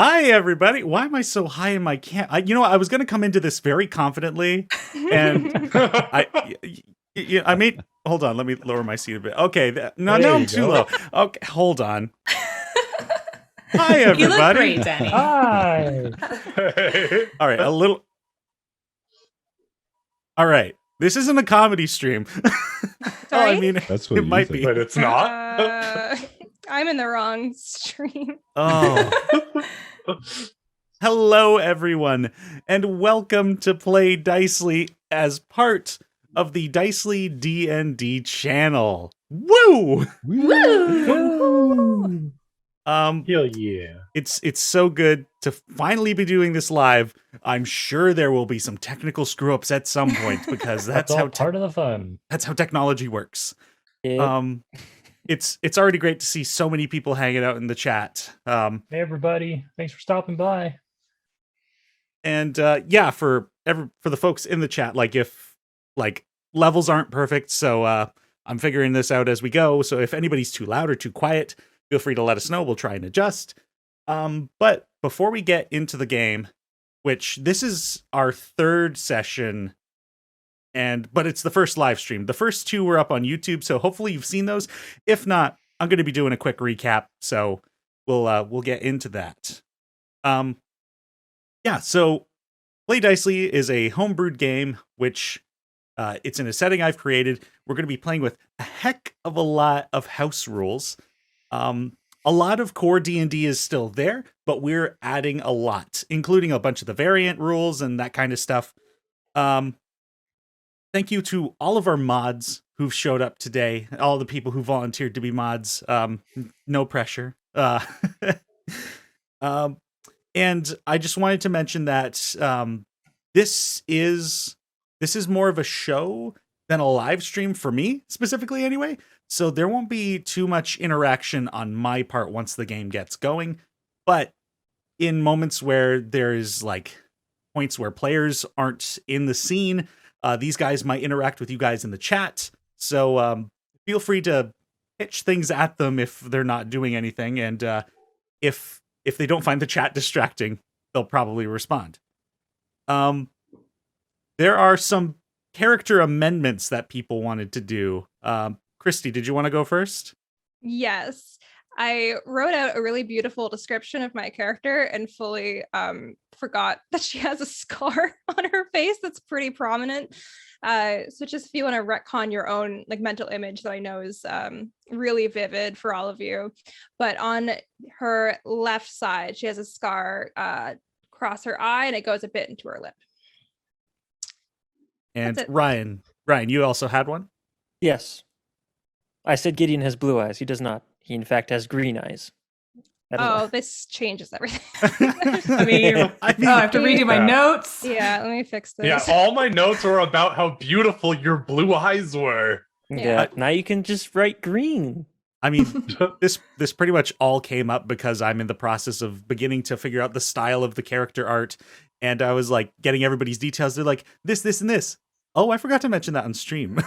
Hi, everybody. Why am I so high in my I was going to come into this very confidently, and I made. Hold on, let me lower my seat a bit. Okay, now I'm too low. Okay, hold on. Hi, everybody. You look great, Teni. Hi. All right, a little. All right, this isn't a comedy stream. Sorry? I mean, That's what it might think. be, But it's not. I'm in the wrong stream. Oh. Hello, everyone, and welcome to Play Dicely as part of the Dicely D&D channel. Woo! Woo! Hell yeah. It's so good to finally be doing this live. I'm sure there will be some technical screw-ups at some point because that's how part of the fun. That's how technology works. Yep. It's already great to see so many people hanging out in the chat. Hey everybody, thanks for stopping by. And for the folks in the chat, if levels aren't perfect, so I'm figuring this out as we go. So if anybody's too loud or too quiet, feel free to let us know. We'll try and adjust. But before we get into the game, which this is our third session, but it's the first live stream. The first two were up on YouTube, so hopefully you've seen those. If not, I'm going to be doing a quick recap, so we'll get into that. So Play Dicely is a homebrewed game, which it's in a setting I've created. We're going to be playing with a heck of a lot of house rules. A lot of core D&D is still there, but we're adding a lot, including a bunch of the variant rules and that kind of stuff. Thank you to all of our mods who've showed up today, all the people who volunteered to be mods. No pressure. And I just wanted to mention that this is more of a show than a live stream for me, specifically anyway. So there won't be too much interaction on my part once the game gets going. But in moments where there's points where players aren't in the scene, these guys might interact with you guys in the chat. So feel free to pitch things at them if they're not doing anything. And if they don't find the chat distracting, they'll probably respond. There are some character amendments that people wanted to do. Christy, did you want to go first? Yes. I wrote out a really beautiful description of my character and fully forgot that she has a scar on her face that's pretty prominent. So just if you want to retcon your own mental image that I know is really vivid for all of you. But on her left side, she has a scar across her eye and it goes a bit into her lip. And Ryan, you also had one? Yes. I said Gideon has blue eyes. He does not. He, in fact, has green eyes. This changes everything. I have to redo my notes. Yeah, let me fix this. Yeah, all my notes were about how beautiful your blue eyes were. Yeah, now you can just write green. I mean, this pretty much all came up because I'm in the process of beginning to figure out the style of the character art. And I was getting everybody's details. They're like, this, and this. Oh, I forgot to mention that on stream.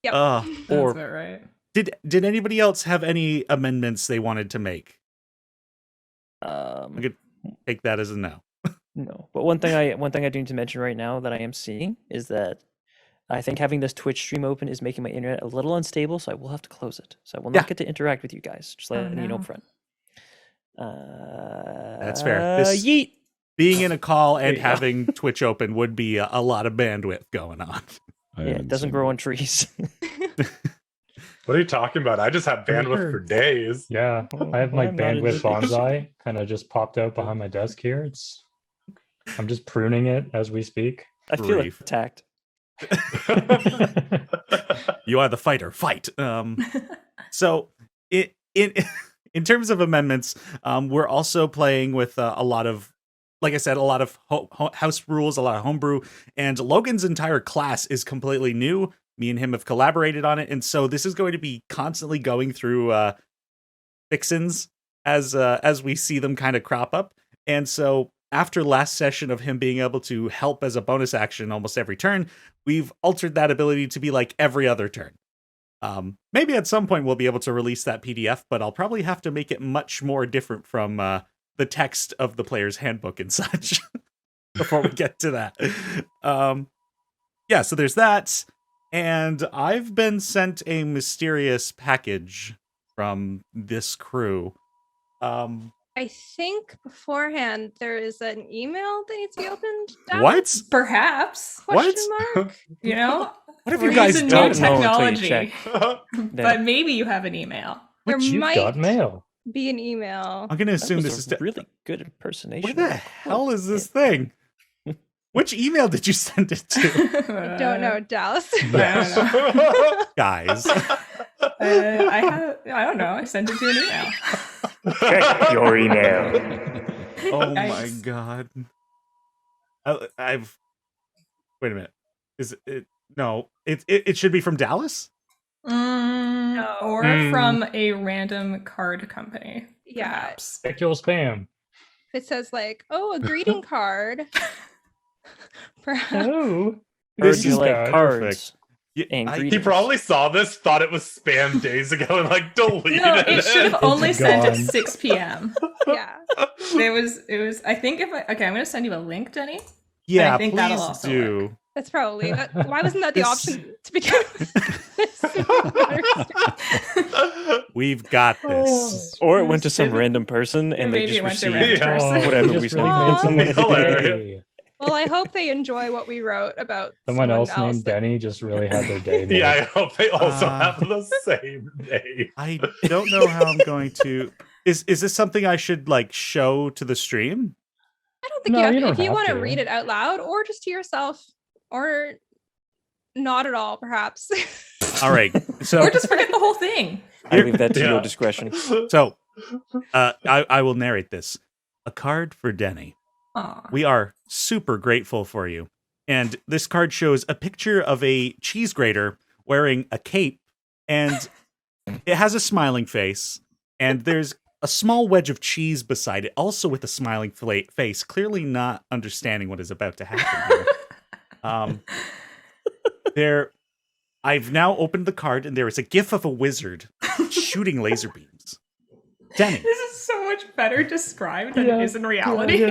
Yep. That's about right. Did anybody else have any amendments they wanted to make? I could take that as a no. No, but one thing I do need to mention right now that I am seeing is that I think having this Twitch stream open is making my internet a little unstable, so I will have to close it. So I will not get to interact with you guys. Just letting you know up front. That's fair. Yeet. Being in a call and having Twitch open would be a lot of bandwidth going on. Yeah, it doesn't grow on trees. What are you talking about? I just have bandwidth for days. Yeah, I have my bandwidth bonsai kind of just popped out behind my desk here. I'm just pruning it as we speak. I feel attacked. You are the fighter. Fight. So in terms of amendments, we're also playing with a lot of, like I said, a lot of house rules, a lot of homebrew, and Logan's entire class is completely new. Me and him have collaborated on it, and so this is going to be constantly going through fixins as we see them kind of crop up. And so after last session of him being able to help as a bonus action almost every turn, we've altered that ability to be every other turn. Maybe at some point we'll be able to release that PDF, but I'll probably have to make it much more different from the text of the player's handbook and such before we get to that. Yeah, so there's that. And I've been sent a mysterious package from this crew. I think beforehand there is an email that needs to be opened. Down? What? Perhaps. Question mark? You know? What have We're you guys using done? new Don't know until you technology. check. But maybe you have an email. There You've might got mail. be an email. I'm going to That assume was this a is... to- really good impersonation. Where the hell is this thing? Which email did you send it to? I don't know, Dallas. I don't know. Guys. I don't know. I sent it to an email. Check your email. Oh my Nice. god. I've... Wait a minute. Is it... No. It should be from Dallas? Or from a random card company. Yeah. Perhaps. Check your spam. It says like, oh, a greeting card. Perhaps. Oh, Heard This you is like perfect. cards. Yeah, And I- He greetings. probably saw this, thought it was spam days ago, and like deleted No, it. it should have only sent at gone. 6 p.m. Yeah. It was. I think okay, I'm gonna send you a link, Denny. Yeah, I think that'll please also do. That's probably why wasn't that the This- option to begin with? We've got this. Or it went to some random person Or and they maybe just it went to received random person. whatever just we really sent. made something Hilarious. Well, I hope they enjoy what we wrote about Someone else that- named Denny just really had their day. Yeah, I hope they also Uh, have the same name. I don't know how I'm going to... Is this something I should like show to the stream? I don't think No, you have you to. don't If you have want to to. read it out loud, or just to yourself, or not at all, perhaps. All right. So Or just forget the whole thing. I leave that to Yeah. your discretion. So, I will narrate this. A card for Denny. Aw. We are super grateful for you. And this card shows a picture of a cheese grater wearing a cape, and it has a smiling face, and there's a small wedge of cheese beside it, also with a smiling face, clearly not understanding what is about to happen here. I've now opened the card, and there is a gif of a wizard shooting laser beams. Denny. This is so much better described than it is in reality.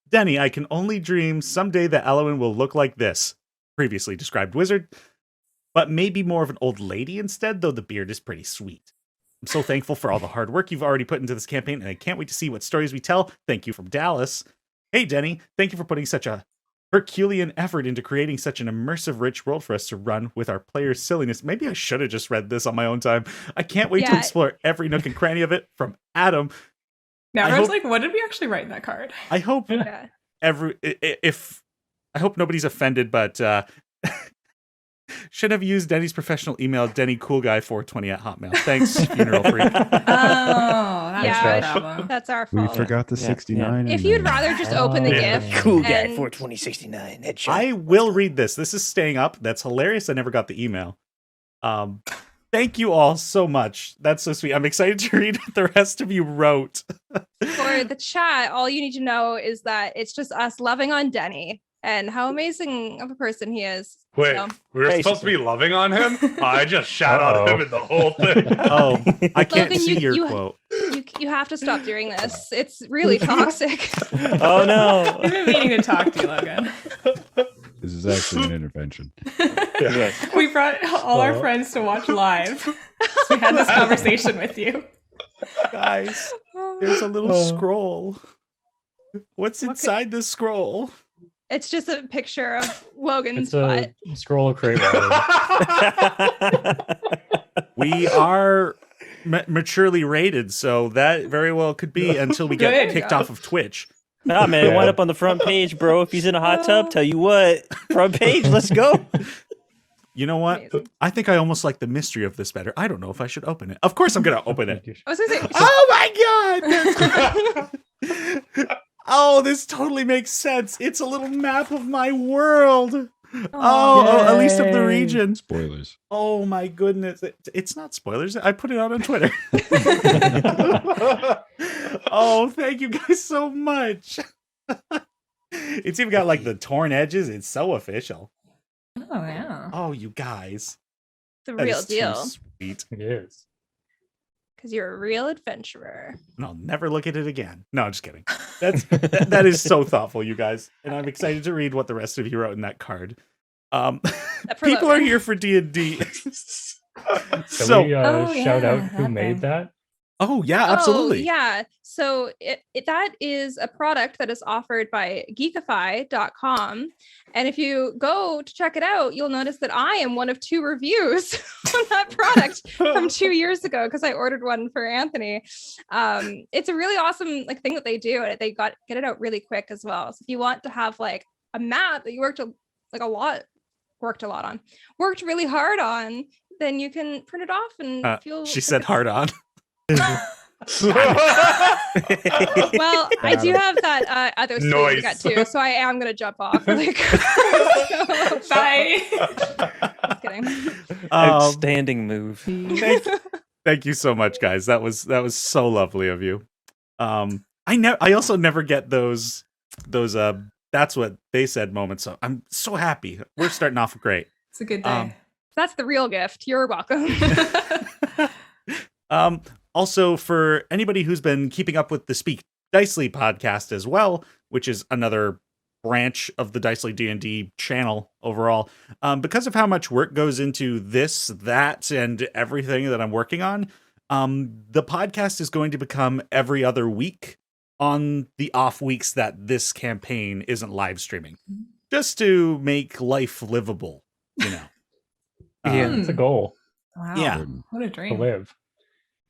Denny, I can only dream someday that Elowen will look like this. Previously described wizard, but maybe more of an old lady instead, though the beard is pretty sweet. I'm so thankful for all the hard work you've already put into this campaign, and I can't wait to see what stories we tell. Thank you from Dallas. Hey, Denny, thank you for putting such a Herculean effort into creating such an immersive, rich world for us to run with our players' silliness. Maybe I should have just read this on my own time. I can't wait to Yeah. explore every nook and cranny of it. From Adam. Now I everyone's hope- like, what did we actually write in that card? I hope Yeah. I hope nobody's offended, but should have used Denny's professional email, DennyCoolGuy420@hotmail. Thanks, funeral freak. Oh, that's Yeah. the problem. That's our We fault. forgot the Yeah, 69. If in you'd there. rather just open the Yeah. gift, Cool guy and- 42069 headshot. I will read this. This is staying up. That's hilarious. I never got the email. Thank you all so much. That's so sweet. I'm excited to read what the rest of you wrote. for the chat, all you need to know is that it's just us loving on Denny and how amazing of a person he is. Wait, So- we were supposed to be loving on him? I just shout out him in the whole thing. Oh, I can't Logan, see you- your you- quote. You have to stop doing this. It's really toxic. Oh no. We've been meaning to talk to you, Logan. This is actually an intervention. Yes. We brought all our friends to watch live. So we had this conversation with you. Guys, there's a little scroll. What's inside this scroll? It's just a picture of Logan's It's a butt. scroll of crate water. We are maturely rated, so that very well could be until we get Good. kicked off of Twitch. Nah, man, it went up on the front page, bro. If he's in a hot tub, tell you what, front page, let's go. You know what? Amazing. I think I almost like the mystery of this better. I don't know if I should open it. Of course I'm going to open it. I was gonna say, Oh my god! Oh, this totally makes sense. It's a little map of my world. Oh, at least of the Yay. region. Spoilers. Oh my goodness. It's not spoilers. I put it out on Twitter. Oh, thank you guys so much. It's even got like the torn edges. It's so official. Oh yeah. Oh, you guys. The That real is too deal. sweet. It is. Because you're a real adventurer. And I'll never look at it again. No, I'm just kidding. That is so thoughtful, you guys. And I'm excited to read what the rest of you wrote in that card. People are here for D&D. So we Oh, shout yeah, out who that made thing. that? Oh, yeah, absolutely. Oh, yeah. So that is a product that is offered by geekify.com. And if you go to check it out, you'll notice that I am one of 2 reviews on that product from 2 years ago because I ordered one for Anthony. It's a really awesome thing that they do. And they get it out really quick as well. So if you want to have a map that you worked really hard on, then you can print it off and feel. She said hard on. Well, I do have that other story to get to, so I am gonna jump off. Bye. Just kidding. Outstanding move. Thank you so much, guys. That was so lovely of you. I also never get those that's what they said moments. So I'm so happy. We're starting off great. It's a good day. That's the real gift. You're welcome. Also, for anybody who's been keeping up with the Speak Dicely podcast as well, which is another branch of the Dicely D&D channel overall, because of how much work goes into this, that, and everything that I'm working on, the podcast is going to become every other week on the off weeks that this campaign isn't live streaming, just to make life livable, Yeah. It's a goal Wow. Yeah. What a to dream. live.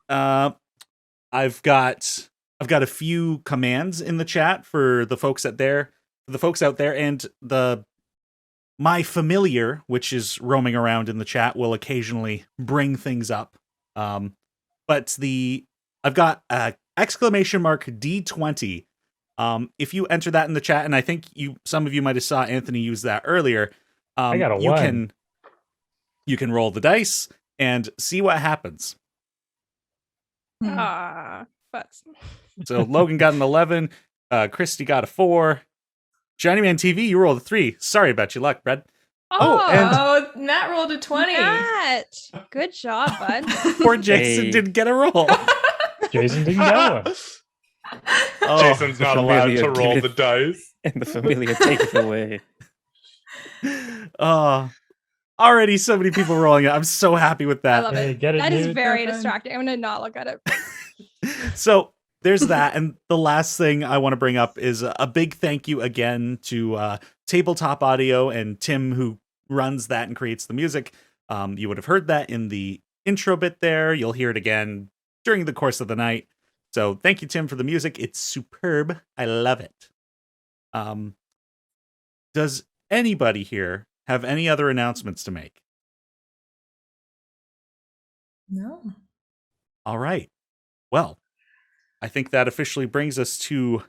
I've got a few commands in the chat for the folks out there, and my familiar, which is roaming around in the chat, will occasionally bring things up. But I've got exclamation mark D20. If you enter that in the chat, and I think some of you might have saw Anthony use that earlier. I got a you 1. you can roll the dice and see what happens. But So Logan got an 11. Christy got a 4. Johnnyman TV, you rolled a 3. Sorry about your luck, Brad. Oh, Matt rolled a 20. Matt, good job, bud. Poor Jason Hey. didn't get a roll. Jason didn't get one. Oh, Jason's not allowed familiar to roll give the it- dice. And the familiar take it away. Already so many people rolling it. I'm so happy with I that. love Hey, it. get it, That is dude. very Have fun. distracting. I'm gonna not look at it. So there's that. And the last thing I want to bring up is a big thank you again to Tabletop Audio and Tim, who runs that and creates the music. You would have heard that in the intro bit there. You'll hear it again during the course of the night. So thank you, Tim, for the music. It's superb. I love it. Does anybody here have any other announcements to make? No. All right. Well, I think that officially brings us to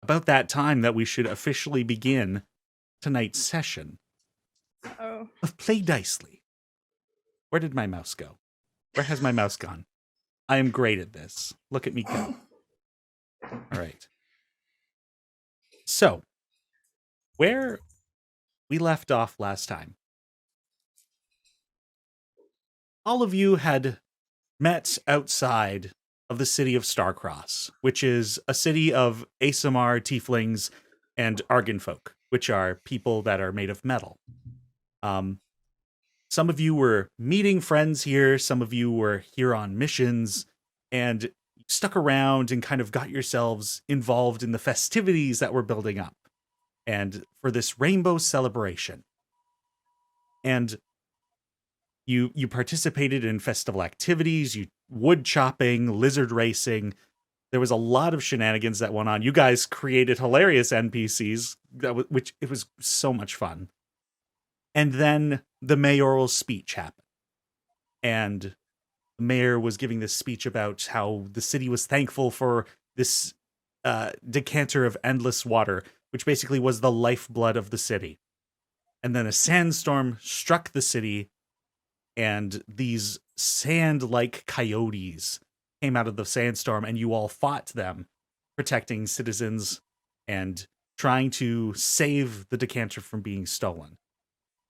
about that time that we should officially begin tonight's session Oh, of Play Dicely. Where did my mouse go? Where has my mouse gone? I am great at this. Look at me go. All right. So, where we left off last time, all of you had met outside of the city of Starcross, which is a city of ASMR tieflings and Argon folk, which are people that are made of metal. Some of you were meeting friends here, some of you were here on missions, and stuck around and kind of got yourselves involved in the festivities that were building up, and for this rainbow celebration. And you participated in festival activities, you wood chopping, lizard racing. There was a lot of shenanigans that went on. You guys created hilarious NPCs, which it was so much fun. And then the mayoral speech happened. And the mayor was giving this speech about how the city was thankful for this Decanter of Endless Water, which basically was the lifeblood of the city. And then a sandstorm struck the city, and these sand-like coyotes came out of the sandstorm, and you all fought them, protecting citizens and trying to save the decanter from being stolen,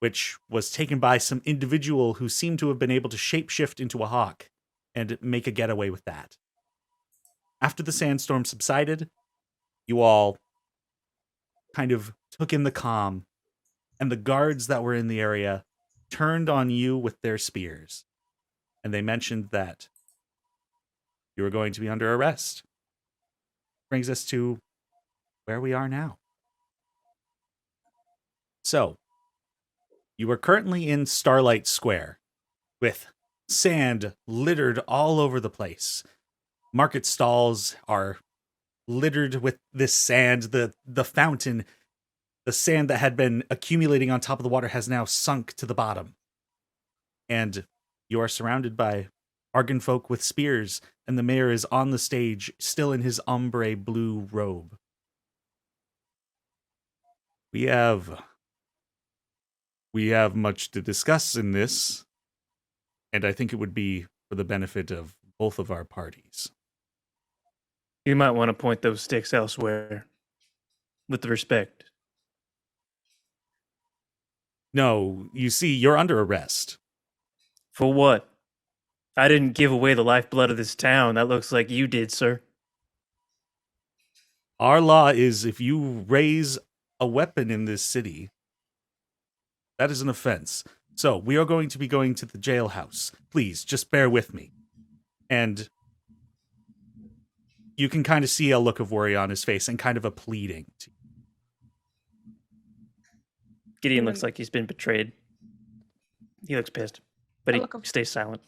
which was taken by some individual who seemed to have been able to shapeshift into a hawk and make a getaway with that. After the sandstorm subsided, you all kind of took in the calm, and the guards that were in the area turned on you with their spears. And they mentioned that you were going to be under arrest. Brings us to where we are now. So, you are currently in Starlight Square, with sand littered all over the place. Market stalls are littered with this sand. The fountain, the sand that had been accumulating on top of the water has now sunk to the bottom. And you are surrounded by Argon folk with spears, and the mayor is on the stage, still in his ombre blue robe. We have much to discuss in this, and I think it would be for the benefit of both of our parties. You might want to point those sticks elsewhere, with respect. No, you see, you're under arrest. For what? I didn't give away the lifeblood of this town. That looks like you did, sir. Our law is if you raise a weapon in this city, that is an offense. So we are going to be going to the jailhouse. Please, just bear with me. And you can kind of see a look of worry on his face and kind of a pleading. Gideon looks like he's been betrayed. He looks pissed, but he stays silent.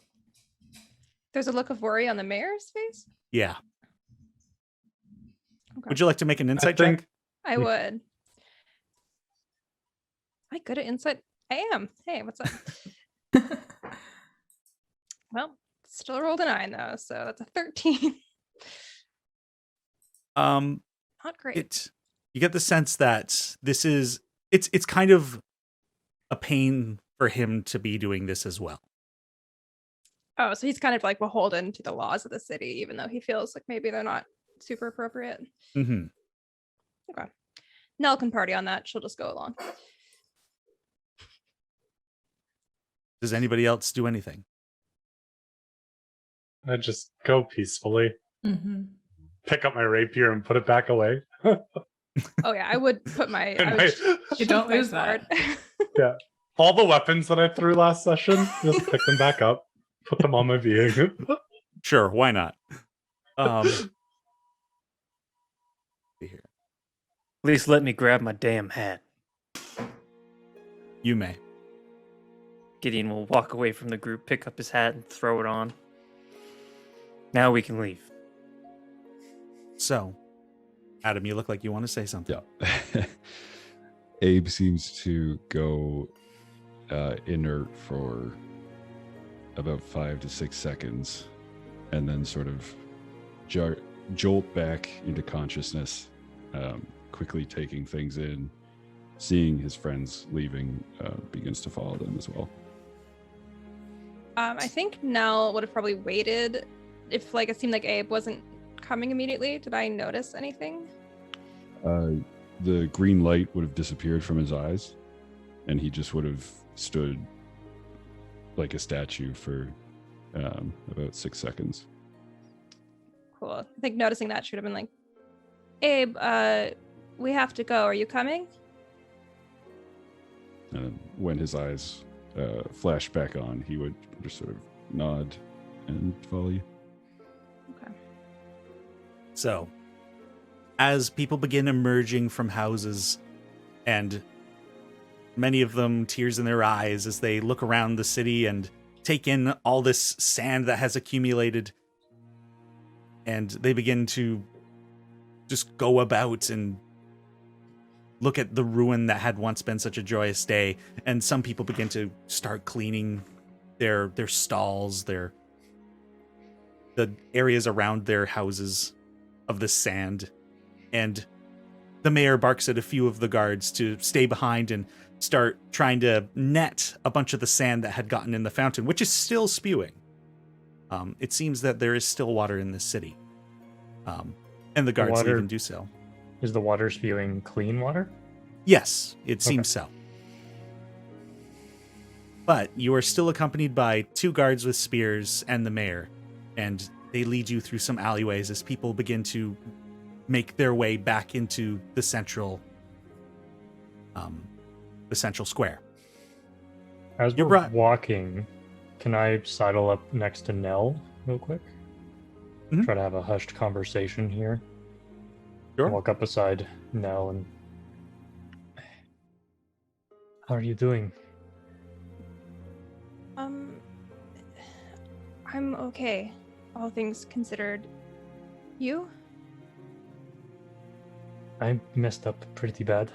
There's a look of worry on the mayor's face? Yeah. Okay. Would you like to make an insight check? I would. Am I good at insight? I am. Hey, what's up? Well, still rolled a 9 though, so that's a 13. Not great. You get the sense that this is it's kind of a pain for him to be doing this as well. Oh, so he's kind of like beholden to the laws of the city, even though he feels like maybe they're not super appropriate. Mm-hmm. Okay. Nell can party on that. She'll just go along. Does anybody else do anything? I just go peacefully. Mm-hmm. Pick up my rapier and put it back away. Oh yeah, I would put my. You don't lose that. Yeah. All the weapons that I threw last session, just pick them back up, put them on my being. Sure, why not? Here. At least let me grab my damn hat. You may. Gideon will walk away from the group, pick up his hat, and throw it on. Now we can leave. So, Adam, you look like you want to say something. Yeah. Abe seems to go inert for about 5 to 6 seconds, and then sort of jolt back into consciousness, quickly taking things in, seeing his friends leaving, begins to follow them as well. I think Nell would have probably waited if like it seemed like Abe wasn't coming immediately. Did I notice anything? The green light would have disappeared from his eyes, and he just would have stood like a statue for about 6 seconds. Cool. I think noticing that should have been like, Abe, we have to go. Are you coming? And when his eyes flash back on, he would just sort of nod and follow you. Okay. So, as people begin emerging from houses, and many of them tears in their eyes as they look around the city and take in all this sand that has accumulated, and they begin to just go about and look at the ruin that had once been such a joyous day, and some people begin to start cleaning their stalls, the areas around their houses of the sand. And the mayor barks at a few of the guards to stay behind and start trying to net a bunch of the sand that had gotten in the fountain, which is still spewing. It seems that there is still water in this city. And the guards even do so. Is the water spewing clean water? Yes, it seems so. but you are still accompanied by 2 guards with spears and the mayor, and they lead you through some alleyways as people begin to make their way back into the central square. As You're we're right. walking, can I sidle up next to Nell real quick? Mhm. Try to have a hushed conversation here. Sure. Walk up beside Nell and... How are you doing? I'm okay, all things considered. You? I messed up pretty bad.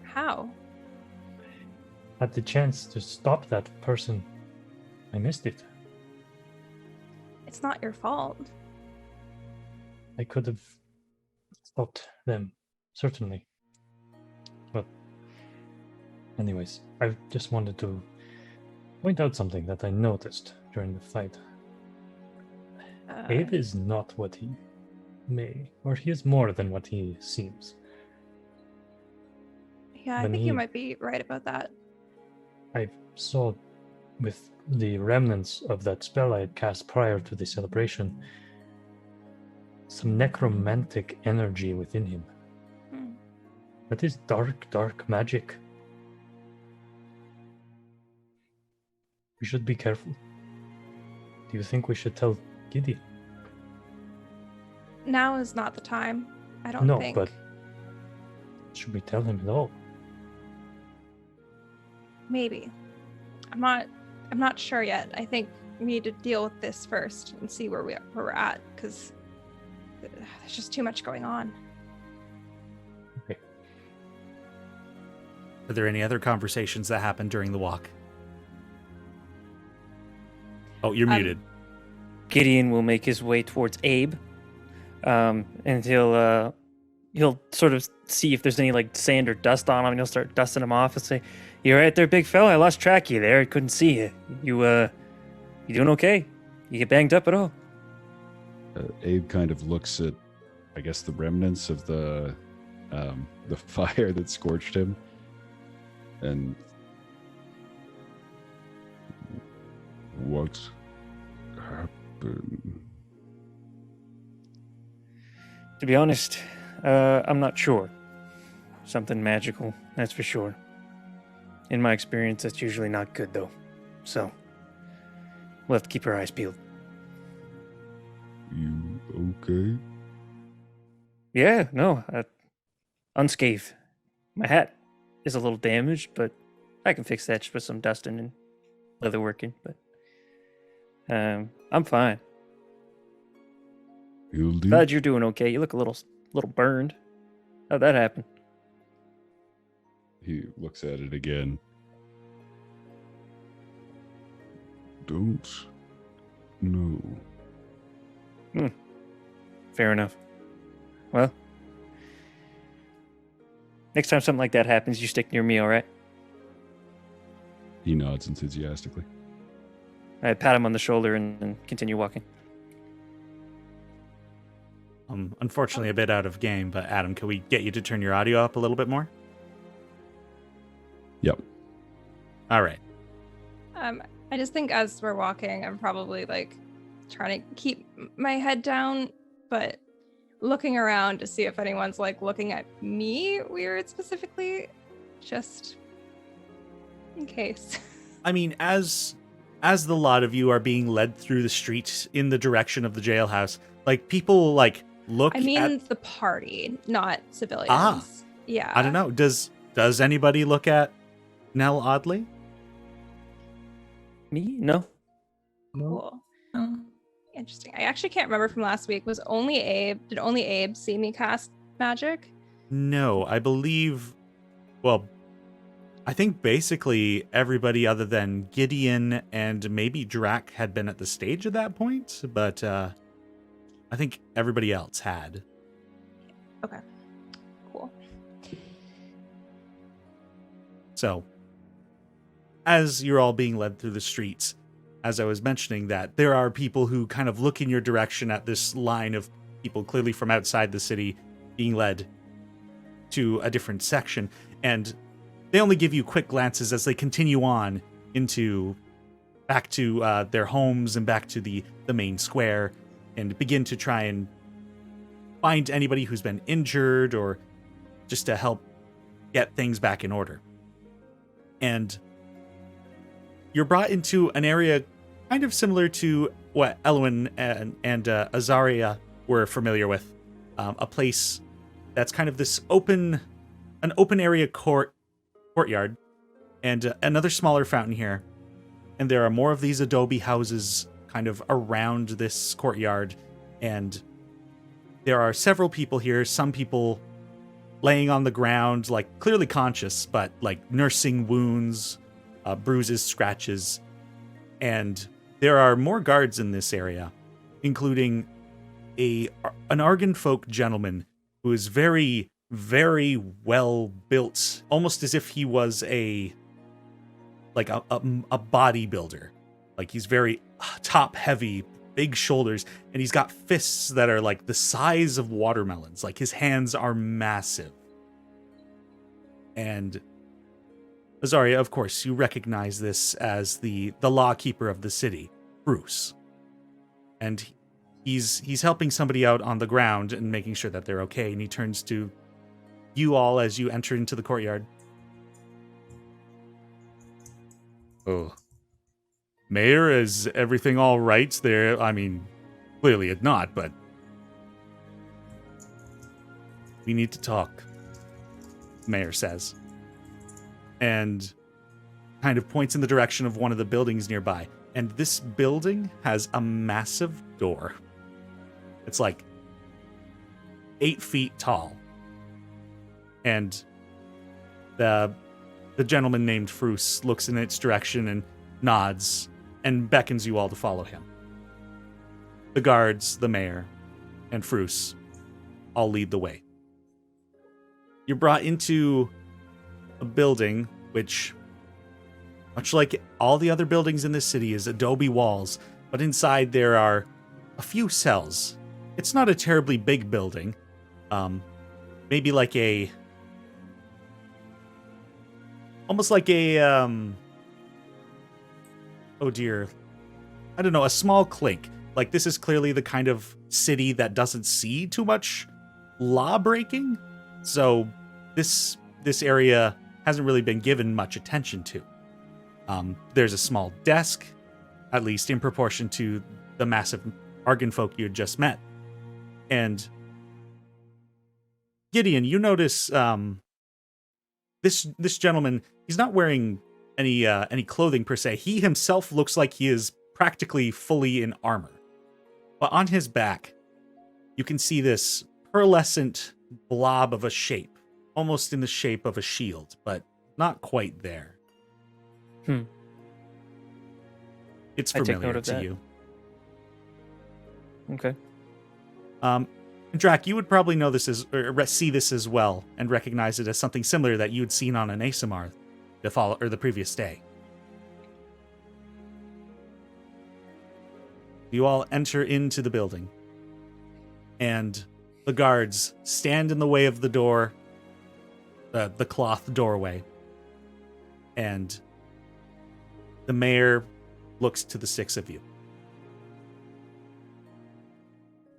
How? Had the chance to stop that person. I missed it. It's not your fault. I could have stopped them, certainly. But, anyways, I just wanted to point out something that I noticed during the fight. Abe is not what he may, or he is more than what he seems. Yeah, I think you might be right about that. I saw with the remnants of that spell I had cast prior to the celebration some necromantic energy within him. That is dark, dark magic. We should be careful. Do you think we should tell Gideon? Now is not the time, I don't No, think. but should we tell him at all? Maybe. I'm not sure yet. I think we need to deal with this first and see where we're at, because there's just too much going on. Okay. Are there any other conversations that happened during the walk? Oh, you're muted. Gideon will make his way towards Abe, and he'll sort of see if there's any like sand or dust on him, and he'll start dusting him off and say, "You right there, big fella? I lost track of you there. I couldn't see you. You doing okay? You get banged up at all?" Abe kind of looks at, I guess, the remnants of the fire that scorched him, and what happened? To be honest, I'm not sure. Something magical, that's for sure. In my experience, that's usually not good, though. So, we'll have to keep our eyes peeled. You okay? Yeah, no, unscathed. My hat is a little damaged, but I can fix that just with some dusting and leather working. But I'm fine. You'll do. Glad you're doing okay. You look a little burned. How'd that happen? He looks at it again. Don't know. Fair enough. Well, next time something like that happens, you stick near me, all right? He nods enthusiastically. I pat him on the shoulder and continue walking. Unfortunately, a bit out of game, but Adam, can we get you to turn your audio up a little bit more? Yep. All right. I just think as we're walking, I'm probably like trying to keep my head down, but looking around to see if anyone's like looking at me weird specifically, just in case. I mean, as the lot of you are being led through the streets in the direction of the jailhouse, like people like look. I mean, at the party, not civilians. Ah. Yeah. I don't know. Does anybody look at Nell oddly? Me? No. Cool. Oh. Interesting. I actually can't remember from last week. Did only Abe see me cast magic? No, I believe. Well, I think basically everybody other than Gideon and maybe Drac had been at the stage at that point, but I think everybody else had. Okay. Cool. So, as you're all being led through the streets, as I was mentioning that, there are people who kind of look in your direction at this line of people clearly from outside the city being led to a different section. And they only give you quick glances as they continue on back to their homes and back to the main square, and begin to try and find anybody who's been injured or just to help get things back in order. And you're brought into an area kind of similar to what Elwyn and Azaria were familiar with. A place that's kind of an open area courtyard, and another smaller fountain here. And there are more of these adobe houses kind of around this courtyard, and there are several people here, some people laying on the ground, like clearly conscious, but like nursing wounds, bruises, scratches. And there are more guards in this area, including an Argan folk gentleman who is very, very well built, almost as if he was a bodybuilder. Like he's very top heavy, big shoulders, and he's got fists that are like the size of watermelons. Like his hands are massive. And Azaria, of course, you recognize this as the lawkeeper of the city, Bruce. And he's helping somebody out on the ground and making sure that they're okay. And he turns to you all as you enter into the courtyard. Oh, Mayor, is everything all right there? I mean, clearly it's not, but we need to talk, Mayor says. And kind of points in the direction of one of the buildings nearby. And this building has a massive door. It's like 8 feet tall. And the gentleman named Fruce looks in its direction and nods and beckons you all to follow him. The guards, the mayor, and Fruce all lead the way. You're brought into a building which, much like all the other buildings in this city, is adobe walls, but inside there are a few cells. It's not a terribly big building. Maybe like almost like a, oh dear, I don't know, a small clink. Like this is clearly the kind of city that doesn't see too much law breaking. So this area hasn't really been given much attention to. There's a small desk, at least in proportion to the massive Argan folk you had just met. And Gideon, you notice this gentleman, he's not wearing any clothing per se. He himself looks like he is practically fully in armor. But on his back, you can see this pearlescent blob of a shape, almost in the shape of a shield, but not quite there. It's familiar to you. Okay. Drac, you would probably know this or see this as well and recognize it as something similar that you had seen on an ASMR the previous day. You all enter into the building, and the guards stand in the way of the door, the cloth doorway, and the mayor looks to the 6 of you.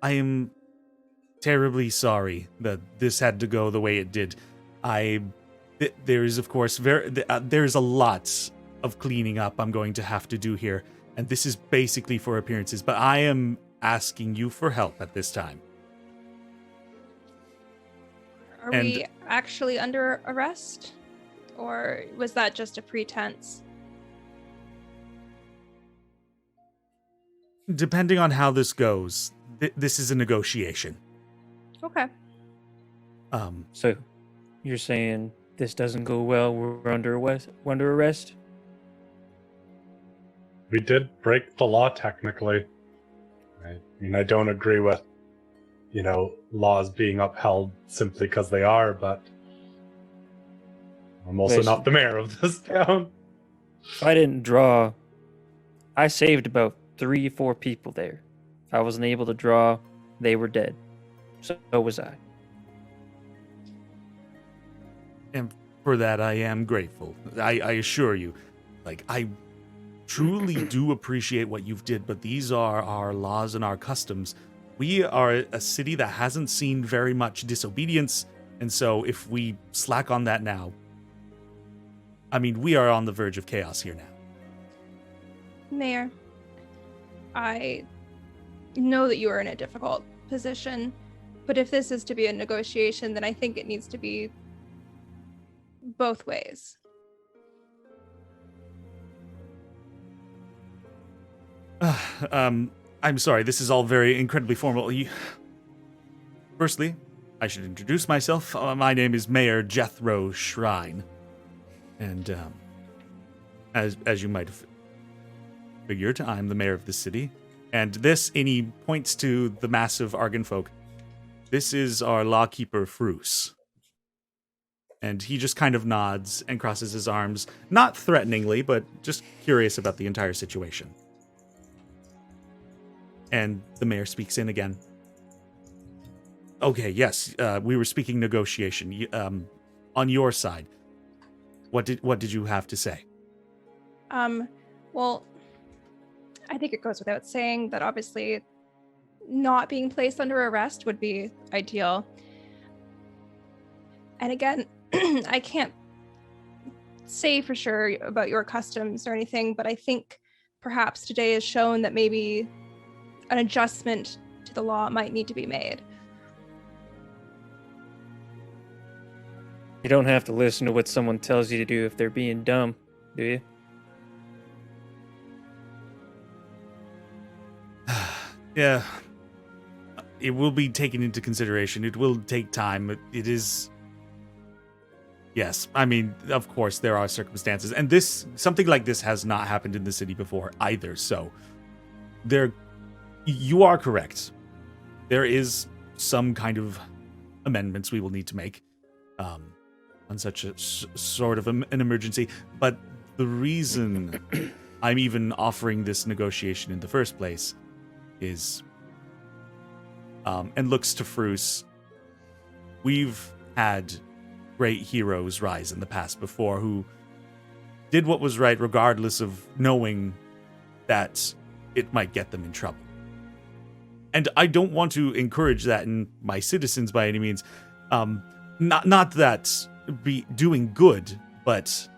I am terribly sorry that this had to go the way it did. There is, of course, there's a lot of cleaning up I'm going to have to do here, and this is basically for appearances, but I am asking you for help at this time. Are we actually under arrest? Or was that just a pretense? Depending on how this goes, this is a negotiation. Okay. So, you're saying this doesn't go well, we're under arrest? We did break the law technically. I mean, I don't agree with, laws being upheld simply because they are, but I'm also not the mayor of this town. If I didn't draw, I saved about 3-4 people there. If I wasn't able to draw, they were dead. So was I. And For that, I am grateful. I assure you. Like, I truly do appreciate what you've did, but these are our laws and our customs. We are a city that hasn't seen very much disobedience, and so if we slack on that now, I mean, we are on the verge of chaos here now. Mayor, I know that you are in a difficult position, but if this is to be a negotiation, then I think it needs to be both ways. I'm sorry, this is all very incredibly formal. Firstly, I should introduce myself. My name is Mayor Jethroh Shrine. And as you might have figured, I'm the mayor of the city. And this, and he points to the massive Argon folk, this is our lawkeeper, Fruce. And he just kind of nods and crosses his arms, not threateningly, but just curious about the entire situation. And the mayor speaks in again. Okay, yes, we were speaking negotiation. On your side, what did you have to say? Well, I think it goes without saying that obviously not being placed under arrest would be ideal. And again, I can't say for sure about your customs or anything, but I think perhaps today has shown that maybe an adjustment to the law might need to be made. You don't have to listen to what someone tells you to do if they're being dumb, do you? Yeah. It will be taken into consideration. It will take time. It is... Yes, I mean, of course, there are circumstances. And something like this has not happened in the city before either, so... You are correct. There is some kind of amendments we will need to make on such a sort of an emergency. But the reason I'm even offering this negotiation in the first place is, and looks to Fruce, we've had great heroes rise in the past before who did what was right regardless of knowing that it might get them in trouble. And I don't want to encourage that in my citizens by any means. Not that be doing good, but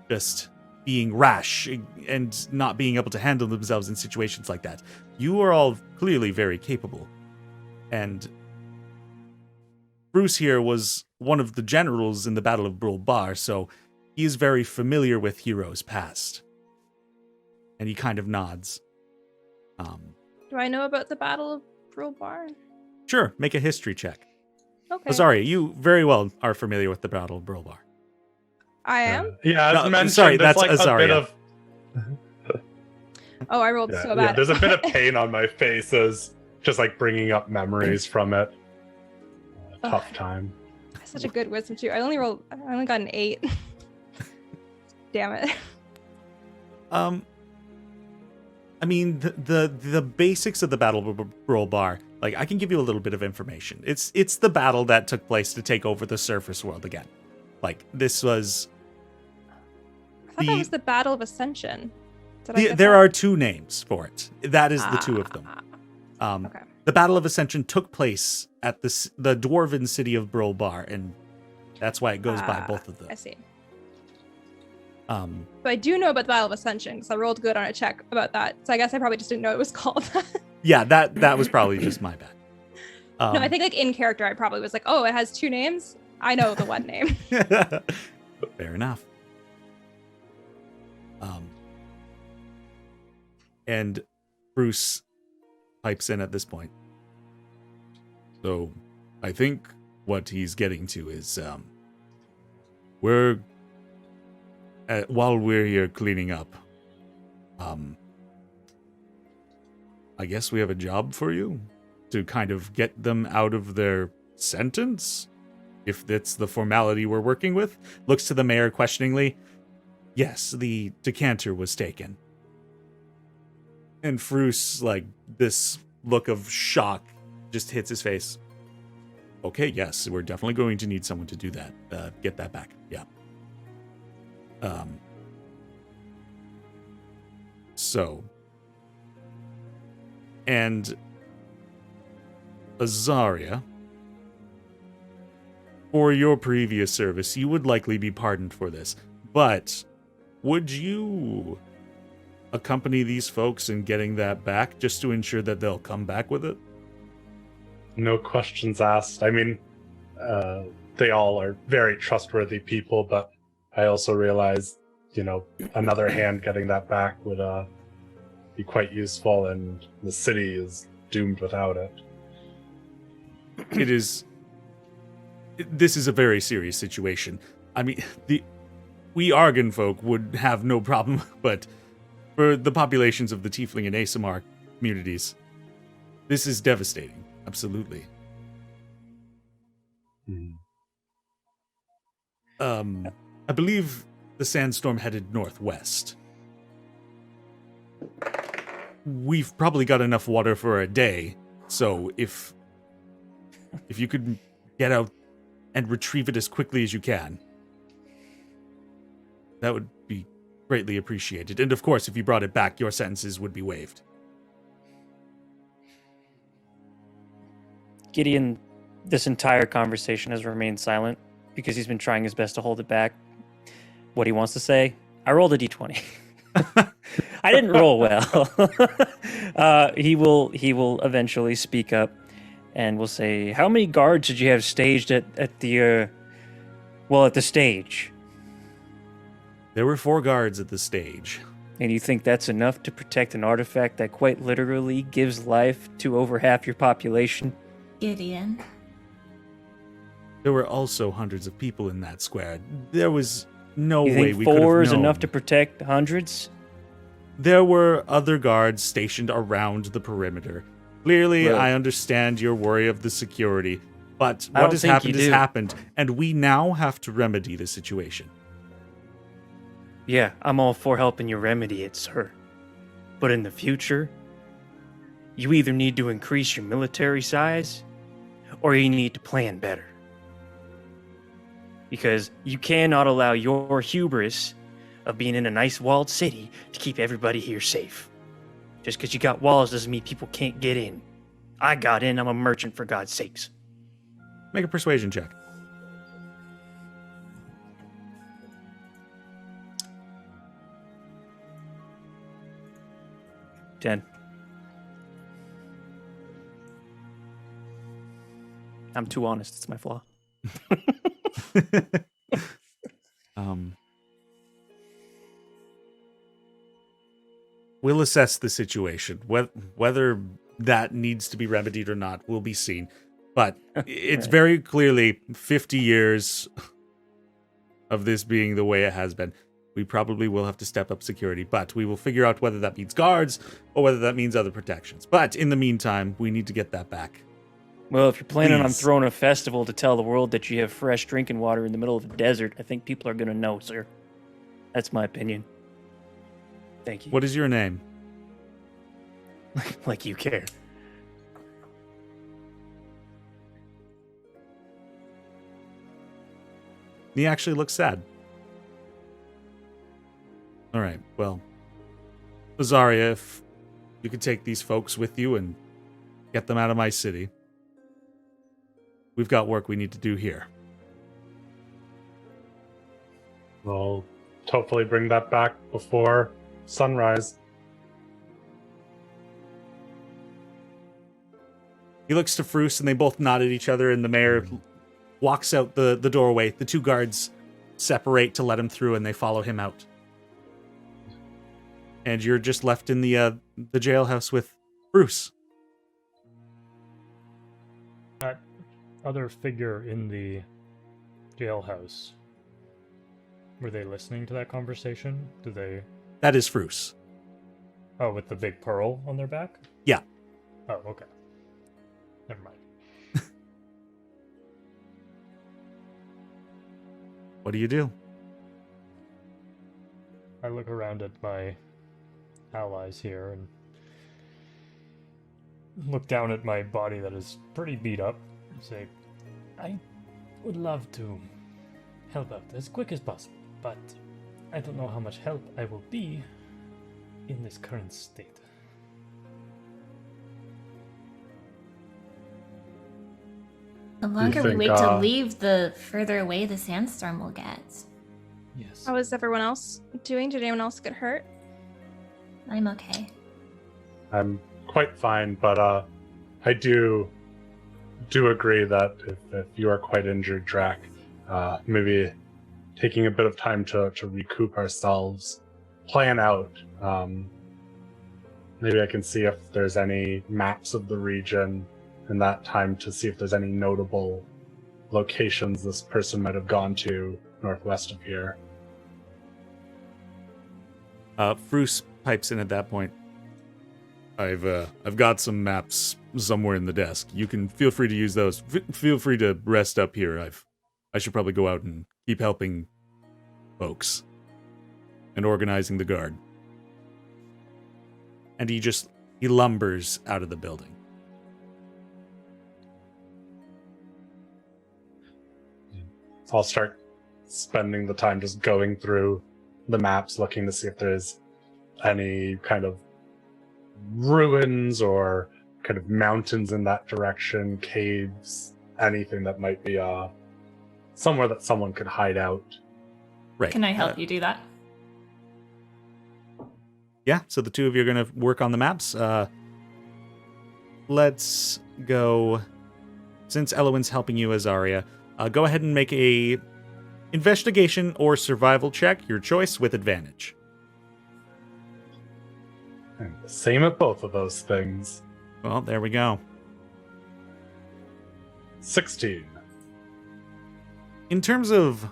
just being rash and not being able to handle themselves in situations like that. You are all clearly very capable. And Bruce here was one of the generals in the Battle of Robar, so he is very familiar with heroes past. And he kind of nods. Do I know about the Battle of Robar? Sure, make a history check. Okay. Oh, sorry, you very well are familiar with the Battle of Robar. I am? Yeah, as No, mentioned, sorry, there's that's like a Azaria. bit of... Oh, I rolled so Yeah, bad. there's a bit of pain on my face as just like bringing up memories from it. Tough time. Such a good wisdom too. I only got an 8. Damn it. I mean, the basics of the Battle of Robar, like, I can give you a little bit of information. It's the battle that took place to take over the surface world again. Like, this was... I thought that was the Battle of Ascension. Did I get there that? are two names for it. That is the two of them. Okay. The Battle of Ascension took place at the dwarven city of Robar, and that's why it goes by both of them. I see. But But I do know about the Battle of Ascension because I rolled good on a check about that. So I guess I probably just didn't know it was called that. yeah, that was probably just my bad. No, I think like in character, I probably was like, oh, it has 2 names. I know the one name. Fair enough. And Bruce pipes in at this point. So, I think what he's getting to is, while we're here cleaning up, I guess we have a job for you to kind of get them out of their sentence, if that's the formality we're working with. Looks to the mayor questioningly. Yes, the decanter was taken. And Fruce, like, this look of shock just hits his face. Okay, yes, we're definitely going to need someone to do that. Get that back. Yeah. So. And Azaria, for your previous service, you would likely be pardoned for this. But would you accompany these folks in getting that back just to ensure that they'll come back with it? No questions asked. I mean, they all are very trustworthy people, but I also realize, another hand getting that back would be quite useful, and the city is doomed without it. This is a very serious situation. I mean, we Argon folk would have no problem, but for the populations of the Tiefling and ASMR communities, this is devastating. Absolutely. I believe the sandstorm headed northwest. We've probably got enough water for a day, so if you could get out and retrieve it as quickly as you can, that would be greatly appreciated. And of course, if you brought it back, your sentences would be waived. Gideon, this entire conversation has remained silent because he's been trying his best to hold it back. What he wants to say, I rolled a d20. I didn't roll well. He will eventually speak up and will say, how many guards did you have staged at the stage? There were 4 guards at the stage. And you think that's enough to protect an artifact that quite literally gives life to over half your population? Gideon. There were also hundreds of people in that square. There was no you way think we could have known. 4 is enough to protect hundreds? There were other guards stationed around the perimeter. Clearly, I understand your worry of the security, but what has happened has happened, and we now have to remedy the situation. Yeah, I'm all for helping you remedy it, sir. But in the future, you either need to increase your military size, or you need to plan better. Because you cannot allow your hubris of being in a nice walled city to keep everybody here safe. Just because you got walls doesn't mean people can't get in. I got in, I'm a merchant for God's sakes. Make a persuasion check. $10. I'm too honest, it's my flaw. We'll assess the situation. Whether that needs to be remedied or not will be seen. But it's very clearly 50 years of this being the way it has been. We probably will have to step up security, but we will figure out whether that means guards or whether that means other protections. But in the meantime, we need to get that back. Well, if you're planning on throwing a festival to tell the world that you have fresh drinking water in the middle of a desert, I think people are going to know, sir. That's my opinion. Thank you. What is your name? Like you care. He actually looks sad. All right, well, Azaria, if you could take these folks with you and get them out of my city. We've got work we need to do here. We'll hopefully bring that back before sunrise. He looks to Fruce, and they both nod at each other, and the mayor walks out the doorway. The 2 guards separate to let him through, and they follow him out. And you're just left in the jailhouse with Bruce. That other figure in the jailhouse, were they listening to that conversation? That is Fruce. Oh, with the big pearl on their back? Yeah. Oh, okay. Never mind. What do you do? I look around at my allies here and look down at my body that is pretty beat up and say, I would love to help out as quick as possible, but I don't know how much help I will be in this current state. The longer we think, wait to leave, the further away the sandstorm will get. Yes. How is everyone else doing? Did anyone else get hurt? I'm okay. I'm quite fine, but I do agree that if you are quite injured, Drac, maybe taking a bit of time to recoup ourselves, plan out. Maybe I can see if there's any maps of the region in that time to see if there's any notable locations this person might have gone to northwest of here. Fruce pipes in at that point. I've got some maps somewhere in the desk. You can feel free to use those. Feel free to rest up here. I should probably go out and keep helping folks and organizing the guard. And he lumbers out of the building. So I'll start spending the time just going through the maps, looking to see if there's any kind of ruins or kind of mountains in that direction, caves, anything that might be somewhere that someone could hide out. Right. Can I help you do that? Yeah, so the two of you are going to work on the maps. Let's go. Since Elowin's helping you, Azaria, go ahead and make a investigation or survival check, your choice, with advantage. And the same at both of those things. Well, there we go. 16. In terms of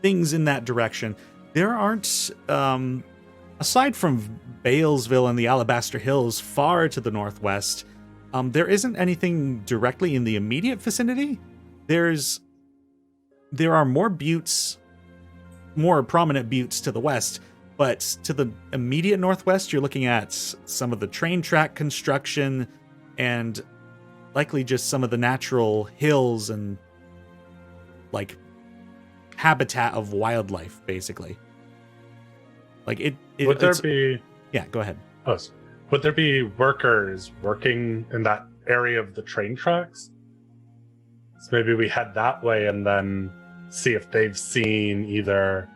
things in that direction, there aren't, aside from Balesville and the Alabaster Hills far to the northwest, there isn't anything directly in the immediate vicinity. There are more buttes, more prominent buttes to the west, but to the immediate northwest, you're looking at some of the train track construction and likely just some of the natural hills and like habitat of wildlife, basically. Like Would there be? Yeah, go ahead. Oh, would there be workers working in that area of the train tracks? So maybe we head that way and then see if they've seen either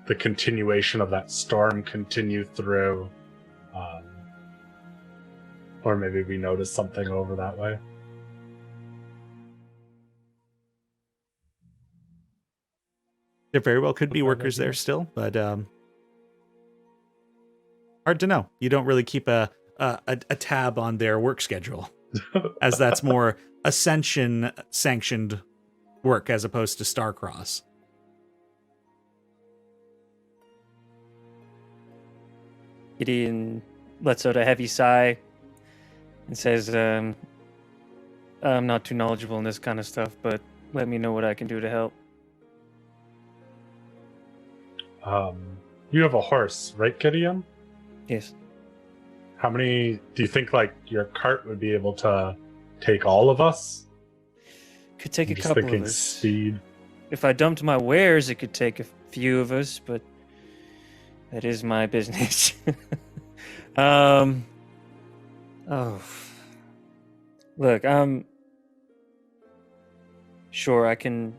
the continuation of that storm continue through, or maybe we notice something over that way. There very well could be workers there still, but hard to know. You don't really keep a tab on their work schedule, as that's more Ascension sanctioned work as opposed to Starcross. Gideon lets out a heavy sigh and says, I'm not too knowledgeable in this kind of stuff, but let me know what I can do to help. You have a horse, right, Gideon? Yes. How many do you think, like, your cart would be able to take all of us? Could take I'm a just couple of thinking us. speed. If I dumped my wares, it could take a few of us, but that is my business. Oh. Look, sure, I can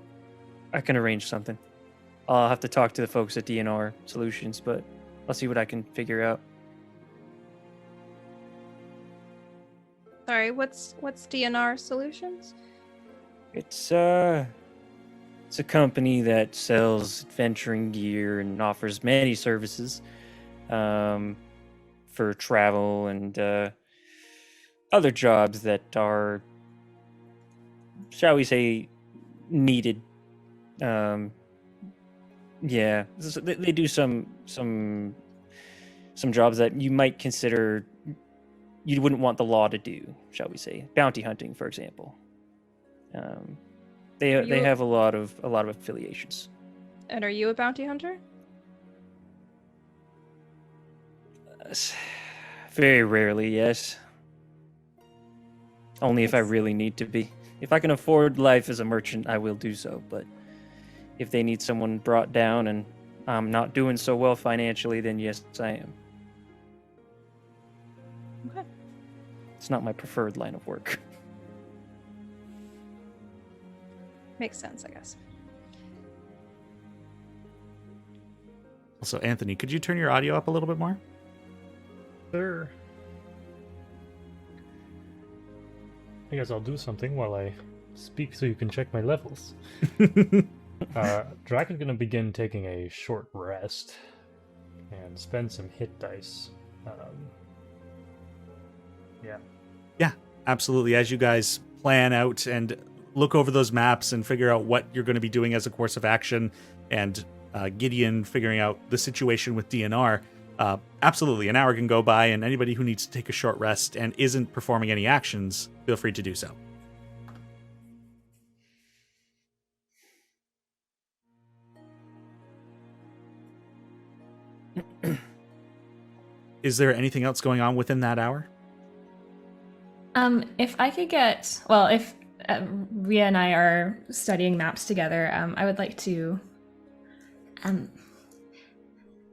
arrange something. I'll have to talk to the folks at Dnr Solutions, but I'll see what I can figure out. Sorry, what's Dnr Solutions? It's a company that sells adventuring gear and offers many services for travel and other jobs that are, shall we say, needed. Yeah, they do some jobs that you might consider you wouldn't want the law to do, shall we say? Bounty hunting, for example. They have a lot of affiliations. And are you a bounty hunter? Very rarely, yes. Only if I really need to be. If I can afford life as a merchant, I will do so. But if they need someone brought down and I'm not doing so well financially, then yes, I am. Okay. It's not my preferred line of work. Makes sense, I guess. Also, Anthony, could you turn your audio up a little bit more? Sure. I guess I'll do something while I speak so you can check my levels. Drac is going to begin taking a short rest and spend some hit dice. Yeah, absolutely. As you guys plan out and look over those maps and figure out what you're going to be doing as a course of action, and Gideon figuring out the situation with DNR, absolutely, an hour can go by, and anybody who needs to take a short rest and isn't performing any actions, feel free to do so. Is there anything else going on within that hour? If I could get, well, if Ria and I are studying maps together, I would like to.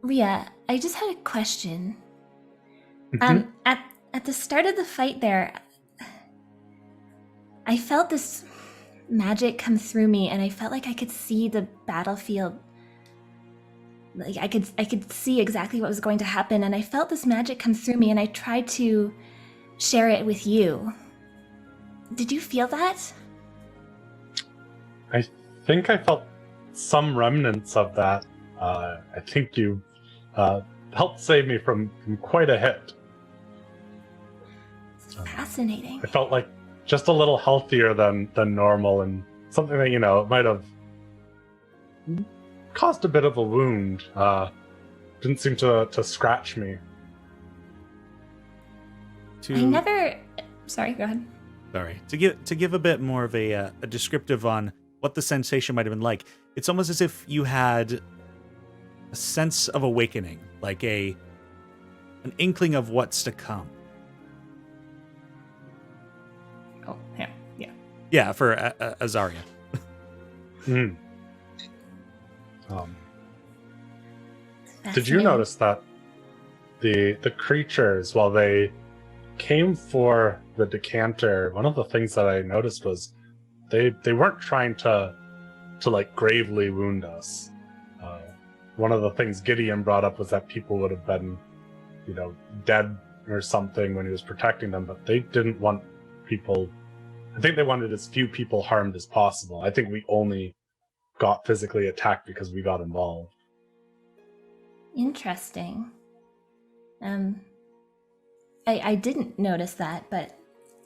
Ria, I just had a question. Mhm. At the start of the fight there, I felt this magic come through me, and I felt like I could see the battlefield. Like I could see exactly what was going to happen, and I felt this magic come through me, and I tried to share it with you. Did you feel that? I think I felt some remnants of that. I think you helped save me from quite a hit. It's fascinating. I felt like just a little healthier than normal, and something that, it might have caused a bit of a wound. Didn't seem to scratch me. I never. Sorry, go ahead. Sorry. To give a bit more of a descriptive on what the sensation might have been like, it's almost as if you had a sense of awakening, like an inkling of what's to come. Oh, yeah, yeah. Yeah, for Azaria. Mm. Did you notice that the creatures, while they came for the decanter, one of the things that I noticed was they weren't trying to like gravely wound us. One of the things Gideon brought up was that people would have been, dead or something when he was protecting them, but they didn't want people. I think they wanted as few people harmed as possible. I think we only got physically attacked because we got involved. Interesting. I didn't notice that, but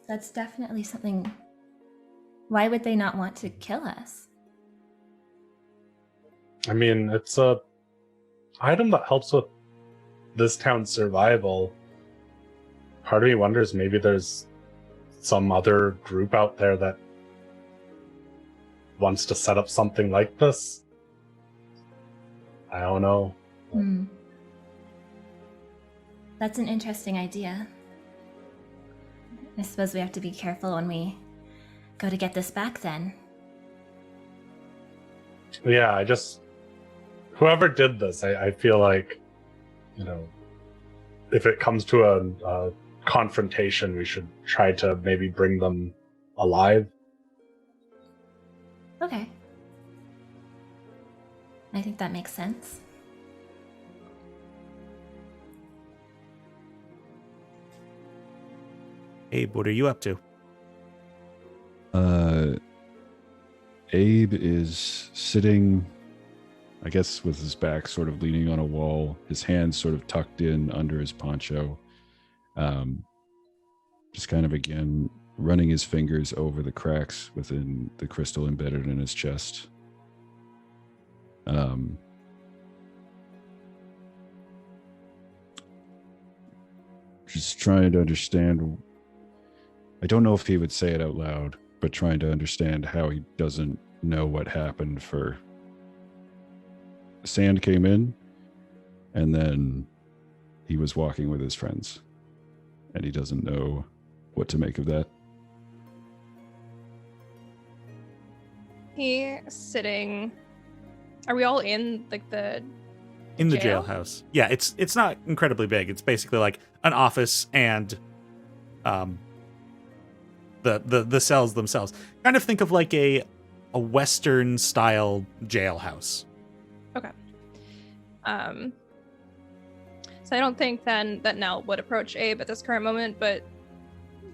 that's definitely something. Why would they not want to kill us? I mean, it's a item that helps with this town's survival. Part of me wonders, maybe there's some other group out there that wants to set up something like this. I don't know. That's an interesting idea. I suppose we have to be careful when we go to get this back then. Yeah, whoever did this, I feel like, if it comes to a confrontation, we should try to maybe bring them alive. Okay. I think that makes sense. Abe, what are you up to? Abe is sitting, I guess, with his back sort of leaning on a wall, his hands sort of tucked in under his poncho. Just kind of, again, running his fingers over the cracks within the crystal embedded in his chest. Just trying to understand. I don't know if he would say it out loud, but trying to understand how he doesn't know what happened. For sand came in, and then he was walking with his friends, and he doesn't know what to make of that. he sitting? Are we all in like the In the jail? jailhouse. Yeah, it's not incredibly big. It's basically like an office and the cells themselves. Kind of think of like a Western style jailhouse. Okay. So I don't think then that Nell would approach Abe at this current moment, but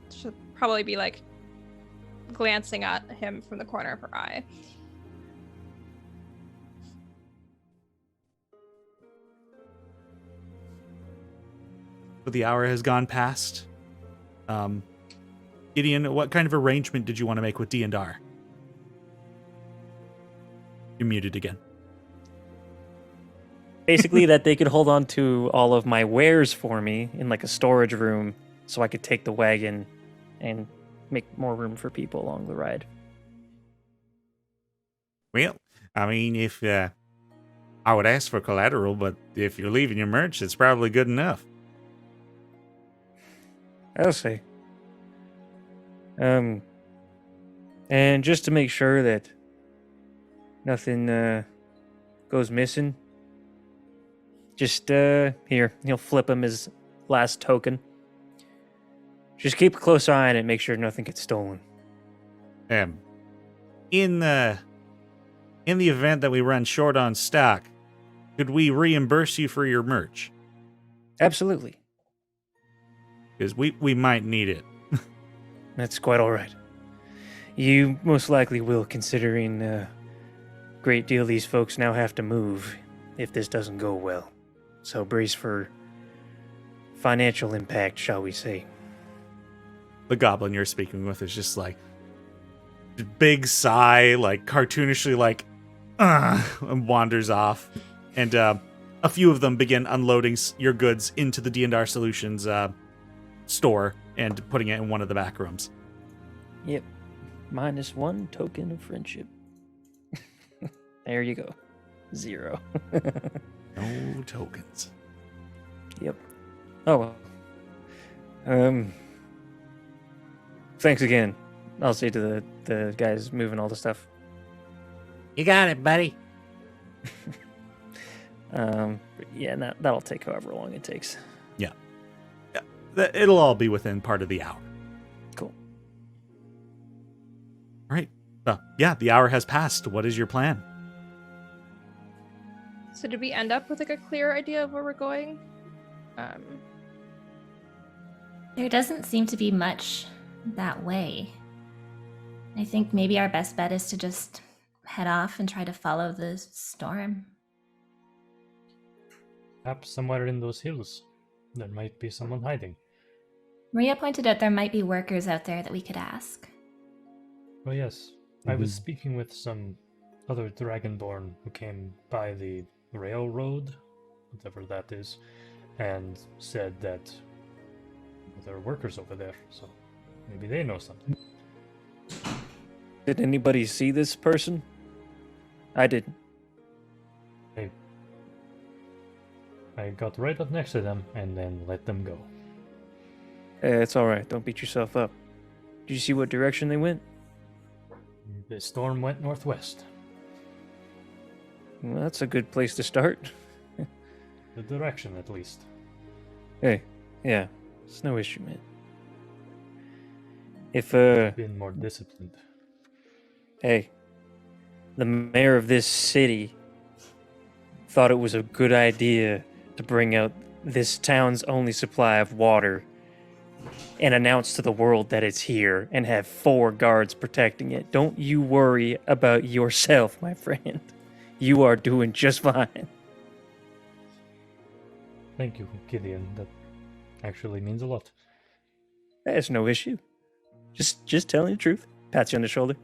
should probably be like glancing at him from the corner of her eye. So the hour has gone past. Gideon, what kind of arrangement did you want to make with Dnr? You're muted again. Basically, that they could hold on to all of my wares for me in like a storage room, so I could take the wagon and make more room for people along the ride. Well, I mean, if I would ask for collateral, but if you're leaving your merch, it's probably good enough. I'll say. And just to make sure that nothing goes missing, just here, he'll flip him his last token. Just keep a close eye on it, make sure nothing gets stolen. In the event that we run short on stock, could we reimburse you for your merch? Absolutely. Because we might need it. That's quite all right. You most likely will, considering a great deal of these folks now have to move if this doesn't go well. So brace for financial impact, shall we say. The goblin you're speaking with is just like big sigh, like cartoonishly like and wanders off. And a few of them begin unloading your goods into the Dnr Solutions store and putting it in one of the back rooms. Yep. -1 token of friendship. There you go. 0. No tokens. Yep. Oh well. Thanks again. I'll say to the guys moving all the stuff. You got it, buddy. Yeah, that'll take however long it takes. Yeah. It'll all be within part of the hour. Cool. All right. Yeah, the hour has passed. What is your plan? So did we end up with like a clear idea of where we're going? There doesn't seem to be much that way. I think maybe our best bet is to just head off and try to follow the storm. Perhaps somewhere in those hills, there might be someone hiding. Maria pointed out there might be workers out there that we could ask. Oh yes, I was speaking with some other Dragonborn who came by the railroad, whatever that is, and said that there are workers over there, so maybe they know something. Did anybody see this person? I didn't. I got right up next to them and then let them go. It's alright, don't beat yourself up. Did you see what direction they went? The storm went northwest. Well, that's a good place to start. The direction, at least. Hey, yeah, it's no issue, man. If, Been more disciplined. hey, the mayor of this city thought it was a good idea to bring out this town's only supply of water and announce to the world that it's here and have 4 guards protecting it. Don't you worry about yourself, my friend. You are doing just fine. Thank you, Gideon. That actually means a lot. That's no issue. Just telling the truth. Pats you on the shoulder.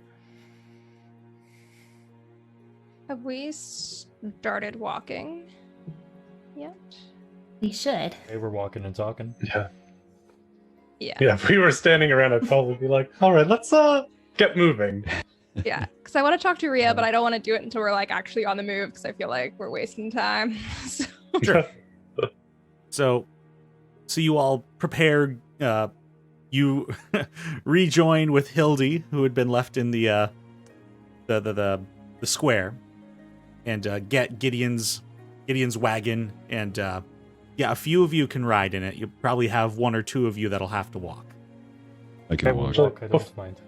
Have we started walking yet? We should. They were walking and talking. Yeah. Yeah. Yeah, if we were standing around, I'd probably be like, all right, let's get moving. Yeah. Because I want to talk to Rhea, but I don't want to do it until we're like actually on the move because I feel like we're wasting time. So- Sure. So you all prepare. You rejoin with Hildy, who had been left in the the square and get Gideon's wagon, and a few of you can ride in it. You probably have one or two of you that'll have to walk. I can will walk. walk, I don't mind.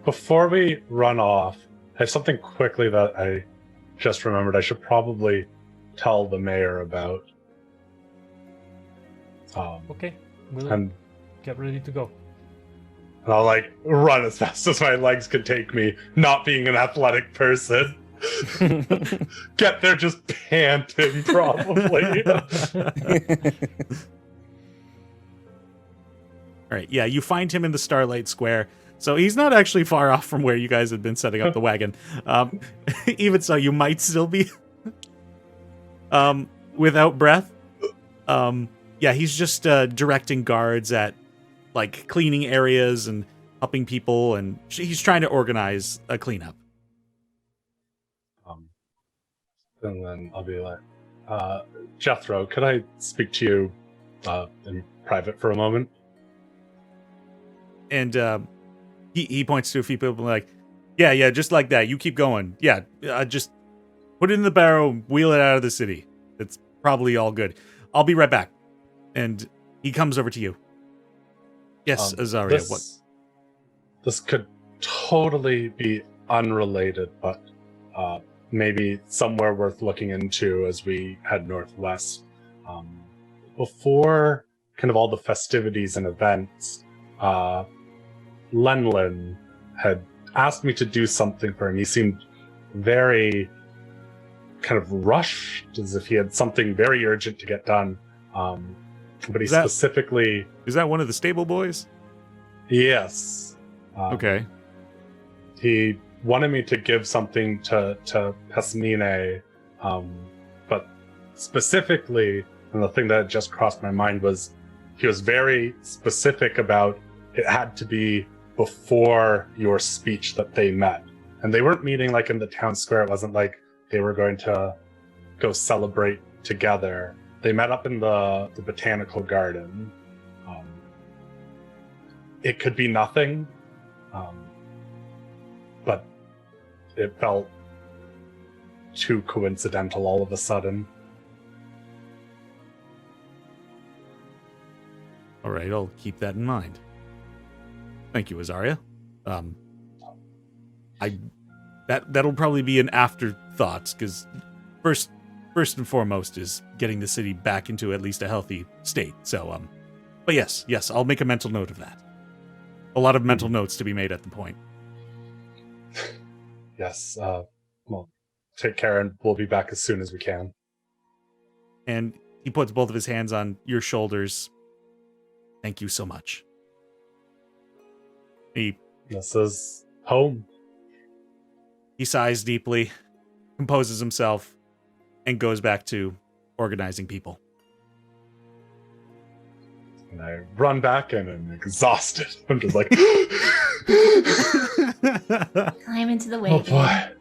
Before we run off, I have something quickly that I just remembered I should probably tell the mayor about. Okay, we'll And get ready to go. I'll like run as fast as my legs could take me, not being an athletic person. Get there just panting, probably. All right, yeah, you find him in the Starlight Square. So he's not actually far off from where you guys had been setting up the wagon. Even so, you might still be without breath. Yeah, he's just directing guards at like cleaning areas and helping people, and he's trying to organize a cleanup. And then I'll be like, Jethro, could I speak to you in private for a moment? And he points to a few people like, yeah, just like that. You keep going. Yeah, just put it in the barrow, wheel it out of the city. It's probably all good. I'll be right back. And he comes over to you. Yes, Azaria, what? This could totally be unrelated, but maybe somewhere worth looking into as we head northwest. Before kind of all the festivities and events, Lenlin had asked me to do something for him. He seemed very kind of rushed, as if he had something very urgent to get done. But he specifically... Is that one of the stable boys? Yes. Okay. He wanted me to give something to Pesmine, but specifically, and the thing that just crossed my mind was he was very specific about it had to be before your speech that they met. And they weren't meeting like in the town square. It wasn't like they were going to go celebrate together. They met up in the botanical garden. It could be nothing, but it felt too coincidental all of a sudden. All right, I'll keep that in mind. Thank you, Azaria. That'll probably be an afterthought, because first and foremost is getting the city back into at least a healthy state. So, but yes, I'll make a mental note of that. A lot of mental notes to be made at the point. Yes. Well, take care, and we'll be back as soon as we can. And he puts both of his hands on your shoulders. Thank you so much. This is home. He sighs deeply, composes himself, and goes back to organizing people. And I run back and I'm exhausted. I'm just like... Climb into the wagon. Oh boy.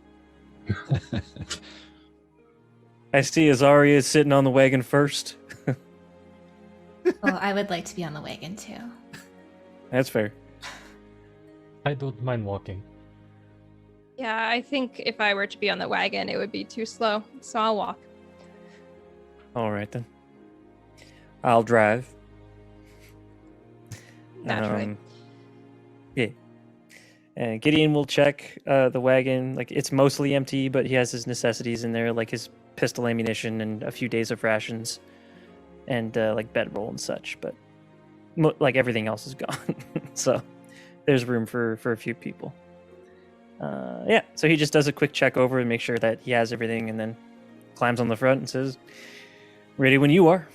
I see Azaria is sitting on the wagon first. Oh, I would like to be on the wagon too. That's fair. I don't mind walking. Yeah, I think if I were to be on the wagon, it would be too slow, so I'll walk. All right, then. I'll drive. Naturally. Yeah. And Gideon will check the wagon. Like, it's mostly empty, but he has his necessities in there, like his pistol ammunition and a few days of rations and like bedroll and such. But like everything else is gone. So there's room for a few people. Yeah, so he just does a quick check over and make sure that he has everything, and then climbs on the front and says, "Ready when you are."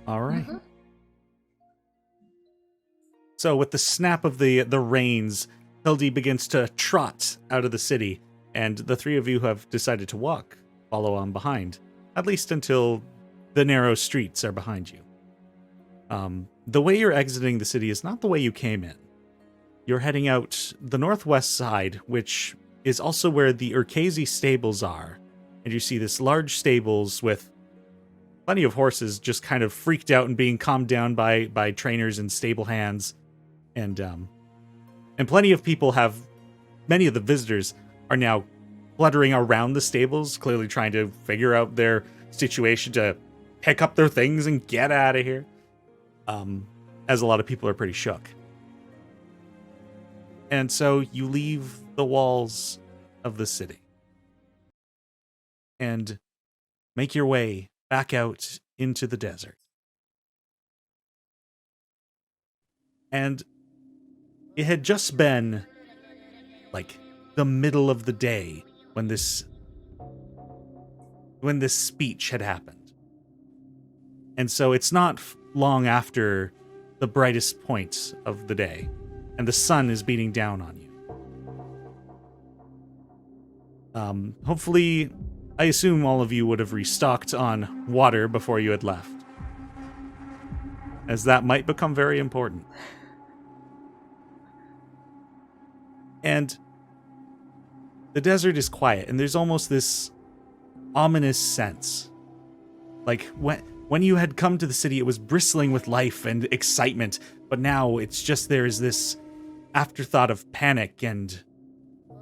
All right. Mm-hmm. So with the snap of the reins, Hildy begins to trot out of the city, and the three of you who have decided to walk follow on behind, at least until the narrow streets are behind you. The way you're exiting the city is not the way you came in. You're heading out the northwest side, which is also where the Urkazi stables are, and you see this large stables with plenty of horses just kind of freaked out and being calmed down by trainers and stable hands. And plenty of people have many of the visitors are now fluttering around the stables, clearly trying to figure out their situation to pick up their things and get out of here. As a lot of people are pretty shook. And so you leave the walls of the city and make your way back out into the desert. And it had just been like the middle of the day when this speech had happened. And so it's not long after the brightest point of the day, and the sun is beating down on you. Hopefully, I assume all of you would have restocked on water before you had left, as that might become very important. And the desert is quiet, and there's almost this ominous sense. Like, when you had come to the city, it was bristling with life and excitement, but now it's just there is this afterthought of panic and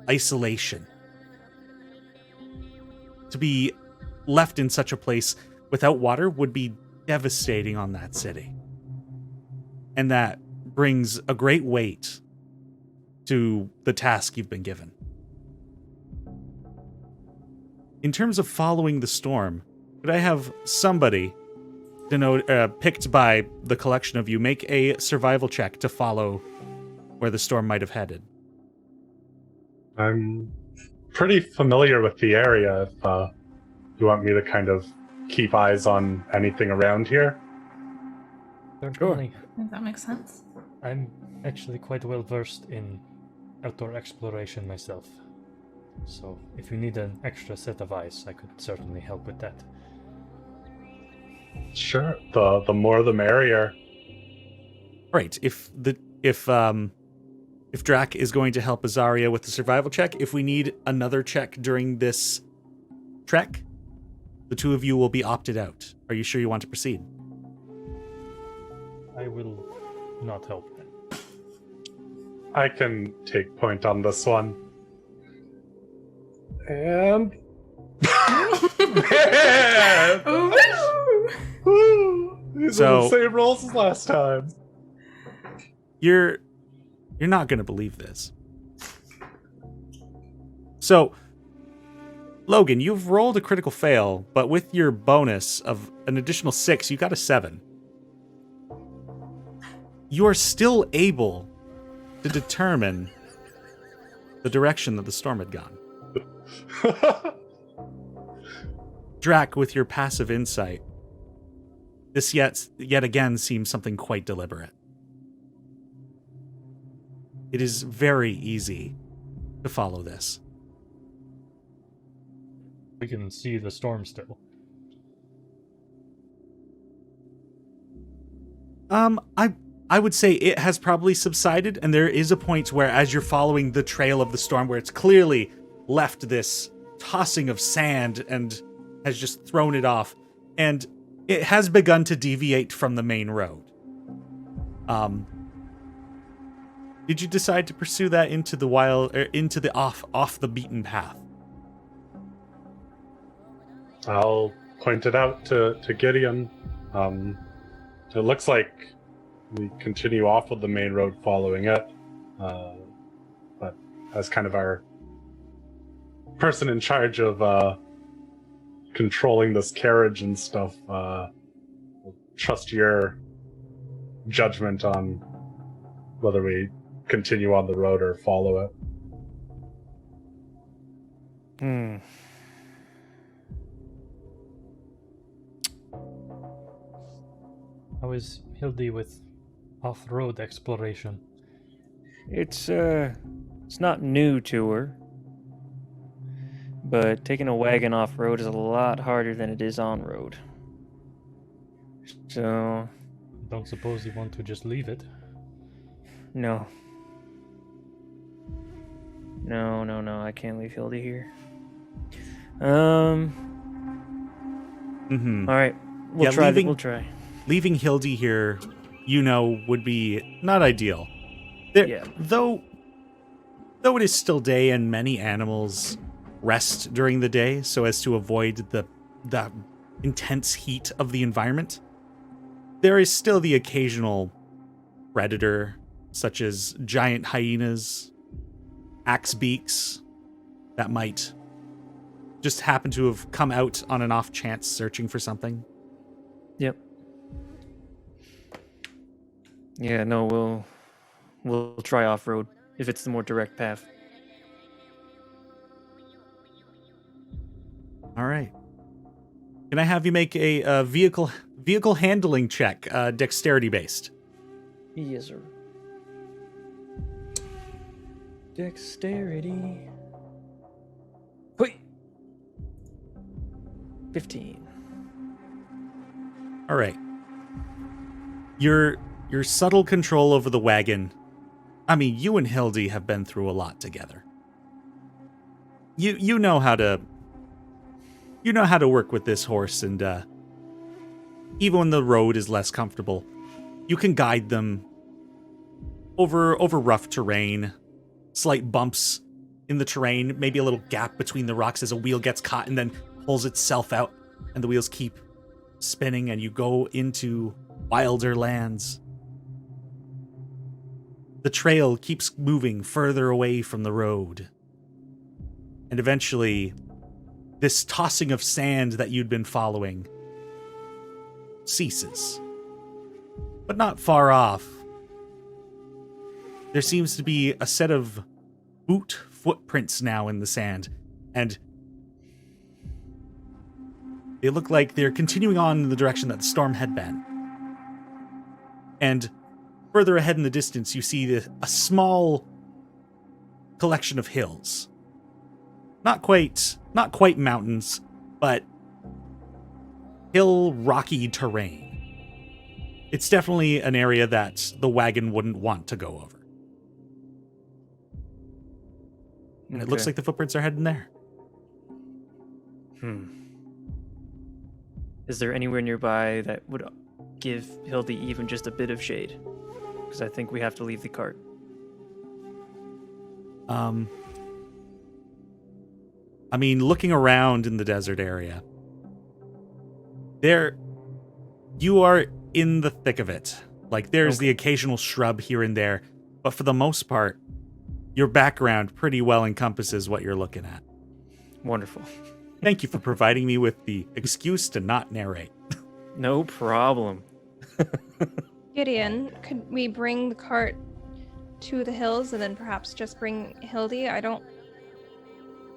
isolation. To be left in such a place without water would be devastating on that city. And that brings a great weight to the task you've been given. In terms of following the storm, could I have somebody picked by the collection of you make a survival check to follow where the storm might have headed? I'm pretty familiar with the area if you want me to kind of keep eyes on anything around here. Certainly. I think that makes sense. I'm actually quite well versed in outdoor exploration myself. So if you need an extra set of eyes, I could certainly help with that. Sure. The more the merrier. Right. If Drac is going to help Azaria with the survival check, if we need another check during this trek, the two of you will be opted out. Are you sure you want to proceed? I will not help. I can take point on this one. And man! Woo! These are the same rolls as last time. You're not going to believe this. So, Logan, you've rolled a critical fail, but with your bonus of an additional 6, you got a 7. You are still able to determine the direction that the storm had gone. Drac, with your passive insight, this yet again seems something quite deliberate. It is very easy to follow this. We can see the storm still. I would say it has probably subsided, and there is a point where, as you're following the trail of the storm, where it's clearly left this tossing of sand and has just thrown it off, and it has begun to deviate from the main road. Did you decide to pursue that into the wild, or into the off the beaten path? I'll point it out to Gideon. It looks like we continue off of the main road following it. But as kind of our person in charge of controlling this carriage and stuff, we'll trust your judgment on whether we continue on the road or follow it. How is Hildy with off-road exploration? It's not new to her, but taking a wagon off-road is a lot harder than it is on-road. So... Don't suppose you want to just leave it? No, I can't leave Hildy here. All right, we'll try. Leaving Hildy here, would be not ideal. Though, Though it is still day and many animals rest during the day so as to avoid the intense heat of the environment, there is still the occasional predator, such as giant hyenas, axe beaks, that might just happen to have come out on an off chance searching for something. Yep. Yeah, no, we'll try off-road if it's the more direct path. All right. Can I have you make a vehicle handling check, dexterity based? Yes, sir. Dexterity. Wait. 15. All right. Your subtle control over the wagon. I mean, you and Hildy have been through a lot together. You know how to work with this horse, and even when the road is less comfortable, you can guide them over rough terrain, slight bumps in the terrain, maybe a little gap between the rocks as a wheel gets caught and then pulls itself out, and the wheels keep spinning, and you go into wilder lands. The trail keeps moving further away from the road, and eventually, this tossing of sand that you'd been following ceases. But not far off, there seems to be a set of boot footprints now in the sand, and they look like they're continuing on in the direction that the storm had been. And further ahead in the distance, you see a small collection of hills. Not quite mountains, but hill rocky terrain. It's definitely an area that the wagon wouldn't want to go over. And it looks like the footprints are heading there. Is there anywhere nearby that would give Hildy even just a bit of shade? Because I think we have to leave the cart. I mean, looking around in the desert area, you are in the thick of it. Like, there's the occasional shrub here and there, but for the most part, your background pretty well encompasses what you're looking at. Wonderful. Thank you for providing me with the excuse to not narrate. No problem. Gideon, could we bring the cart to the hills and then perhaps just bring Hildy? I don't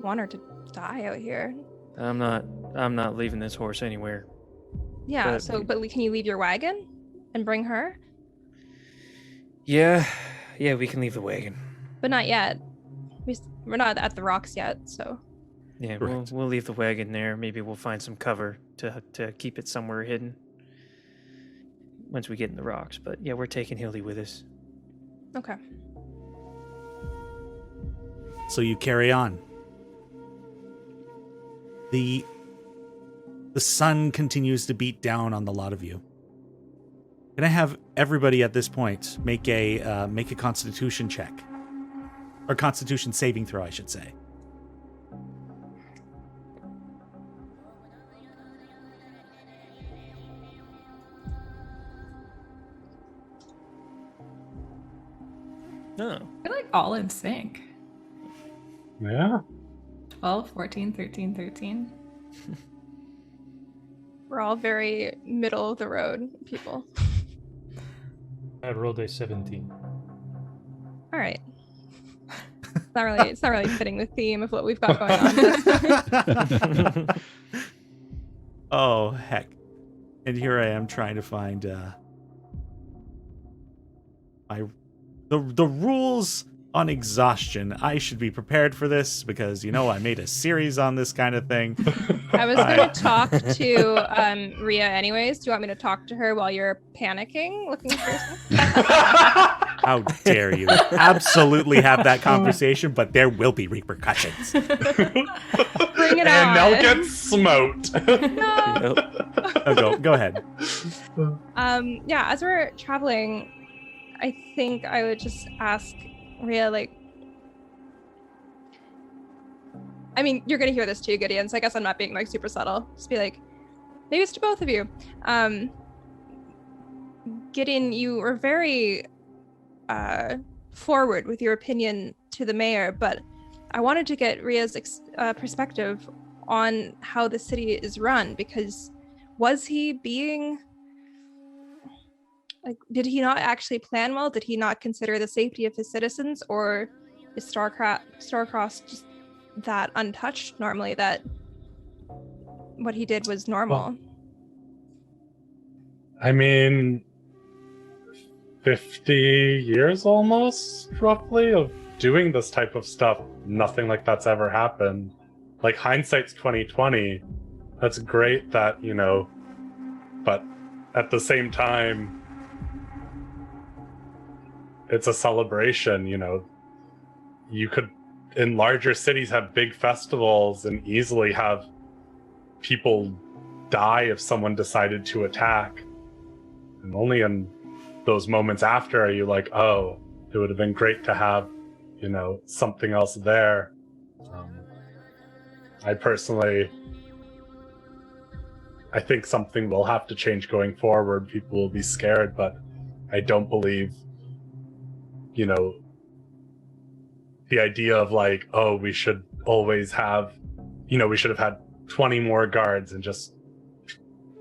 want her to die out here. I'm not leaving this horse anywhere. Yeah, but can you leave your wagon and bring her? Yeah, we can leave the wagon. But not yet. We're not at the rocks yet, so. Yeah, we'll leave the wagon there. Maybe we'll find some cover to keep it somewhere hidden once we get in the rocks. But yeah, we're taking Hildy with us. Okay. So you carry on. The sun continues to beat down on the lot of you. Can I have everybody at this point make a Constitution check, or Constitution saving throw, I should say? No. We're like all in sync. Yeah. 12, 14, 13, 13. We're all very middle of the road people. I rolled a 17. All right. It's not really fitting the theme of what we've got going on. Oh, heck. And here I am trying to find the rules on Exhaustion. I should be prepared for this because, I made a series on this kind of thing. I was going to talk to Rhea anyways. Do you want me to talk to her while you're panicking, looking for something? How dare you? Absolutely have that conversation, but there will be repercussions. Bring it And on. they'll get smote. No. Oh, go ahead. Yeah, as we're traveling, I think I would just ask Rhea, I mean, you're gonna hear this too, Gideon, so I guess I'm not being like super subtle. Just be like, maybe it's to both of you. Gideon, you were very forward with your opinion to the mayor, but I wanted to get Ria's perspective on how the city is run, because was he being like, did he not actually plan well? Did he not consider the safety of his citizens, or is Starcross just that untouched normally that what he did was normal? Well, I mean, 50 years almost, roughly, of doing this type of stuff. Nothing like that's ever happened. Like, hindsight's 2020. That's great that, you know, but at the same time, it's a celebration, you know. You could, in larger cities, have big festivals and easily have people die if someone decided to attack. And only in those moments after are you like, oh, it would have been great to have, you know, something else there. I personally, I think something will have to change going forward. People will be scared, but I don't believe, you know, the idea of like, oh, we should always have, you know, we should have had 20 more guards and just,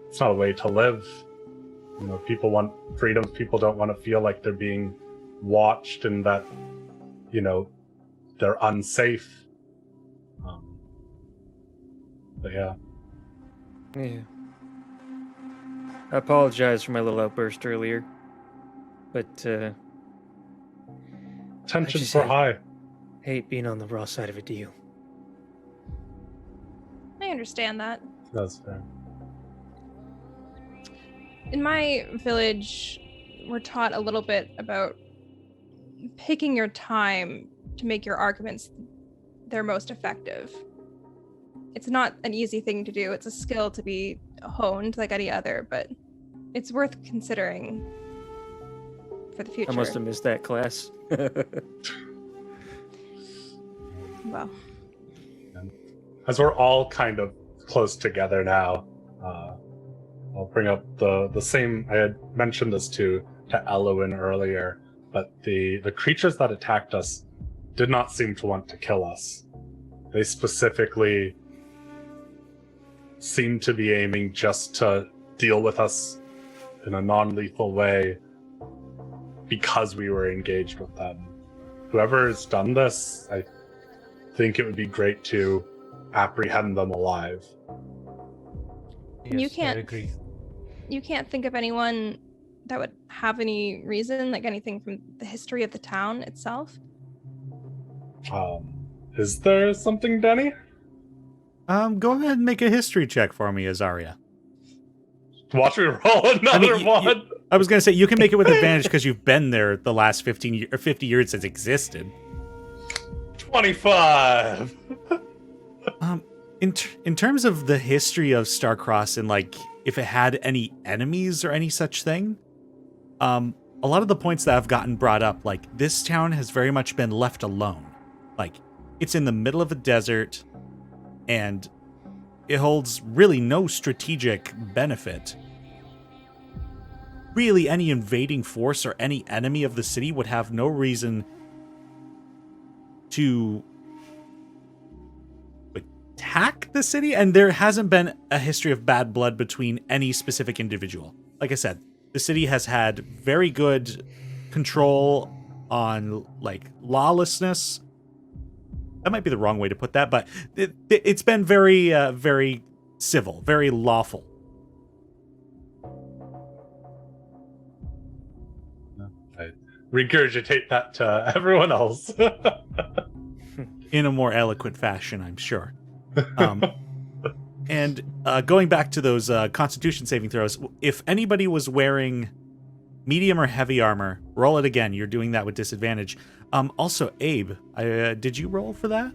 it's not a way to live. You know, people want freedom. People don't want to feel like they're being watched and that, you know, they're unsafe. But yeah. Yeah. I apologize for my little outburst earlier, but Tensions were high. hate being on the raw side of a deal. I understand that. That's fair. In my village, we're taught a little bit about picking your time to make your arguments their most effective. It's not an easy thing to do. It's a skill to be honed like any other, but it's worth considering for the future. I must have missed that class. Well, As we're all kind of close together now, I'll bring up the same. I had mentioned this to Elowen earlier, but the creatures that attacked us did not seem to want to kill us. They specifically seemed to be aiming just to deal with us in a non-lethal way because we were engaged with them. Whoever has done this, I think it would be great to apprehend them alive. Yes, I can't- agree. you can't think of anyone that would have any reason, like anything from the history of the town itself? Is there something, Denny? Go ahead and make a history check for me, Azaria. Watch me roll another one. I was going to say, you can make it with advantage because you've been there the last 50 years it's existed. 25. In terms of the history of Starcross and like if it had any enemies or any such thing, a lot of the points that have gotten brought up, like this town has very much been left alone. Like it's in the middle of a desert and it holds really no strategic benefit. Really, any invading force or any enemy of the city would have no reason to attack the city, and there hasn't been a history of bad blood between any specific individual. Like I said, the city has had very good control on like lawlessness. That might be the wrong way to put that, but it's been very, very civil, very lawful. I regurgitate that to everyone else. In a more eloquent fashion, I'm sure. And going back to those Constitution saving throws, if anybody was wearing medium or heavy armor, roll it again. You're doing that with disadvantage. Also, Abe, did you roll for that?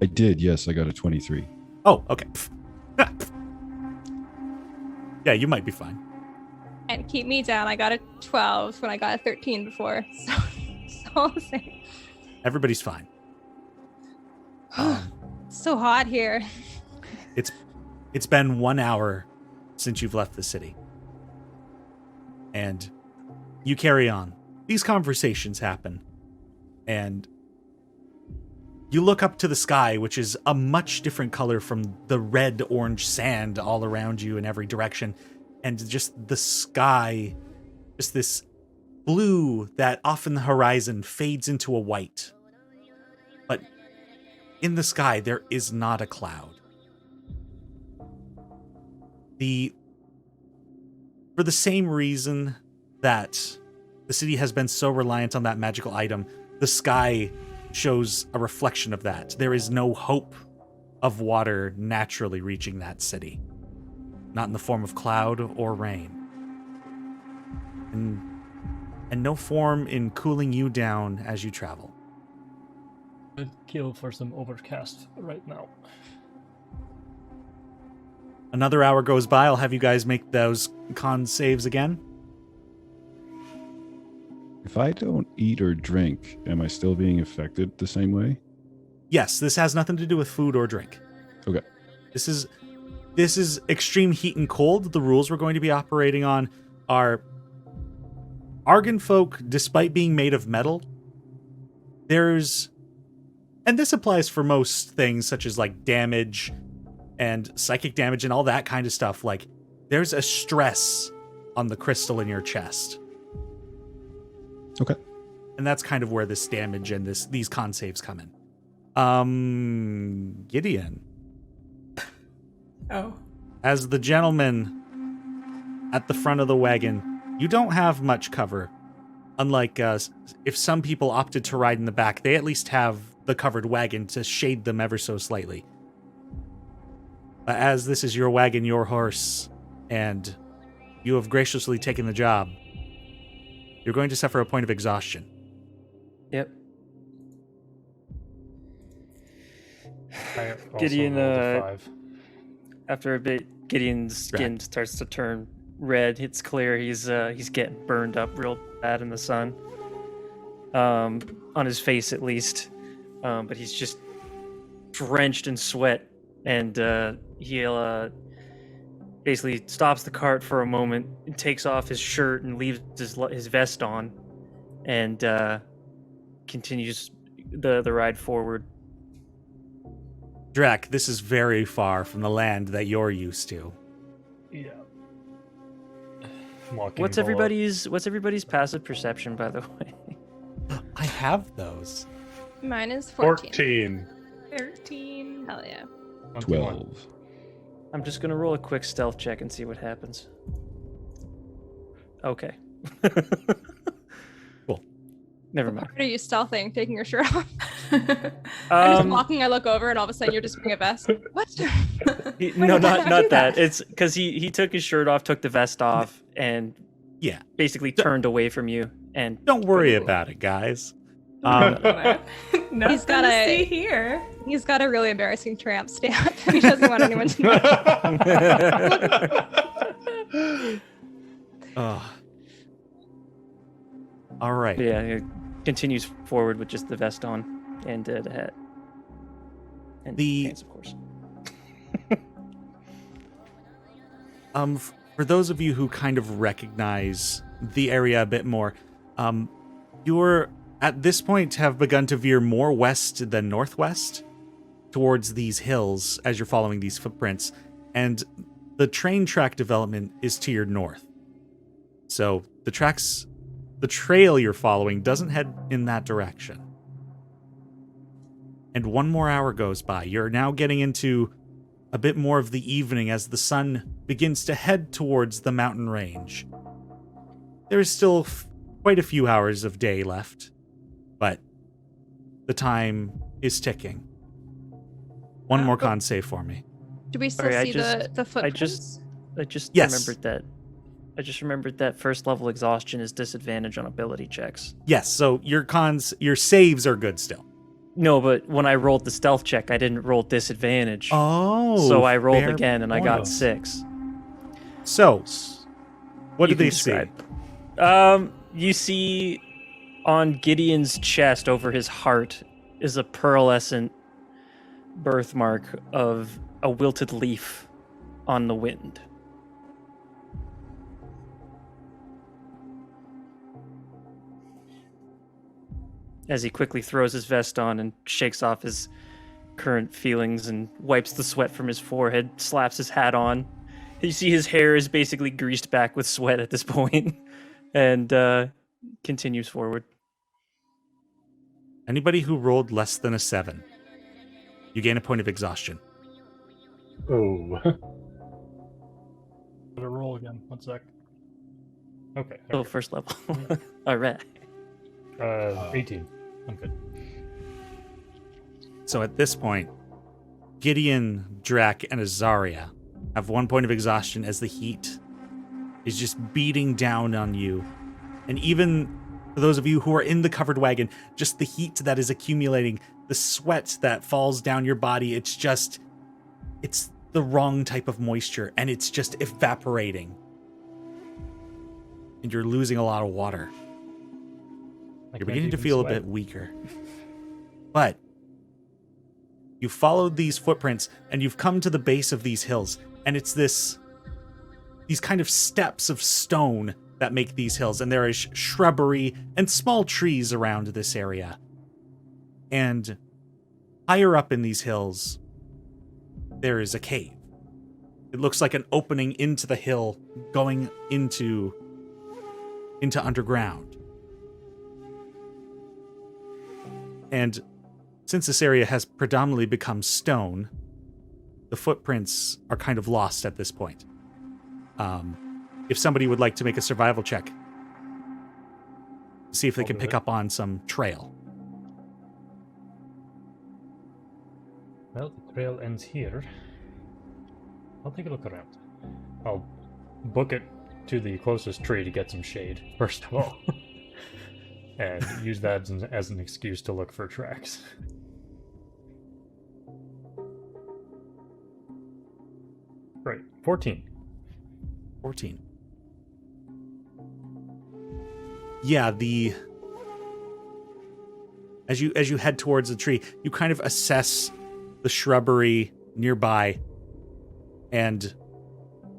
I did, yes. I got a 23. Oh, okay. Yeah, you might be fine. And keep me down. I got a 12 when I got a 13 before. So it's all the same. Everybody's fine. So hot here. It's been 1 hour since you've left the city. And you carry on. These conversations happen. And you look up to the sky, which is a much different color from the red-orange sand all around you in every direction. And just the sky, just this blue that off in the horizon fades into a white. But in the sky, there is not a cloud. For the same reason that the city has been so reliant on that magical item, the sky shows a reflection of that. There is no hope of water naturally reaching that city. Not in the form of cloud or rain. And no form in cooling you down as you travel. I'd kill for some overcast right now. Another hour goes by. I'll have you guys make those con saves again. If I don't eat or drink, am I still being affected the same way? Yes, this has nothing to do with food or drink. Okay. This is extreme heat and cold. The rules we're going to be operating on are Argon folk, despite being made of metal, and this applies for most things such as like damage and psychic damage and all that kind of stuff. Like, there's a stress on the crystal in your chest. Okay. And that's kind of where this damage and these con saves come in. Gideon. Oh. As the gentleman at the front of the wagon, you don't have much cover. Unlike if some people opted to ride in the back, they at least have the covered wagon to shade them ever so slightly. As this is your wagon, your horse, and you have graciously taken the job, you're going to suffer a point of exhaustion. Yep. I also Gideon, rolled a 5. After a bit, Gideon's skin starts to turn red. It's clear he's getting burned up real bad in the sun. On his face at least. But he's just drenched in sweat, and he'll basically stops the cart for a moment and takes off his shirt and leaves his vest on, and continues the ride forward. Drek, this is very far from the land that you're used to. Yeah. What's everybody's passive perception, by the way? I have those. Mine is 14. 13. Hell yeah. 12. I'm just gonna roll a quick stealth check and see what happens. Okay. Cool. Never mind. What are you stealthing? Taking your shirt off? I'm just walking, I look over, and all of a sudden you're just wearing a vest. What? No, not that. It's because he took his shirt off, took the vest off, and Yeah. basically turned away from you. And Don't worry about it, guys. Nothing He's got to a- see here. He's got a really embarrassing tramp stamp. He doesn't want anyone to know. All right. yeah, he continues forward with just the vest on and the hat. And pants, of course. For those of you who kind of recognize the area a bit more, you're at this point have begun to veer more west than northwest towards these hills as you're following these footprints, and the train track development is to your north. So the trail you're following doesn't head in that direction. And 1 more hour goes by. You're now getting into a bit more of the evening as the sun begins to head towards the mountain range. There is still quite a few hours of day left, but the time is ticking. One more con save for me. Do we still Sorry, see the footprints? I just Yes. remembered that. I just remembered that first level exhaustion is disadvantage on ability checks. Yes, so your saves are good still. No, but when I rolled the stealth check, I didn't roll disadvantage. Oh, so I rolled fair again and I got point. 6. So, what You did they can see? describe. You see on Gideon's chest over his heart is a pearlescent birthmark of a wilted leaf on the wind. As he quickly throws his vest on and shakes off his current feelings and wipes the sweat from his forehead, slaps his hat on. You see his hair is basically greased back with sweat at this point, and continues forward. Anybody who rolled less than a 7, you gain a point of exhaustion. Oh. Gotta roll again. 1 sec. Okay. Oh, first level. All right. 18. I'm good. So at this point, Gideon, Drac, and Azaria have 1 point of exhaustion as the heat is just beating down on you. And even for those of you who are in the covered wagon, just the heat that is accumulating, the sweat that falls down your body, it's the wrong type of moisture, and it's just evaporating. And you're losing a lot of water. You're beginning to feel a bit weaker. But you followed these footprints, and you've come to the base of these hills, and it's these kind of steps of stone that make these hills, and there is shrubbery and small trees around this area. And higher up in these hills, there is a cave. It looks like an opening into the hill going into underground. And since this area has predominantly become stone, the footprints are kind of lost at this point. If somebody would like to make a survival check, see if they can pick up on some trail. Well, the trail ends here. I'll take a look around. I'll book it to the closest tree to get some shade, first of all. And use that as an excuse to look for tracks. Right, 14. 14. Yeah, as you head towards the tree, you kind of assess the shrubbery nearby, and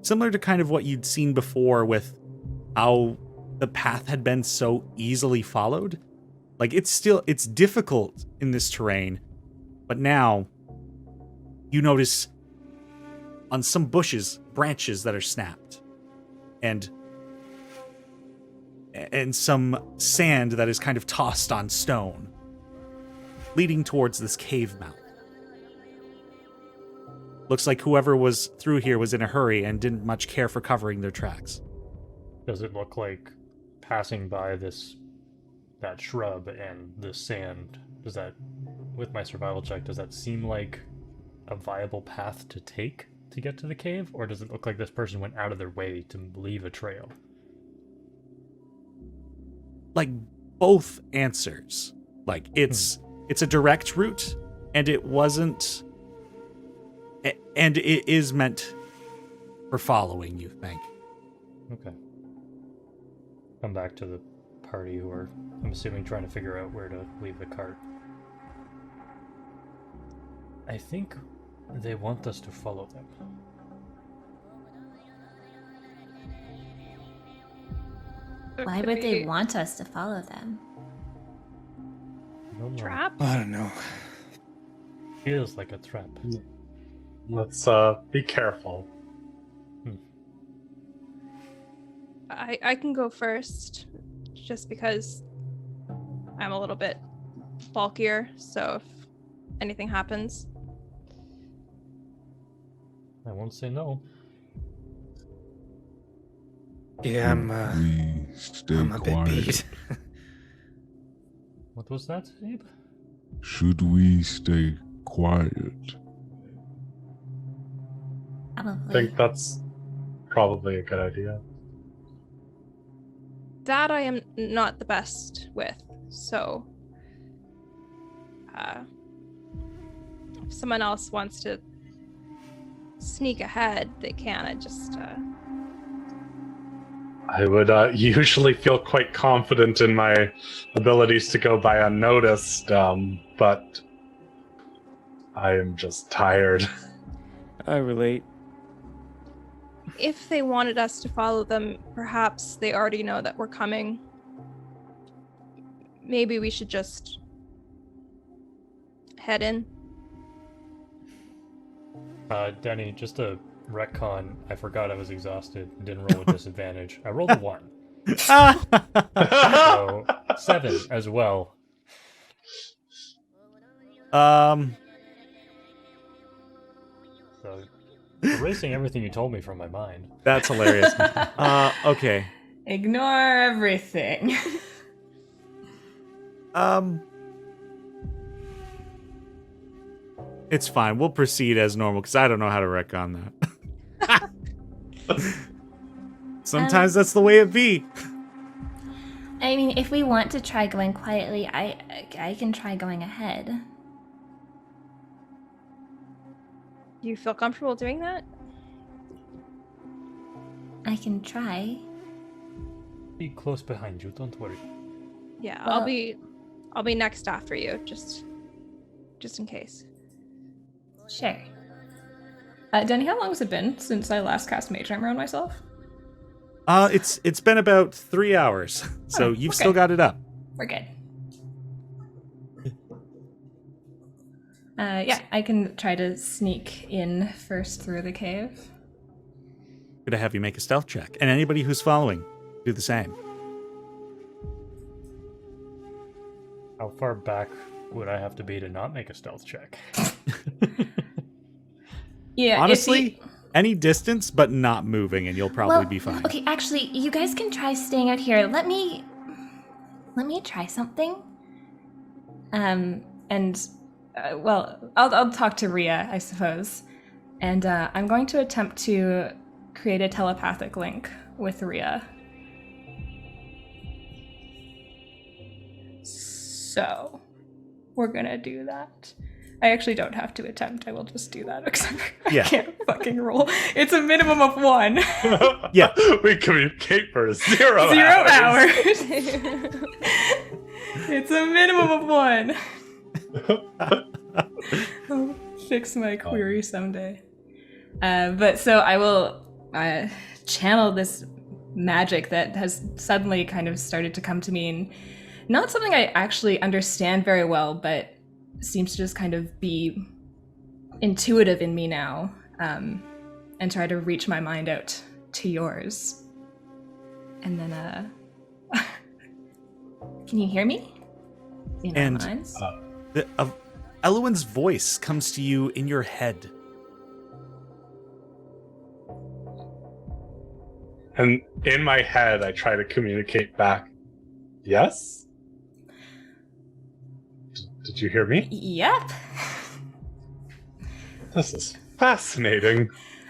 similar to kind of what you'd seen before with how the path had been so easily followed. Like, it's difficult in this terrain, but now you notice on some bushes, branches that are snapped, and some sand that is kind of tossed on stone, leading towards this cave mouth. Looks like whoever was through here was in a hurry and didn't much care for covering their tracks. Does it look like passing by that shrub and the sand, with my survival check, does that seem like a viable path to take to get to the cave? Or does it look like this person went out of their way to leave a trail? Like, both answers. Like, it's a direct route, and it wasn't, and it is meant for following, you think. Okay. Come back to the party who are, I'm assuming, trying to figure out where to leave the cart. I think they want us to follow them. Why would they want us to follow them? I don't know. Trap? I don't know. Feels like a trap. Let's be careful. I can go first, just because I'm a little bit bulkier, so if anything happens. I won't say no. Yeah, I'm We stay a bit quiet. beat. What was that, Abe? Should we stay quiet? I Probably. think that's probably a good idea. That I am not the best with, so if someone else wants to sneak ahead, they can. I would usually feel quite confident in my abilities to go by unnoticed, but I am just tired. I relate. If they wanted us to follow them, perhaps they already know that we're coming. Maybe we should just head in. Denny, just a retcon. I forgot I was exhausted and didn't roll a disadvantage. I rolled a 1. So 7 as well. So erasing everything you told me from my mind. That's hilarious. Okay. Ignore everything. It's fine. We'll proceed as normal because I don't know how to retcon that. Sometimes that's the way it be. I mean, if we want to try going quietly, I can try going ahead. Do you feel comfortable doing that? I can try. Be close behind you, don't worry. Yeah, Well- I'll be next after you, just in case. Sure. Denny, how long has it been since I last cast Mage Armor on myself? It's been about 3 hours, so you've still got it up. We're good. Yeah, I can try to sneak in first through the cave. Gonna have you make a stealth check, and anybody who's following, do the same. How far back would I have to be to not make a stealth check? Yeah, Honestly, any distance, but not moving, and you'll probably be fine. Okay, actually, you guys can try staying out here. Let me try something. Well, I'll talk to Rhea, I suppose, and I'm going to attempt to create a telepathic link with Rhea. So, we're gonna do that. I actually don't have to attempt. I will just do that because Yeah. I can't fucking roll. It's a minimum of 1. Yeah. We communicate for 0 0 hours. hours. It's a minimum of 1. I'll fix my query someday. But so I will channel this magic that has suddenly kind of started to come to me, and not something I actually understand very well, but seems to just kind of be intuitive in me now, and try to reach my mind out to yours. And then, can you hear me? In our And, minds? Elowen's voice comes to you in your head. And in my head, I try to communicate back. Yes? Did you hear me? Yep. This is fascinating.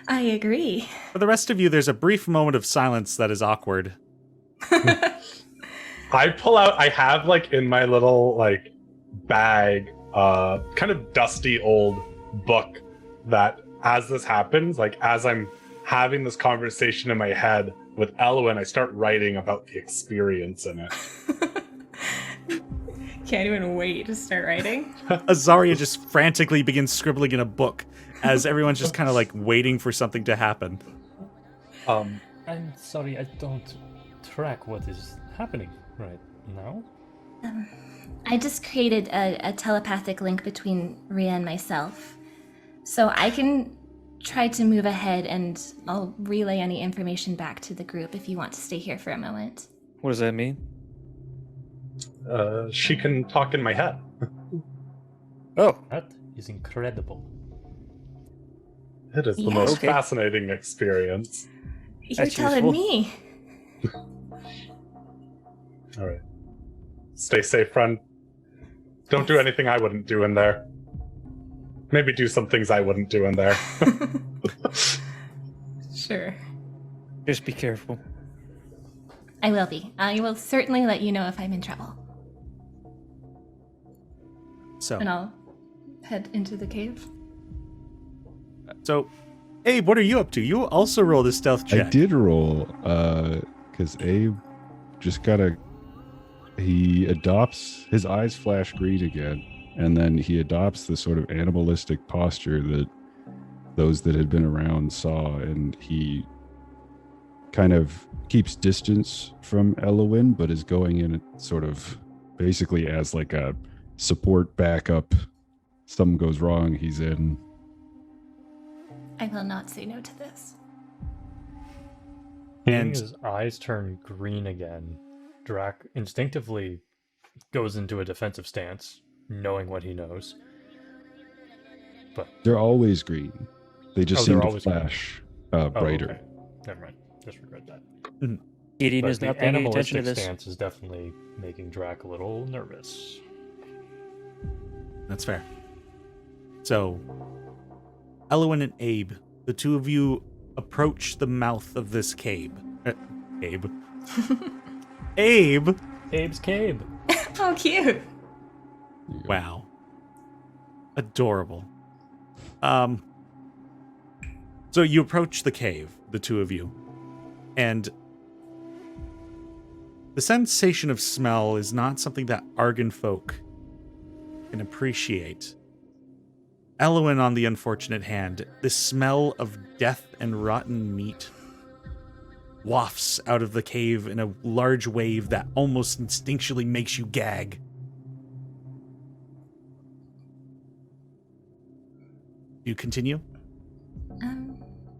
I agree. For the rest of you, there's a brief moment of silence that is awkward. I pull out, I have like in my little like bag, kind of dusty old book that as this happens, like as I'm having this conversation in my head with Elowen, I start writing about the experience in it. Can't even wait to start writing. Azaria just frantically begins scribbling in a book as everyone's just kind of like waiting for something to happen. I'm sorry, I don't track what is happening right now. I just created a telepathic link between Rhea and myself. So I can try to move ahead and I'll relay any information back to the group if you want to stay here for a moment. What does that mean? She can talk in my head. Oh, That is incredible. It is the Yeah. most Okay. fascinating experience. You're That's telling useful. me. All right. Stay safe, friend. Don't do anything I wouldn't do in there. Maybe do some things I wouldn't do in there. Sure. just be careful. I will be. I will certainly let you know if I'm in trouble. And I'll head into the cave. So, Abe, what are you up to? You also rolled a stealth check. I did roll, because Abe just he adopts, his eyes flash green again, and then he adopts the sort of animalistic posture that those that had been around saw, and he kind of keeps distance from Elowin, but is going in sort of basically as like a support backup. Something goes wrong, he's in. I will not say no to this. And his eyes turn green again. Drac instinctively goes into a defensive stance, knowing what he knows. But They're always green. They just they're seem to always green. flash brighter. Okay. Never mind. Disregard that. Gideon But is the not paying any attention animalistic to this. stance is definitely making Drac a little nervous. That's fair. So, Elowin and Abe, the two of you approach the mouth of this cave. Abe. Abe! Abe's cave. Oh, cute. Wow. Adorable. So you approach the cave, the two of you, and the sensation of smell is not something that Argon folk can appreciate. Elowin, on the unfortunate hand, the smell of death and rotten meat wafts out of the cave in a large wave that almost instinctually makes you gag. You continue?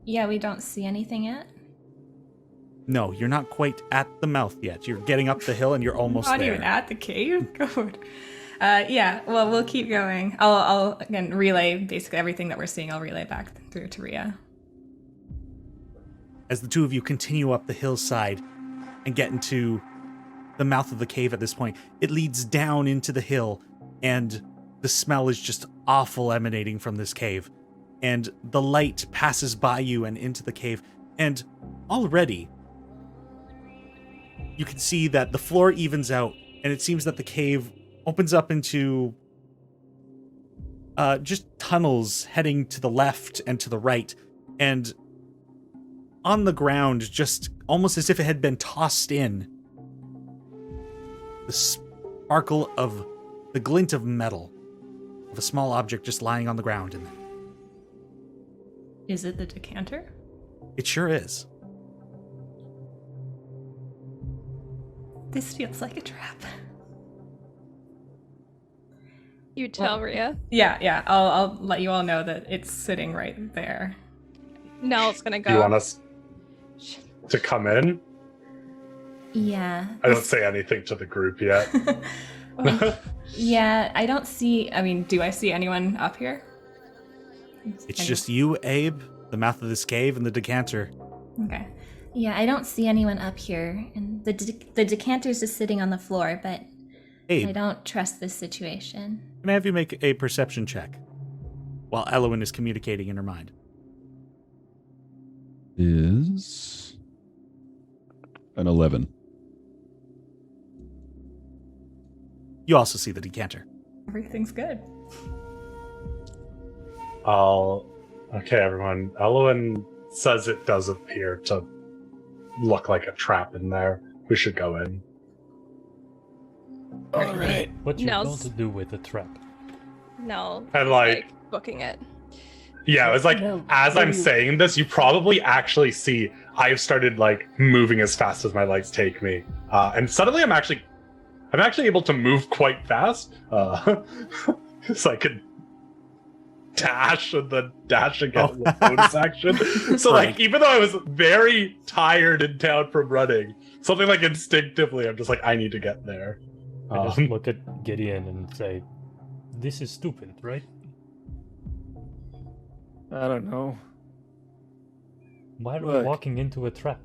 Yeah, we don't see anything yet. No, you're not quite at the mouth yet. You're getting up the hill and you're almost Not there. even at the cave? Good. Yeah, well, we'll keep going. I'll again relay basically everything that we're seeing. I'll relay back through to Rhea. As the two of you continue up the hillside and get into the mouth of the cave at this point, it leads down into the hill, and the smell is just awful emanating from this cave. And the light passes by you and into the cave, and already you can see that the floor evens out, and it seems that the cave opens up into just tunnels heading to the left and to the right, and on the ground, just almost as if it had been tossed in, the sparkle of the glint of metal of a small object just lying on the ground in there. Is it the decanter? It sure is. This feels like a trap. You tell Rhea. Yeah. I'll let you all know that it's sitting right there. Nell's gonna go. You want us to come in? Yeah. I don't say anything to the group yet. Yeah, I don't see. I mean, do I see anyone up here? It's just you, Abe, the mouth of this cave, and the decanter. Okay. yeah, I don't see anyone up here, and the decanter's just sitting on the floor, but I Abe, don't trust this situation. can I have you make a perception check while Elowin is communicating in her mind? Is an 11. You also see the decanter. Everything's good. Okay, everyone. Elowin says it does appear to look like a trap in there. We should go in. All right. What you Nell's- going to do with the trap? Nell. And like, booking it. yeah, it was like, No, as no, I'm you- saying this, you probably actually see I've started like moving as fast as my legs take me. And suddenly I'm actually able to move quite fast. So I could dash and then dash again with bonus action. So like, Right. even though I was very tired and down from running, something like instinctively, I'm just like, I need to get there. I just Um, look at Gideon and say, "This is stupid, right? I don't know. Why are we Look. walking into a trap?"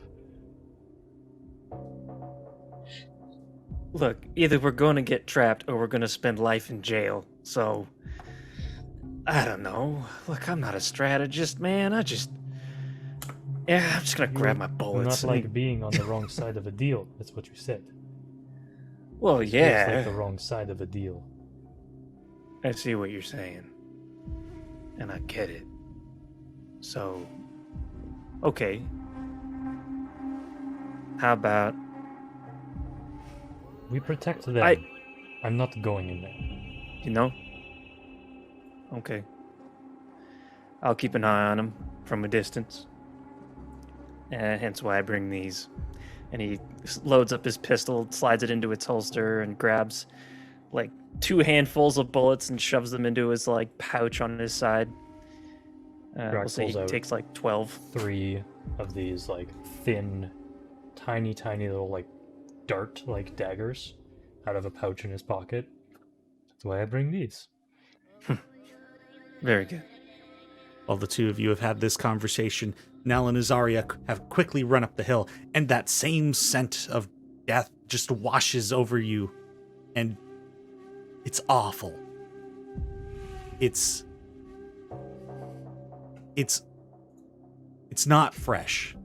Look, either we're going to get trapped or we're going to spend life in jail. So, I don't know. Look, I'm not a strategist, man. I'm just going to grab my Do bullets. not like being on the wrong side of a deal. That's what you said. Well, It's yeah. like the wrong side of a deal. I see what you're saying. And I get it. So, okay. How about We protect them. I- I'm not going in there. you know, Okay. I'll keep an eye on him from a distance. Hence why I bring these. And he loads up his pistol, slides it into its holster, and grabs like 2 handfuls of bullets and shoves them into his like pouch on his side. We'll say he takes like 12. 3 of these like thin, tiny little like dart like daggers out of a pouch in his pocket. That's why I bring these. Very good. While the two of you have had this conversation, Nell and Azaria have quickly run up the hill, and that same scent of death just washes over you, and it's awful. It's not fresh.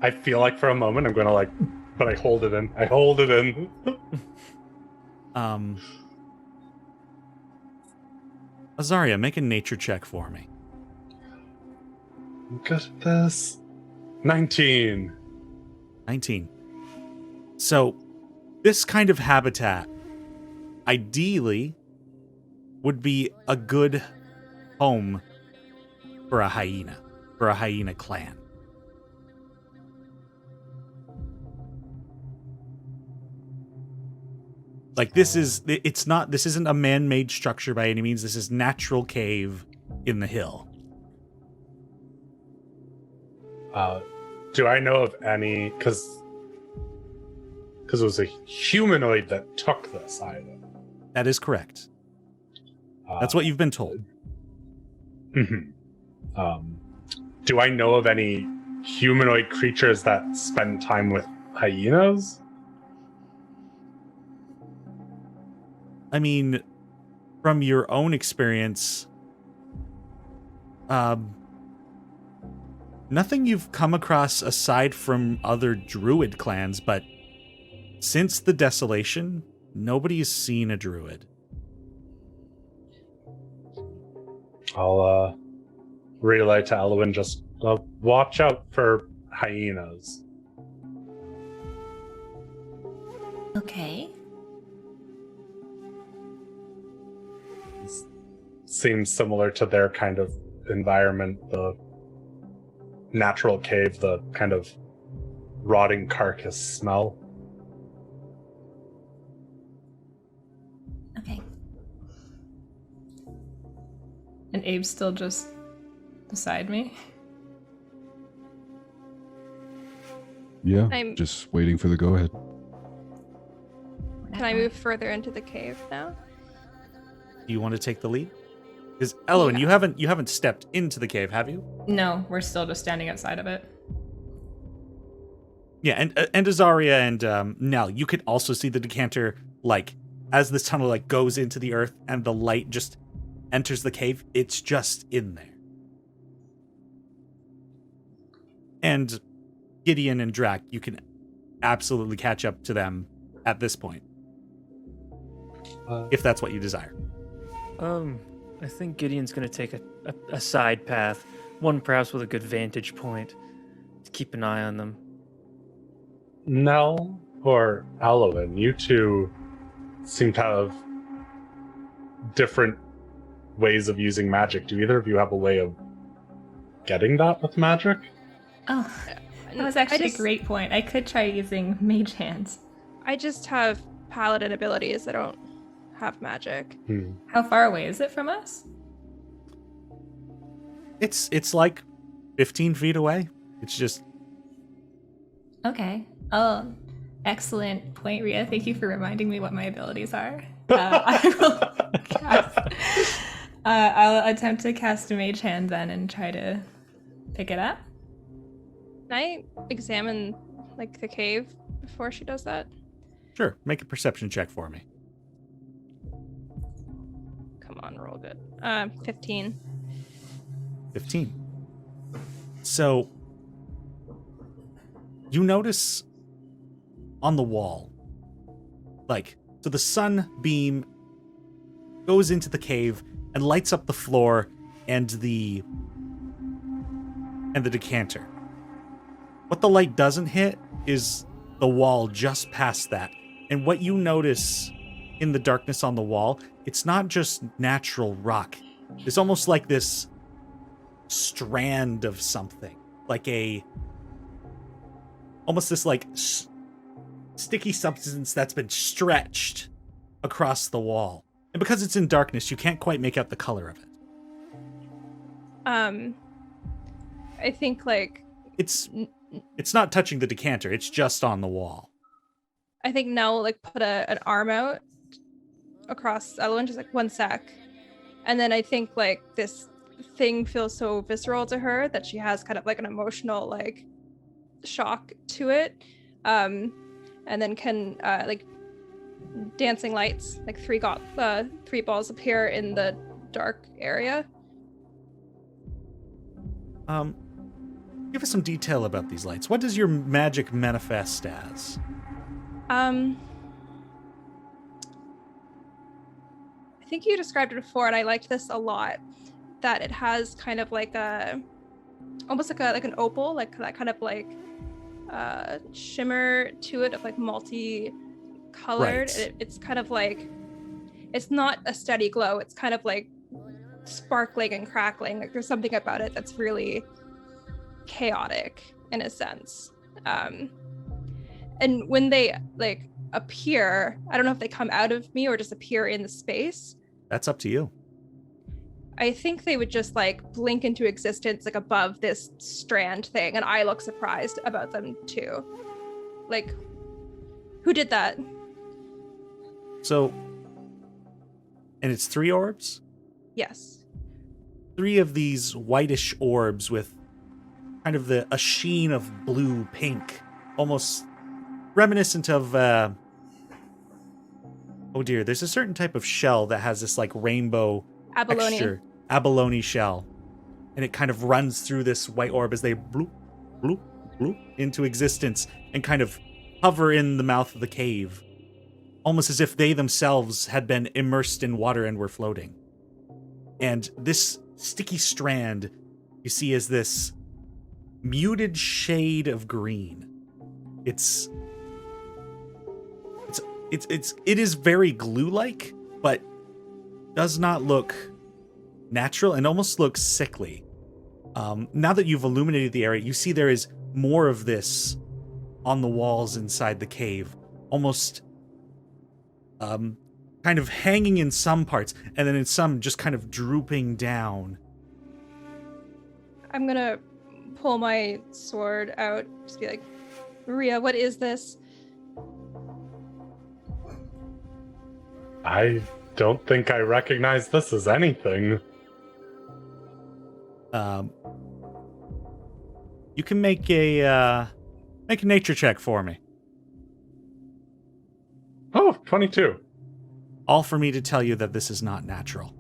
I feel like for a moment I'm going to like, but I hold it in. I hold it in. Azaria, make a nature check for me. Look at this. 19. 19. So, this kind of habitat, ideally, would be a good home for a hyena clan. Like, this isn't a man-made structure by any means. This is natural cave in the hill. Do I know of any, because it was a humanoid that took this item. That is correct. That's what you've been told. Do I know of any humanoid creatures that spend time with hyenas? I mean, from your own experience, nothing you've come across aside from other druid clans, but since the desolation, nobody's seen a druid. I'll relay to Elwyn, just watch out for hyenas. Okay. Seems similar to their kind of environment, the natural cave, the kind of rotting carcass smell. Okay. And Abe's still just beside me. Yeah, I'm- just waiting for the go-ahead. Can I move further into the cave now? Do you want to take the lead? Because Elwyn, Yeah. you haven't stepped into the cave, have you? No, we're still just standing outside of it. Yeah, and Azaria and Nell, you could also see the decanter, like, as this tunnel like goes into the earth and the light just enters the cave, it's just in there. And Gideon and Drac, you can absolutely catch up to them at this point, if that's what you desire. I think Gideon's going to take a side path, one perhaps with a good vantage point, to keep an eye on them. Nell or Elwyn, you two seem to have different ways of using magic. Do either of you have a way of getting that with magic? Oh, That was actually a great point. I could try using mage hands. I just have paladin abilities. I don't have magic. How far away is it from us? It's like 15 feet away. It's just... Okay. Oh, excellent point, Rhea. Thank you for reminding me what my abilities are. I will cast. I'll attempt to cast a mage hand then and try to pick it up. Can I examine like the cave before she does that? Sure, make a perception check for me. Come on, roll good. 15. 15. So, you notice on the wall, like, so the sun beam goes into the cave and lights up the floor and the decanter. What the light doesn't hit is the wall just past that. And what you notice in the darkness on the wall, it's not just natural rock. It's almost like this strand of something, like almost this like sticky substance that's been stretched across the wall. And because it's in darkness, you can't quite make out the color of it. I think like It's not touching the decanter. It's just on the wall. I think Nell like put an arm out across Elowen, just like 1 sec. And then I think like this thing feels so visceral to her that she has kind of like an emotional like shock to it. And then can like dancing lights, like three balls appear in the dark area. Give us some detail about these lights. What does your magic manifest as? I think you described it before, and I liked this a lot. That it has kind of like almost like an opal, like that kind of like shimmer to it of like multi-colored. Right. It's kind of like, it's not a steady glow. It's kind of like sparkling and crackling. Like there's something about it that's really chaotic in a sense. And when they like appear, I don't know if they come out of me or just appear in the space. That's up to you. I think they would just like blink into existence like above this strand thing, and I look surprised about them too. Like, who did that? So, and it's 3 orbs? Yes. 3 of these whitish orbs with kind of a sheen of blue pink, almost reminiscent of oh dear, there's a certain type of shell that has this like rainbow Abalone. texture, abalone shell, and it kind of runs through this white orb as they bloop bloop bloop into existence and kind of hover in the mouth of the cave, almost as if they themselves had been immersed in water and were floating. And this sticky strand you see as this muted shade of green. It is very glue-like, but does not look natural and almost looks sickly. Now that you've illuminated the area, you see there is more of this on the walls inside the cave, almost kind of hanging in some parts, and then in some just kind of drooping down. I'm gonna pull my sword out, just be like, Maria, what is this? I don't think I recognize this as anything. You can make a nature check for me. Oh, 22. All for me to tell you that this is not natural.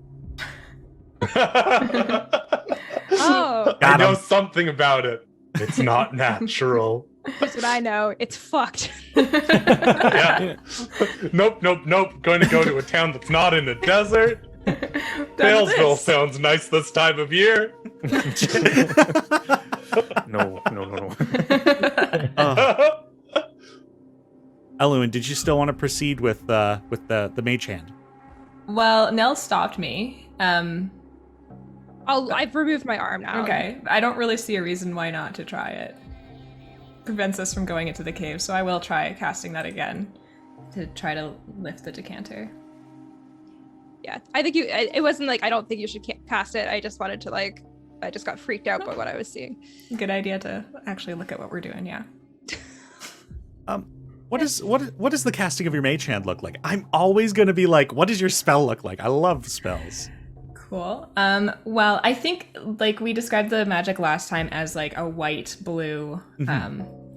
Oh, I Got know him. something about it. It's not natural. here's what I know. It's fucked. Yeah. Nope. Going to go to a town that's not in a desert. Failsville sounds nice this time of year. No. Eluin, did you still want to proceed with the mage hand? Well, Nell stopped me. I've removed my arm now. Okay, I don't really see a reason why not to try it. Prevents us from going into the cave, so I will try casting that again to try to lift the decanter. Yeah, I think it wasn't like, I don't think you should cast it. I just wanted to like, I just got freaked out by what I was seeing. Good idea to actually look at what we're doing, yeah. What does the casting of your mage hand look like? I'm always going to be like, what does your spell look like? I love spells. Cool. Well, I think like we described the magic last time as like a white blue.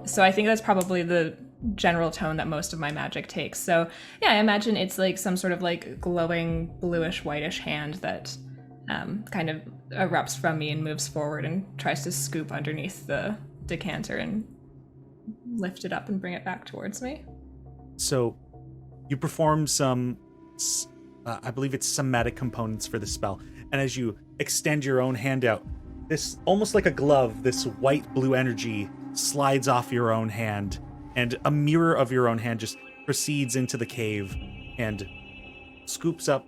So I think that's probably the general tone that most of my magic takes. So yeah, I imagine it's like some sort of like glowing bluish whitish hand that kind of erupts from me and moves forward and tries to scoop underneath the decanter and lift it up and bring it back towards me. So you perform some, I believe it's somatic components for the spell. And as you extend your own hand out, this almost like a glove, this white blue energy slides off your own hand, and a mirror of your own hand just proceeds into the cave and scoops up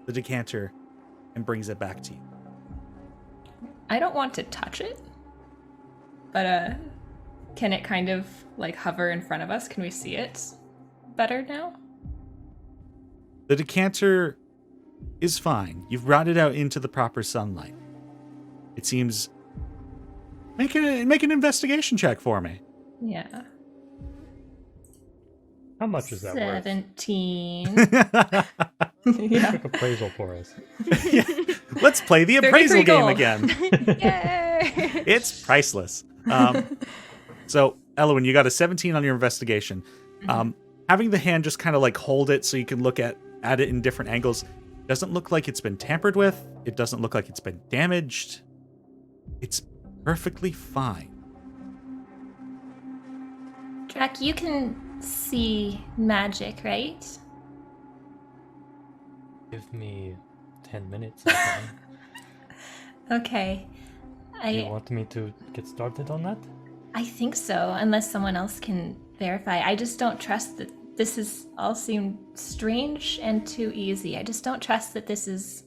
the decanter and brings it back to you. I don't want to touch it, but can it kind of like hover in front of us? Can we see it better now? The decanter is fine. You've brought it out into the proper sunlight. It seems... Make an investigation check for me. Yeah. How much is that worth? 17. Quick Yeah. appraisal for us. Yeah. Let's play the 33 appraisal game gold. again. Yay! It's priceless. So, Elwin, you got a 17 on your investigation. Having the hand just kind of like hold it so you can look at it in different angles doesn't look like it's been tampered with. It doesn't look like it's been damaged. It's perfectly fine. Drac, you can see magic, right? Give me 10 minutes. I can. Okay. Do you want me to get started on that? I think so, unless someone else can verify. I just don't trust that this is all seem strange and too easy. I just don't trust that this is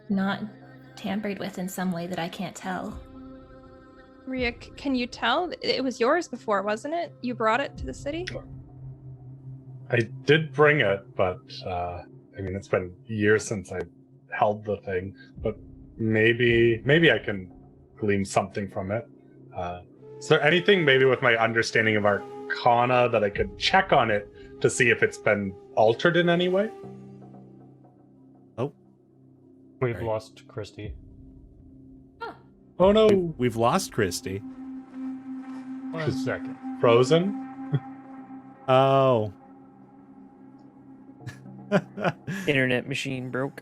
not tampered with in some way that I can't tell. Ria, can you tell? It was yours before, wasn't it? You brought it to the city? I did bring it, but I mean, it's been years since I held the thing. But maybe I can glean something from it. Is there anything maybe with my understanding of Arcana that I could check on it to see if it's been altered in any way? We've Right. lost Christy. Oh no, We've lost Christy. 1 second. frozen? Oh. Internet machine broke.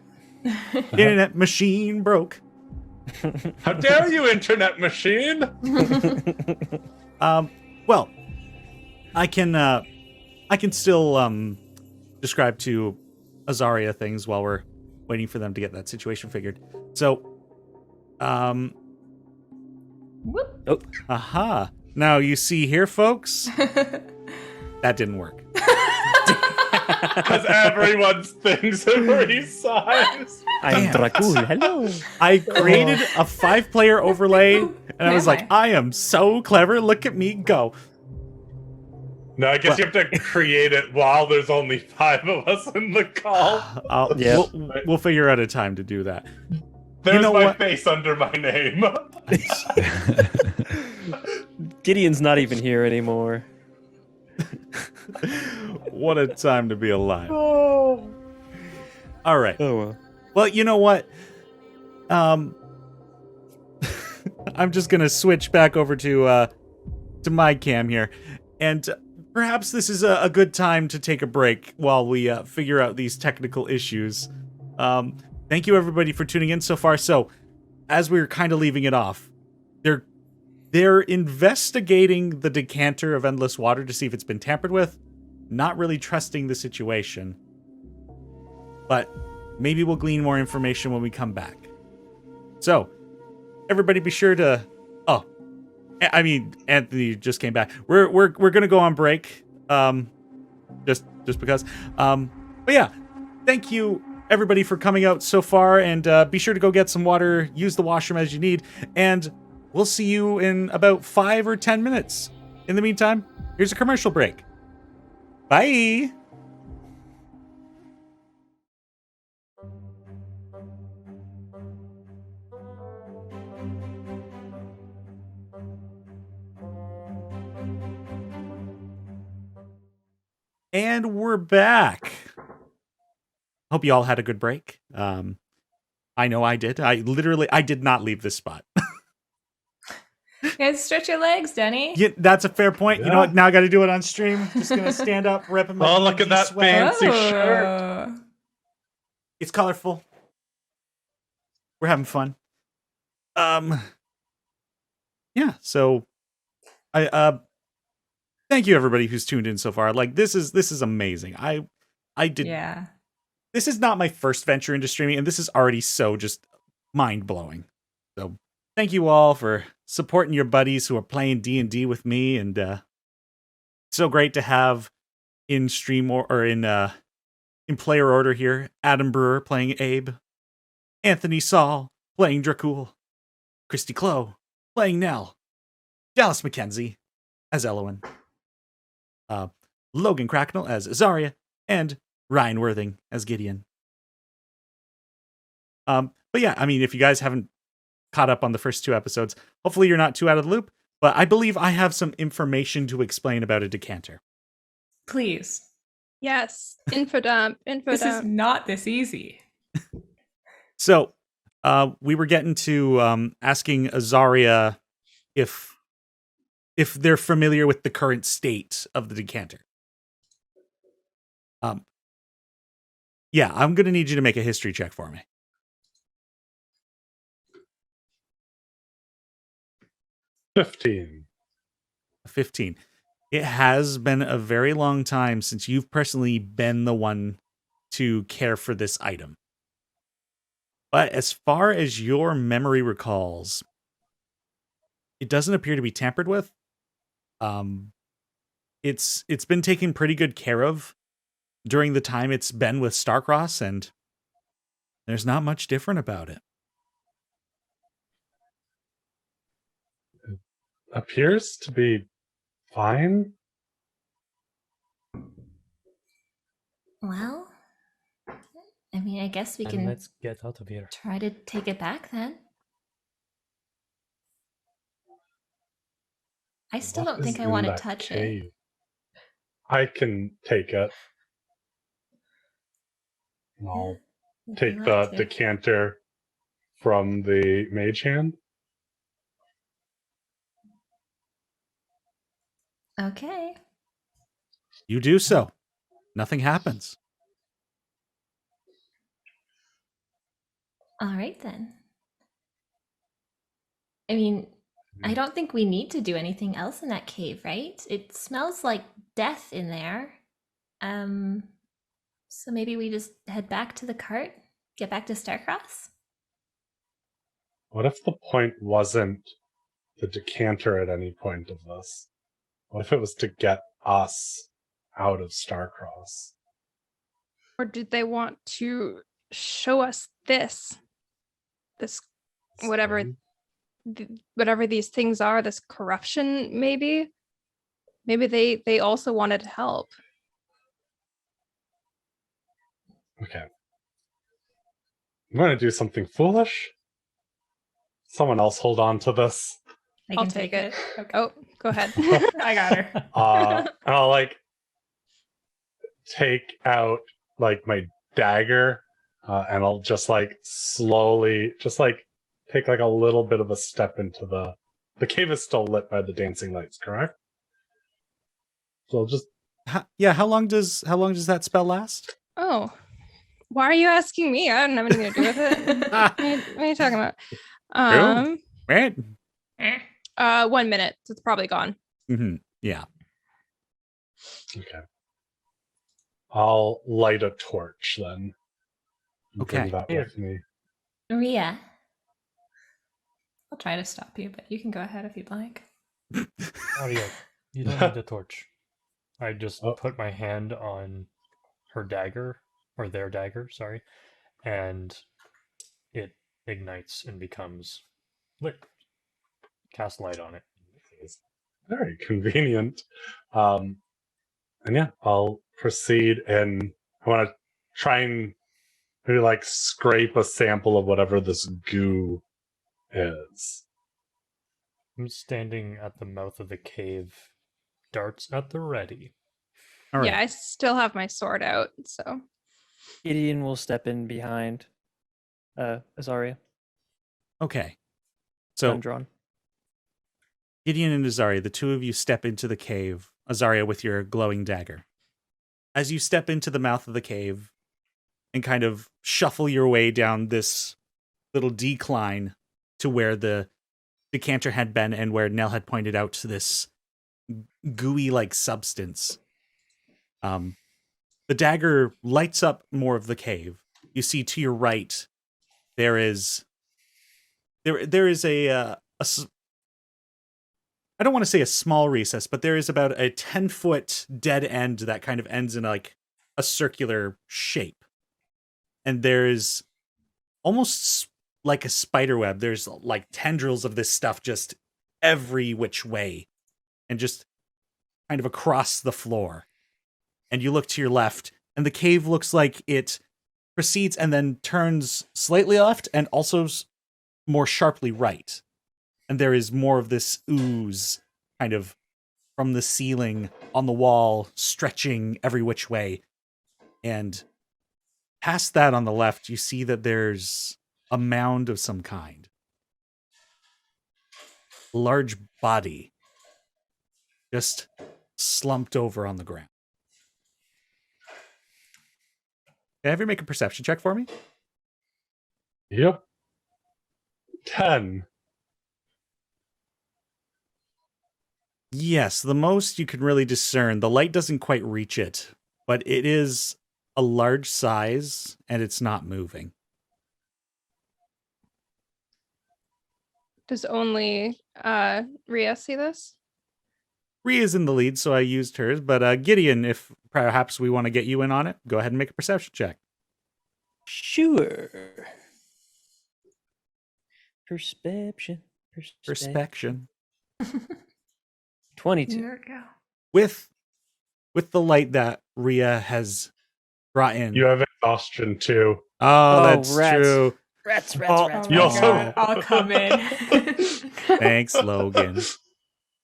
Internet machine broke. How dare you, internet machine? Well, I can still describe to Azaria things while we're waiting for them to get that situation figured. So, Whoop. aha. Now you see here, folks, that didn't work. Because everyone's things are resized. I'm Damn. Dracul. Hello. I created a 5-player overlay, and I was Am like, I am so clever. Look at me go. No, I guess you have to create it while there's only 5 of us in the call. Yeah. We'll figure out a time to do that. There's know my what? face under my name. Gideon's not even here anymore. What a time to be alive. Oh. All right. Oh well. Well, you know what? I'm just gonna switch back over to my cam here, and perhaps this is a good time to take a break while we figure out these technical issues. Thank you everybody for tuning in so far. So, as we were kind of leaving it off, they're investigating the Decanter of Endless Water to see if it's been tampered with. Not really trusting the situation, but maybe we'll glean more information when we come back. So, everybody be sure to... Oh, I mean, Anthony just came back. We're gonna go on break, just because. But yeah, thank you everybody for coming out so far, and be sure to go get some water, use the washroom as you need, and we'll see you in about 5 or 10 minutes. In the meantime, here's a commercial break. Bye! And we're back. Hope you all had a good break. I know I did. I did not leave this spot. You guys stretch your legs, Denny. Yeah, that's a fair point. You know Yeah. what? Now I got to do it on stream. Just gonna stand up, repping my. Oh, look at DnD that swag. fancy shirt. It's colorful. We're having fun. Yeah. So, thank you everybody who's tuned in so far. Like this is amazing. I did. Yeah. This is not my first venture into streaming, and this is already so just mind blowing. So, thank you all for supporting your buddies who are playing D&D with me, and so great to have in stream or in in player order here, Adam Brewer playing Abe, Anthony Saul playing Dracul, Christy Clow playing Nell, Dallas McKenzie as Elowen, Logan Cracknell as Azaria, and Ryan Worthing as Gideon. But yeah, I mean, if you guys haven't caught up on the first 2 episodes, hopefully you're not too out of the loop, but I believe I have some information to explain about a decanter. Please. Yes. Info dump. Info This is dump. not this easy. So, we were getting to asking Azaria if they're familiar with the current state of the decanter. Yeah, I'm going to need you to make a history check for me. 15. 15. It has been a very long time since you've personally been the one to care for this item. But as far as your memory recalls, it doesn't appear to be tampered with. It's been taken pretty good care of during the time it's been with Starcross, and there's not much different about it. Appears to be fine. Well, I mean, I guess we And can let's get out of here. try to take it back then. I still What don't think is I in want to that touch it. cave? I can take it. I'll If take you the want to. decanter from the mage hand. Okay. You do so. Nothing happens. All right then. I mean, I don't think we need to do anything else in that cave, right? It smells like death in there. So maybe we just head back to the cart, get back to Starcross? What if the point wasn't the decanter at any point of this? What if it was to get us out of Starcross? Or did they want to show us this whatever whatever these things are, this corruption? Maybe they also wanted to help. Okay. I'm going to do something foolish. Someone else hold on to this. I I'll can take take it. it. Oh, go ahead. I got her. I'll like take out like my dagger, and I'll just like slowly, just like take like a little bit of a step into the cave is still lit by the dancing lights, correct? So I'll just How long does that spell last? Oh, why are you asking me? I don't have anything to do with it. What are you talking about? Right? 1 minute. So it's probably gone. Mm-hmm. Yeah. okay. I'll light a torch then. And Okay. Bring that with me. Maria. I'll try to stop you, but you can go ahead if you'd like. Aria, you don't need the torch. I just Oh. put my hand on her dagger, or their dagger, sorry, and it ignites and becomes lit. Cast light on it. It's very convenient. And yeah, I'll proceed, and I want to try and maybe like scrape a sample of whatever this goo is. I'm standing at the mouth of the cave, darts at the ready. All right. Yeah, I still have my sword out. So Gideon will step in behind Azaria. Okay. So Gun drawn. Gideon and Azaria, the two of you step into the cave, Azaria with your glowing dagger. As you step into the mouth of the cave and kind of shuffle your way down this little decline to where the decanter had been and where Nell had pointed out to this gooey-like substance, the dagger lights up more of the cave. You see to your right, there is a I don't want to say a small recess, but there is about a 10-foot dead end that kind of ends in like a circular shape. And there's almost like a spider web. There's like tendrils of this stuff just every which way and just kind of across the floor. And you look to your left, and the cave looks like it proceeds and then turns slightly left and also more sharply right. And there is more of this ooze kind of from the ceiling on the wall, stretching every which way. And past that on the left, you see that there's a mound of some kind. Large body just slumped over on the ground. Can I have you make a perception check for me? Yep. 10. Yes, the most you can really discern. The light doesn't quite reach it, but it is a large size and it's not moving. Does only Rhea see this? Rhea's in the lead, so I used hers. But Gideon, if perhaps we want to get you in on it, go ahead and make a perception check. Sure. Perception. Perspection. 22. There we go. With the light that Rhea has brought in. You have exhaustion too. Oh, that's rats. true. Rats. Oh, Oh You my also- God, I'll come in. Thanks, Logan.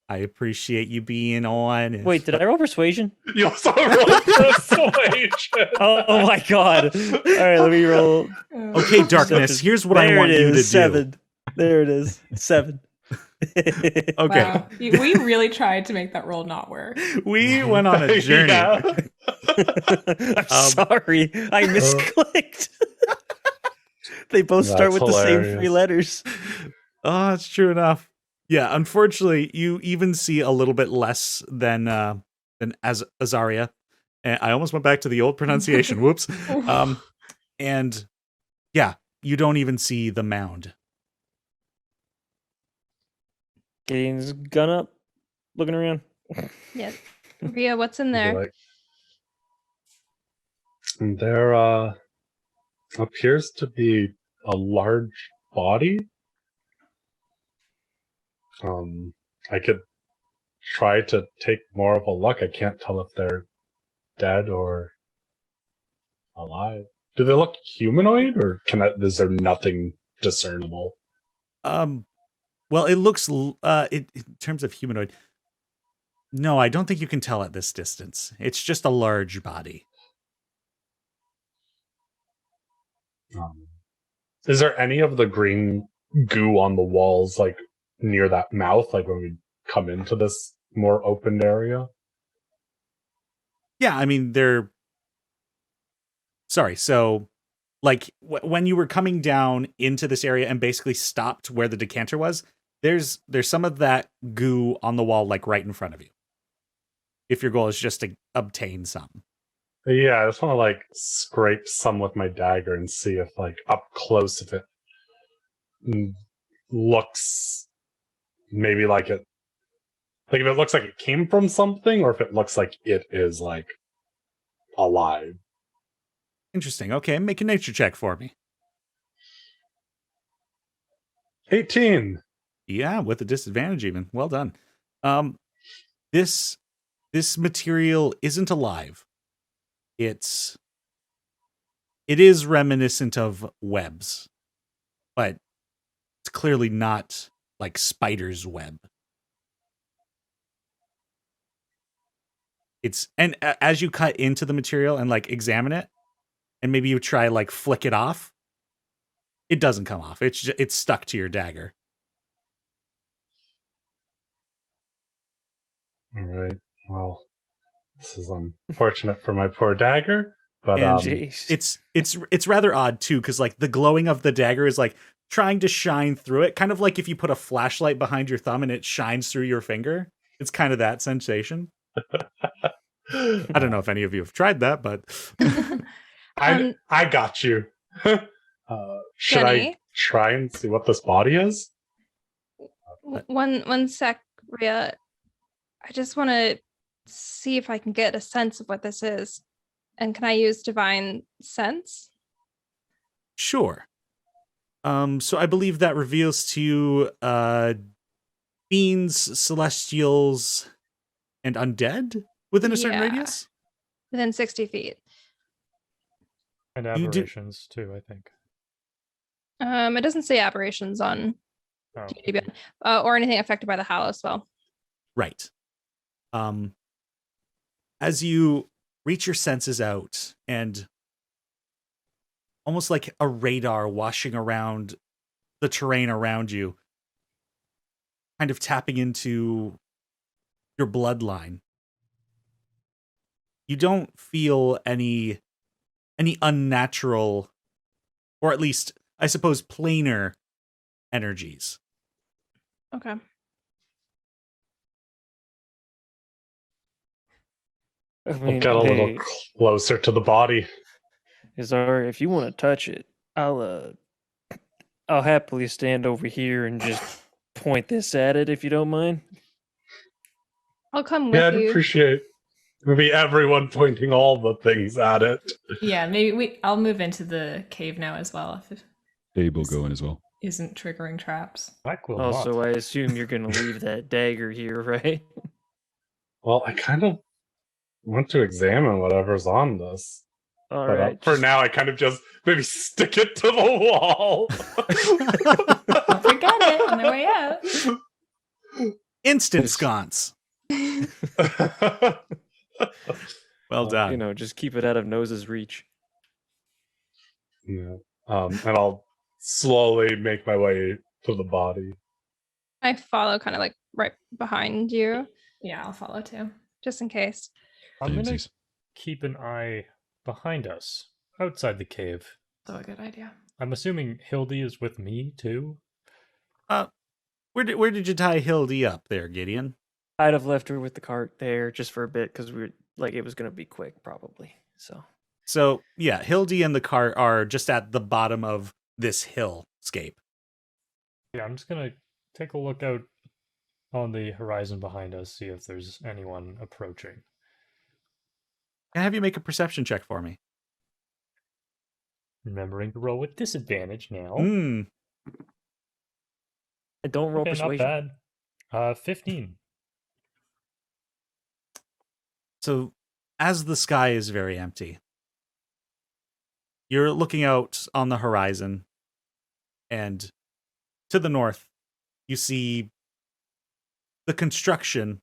I appreciate you being on. Wait, did I roll persuasion? You also rolled persuasion. Oh my god. All right, let me roll. Okay, Darkness, here's what I There want it you to is, do. 7. There it is. 7. Okay. Wow. We really tried to make that roll not work. We went on a journey. Yeah. I'm sorry. I misclicked. They both start That's with the same 3 hilarious. letters. Oh, that's true enough. Yeah, unfortunately, you even see a little bit less than Azaria. And I almost went back to the old pronunciation. Whoops. And yeah, you don't even see the mound. Gideon's gun up, looking around. Yeah. Rhea, what's in there? Like, there appears to be a large body. I could try to take more of a look. I can't tell if they're dead or alive. Do they look humanoid, or is there nothing discernible? Well, it looks in terms of humanoid. No, I don't think you can tell at this distance. It's just a large body. Is there any of the green goo on the walls, like near that mouth, like when we come into this more open area? Yeah, I mean they're. Sorry, so like when you were coming down into this area and basically stopped where the decanter was, there's some of that goo on the wall, like right in front of you. If your goal is just to obtain some. Yeah, I just want to like scrape some with my dagger and see if like up close if it looks maybe like it, like if it looks like it came from something, or if it looks like it is like alive. Interesting. Okay, make a nature check for me. 18. Yeah, with a disadvantage even. Well done. This material isn't alive. It is reminiscent of webs, but it's clearly not like spider's web. And as you cut into the material and like examine it, and maybe you try like flick it off, it doesn't come off. It's stuck to your dagger. All right. Well, this is unfortunate for my poor dagger, but And Jeez. it's rather odd too, because like the glowing of the dagger is like trying to shine through it, kind of like if you put a flashlight behind your thumb and it shines through your finger. It's kind of that sensation. I don't know if any of you have tried that, but I got you. Should I Jenny? try and see what this body is? One sec, Rhea. I just want to see if I can get a sense of what this is. And can I use divine sense? Sure. So I believe that reveals to you fiends, celestials, and undead within a certain Yeah. radius. Within 60 feet. And You do- aberrations too, I think. It doesn't say aberrations on Oh, D&D Beyond, or anything affected by the Howl as well. Right. As you reach your senses out and almost like a radar washing around the terrain around you, kind of tapping into your bloodline, you don't feel any unnatural, or at least, I suppose, planar energies. Okay. I We'll mean, get a little hey, closer to the body. Azar, if you want to touch it, I'll happily stand over here and just point this at it if you don't mind. I'll come Yeah, with I'd you. appreciate maybe everyone pointing all the things at it. Yeah, maybe I'll move into the cave now as well if it Abe will go in as well. isn't triggering traps. Black will Also, not. I assume you're going to leave that dagger here, right? Well, I kind of want to examine whatever's on this. All But right. for now, I kind of just maybe stick it to the wall. Don't forget it on the way out. Instant sconce. Well done. You know, just keep it out of Nose's reach. Yeah. And I'll slowly make my way to the body. I follow kind of like right behind you, Yeah, I'll follow too. just in case. I'm gonna Samesies. keep an eye behind us, outside the cave. So a good idea. I'm assuming Hildy is with me too. Where did you tie Hildy up there, Gideon? I'd have left her with the cart there just for a bit because we were like it was going to be quick, probably. So yeah, Hildy and the cart are just at the bottom of this hillscape. Yeah, I'm just gonna take a look out on the horizon behind us, see if there's anyone approaching. Can I have you make a perception check for me? Remembering to roll with disadvantage now. Hmm. And don't roll Okay, not persuasion. bad. 15. So as the sky is very empty, you're looking out on the horizon, and to the north, you see the construction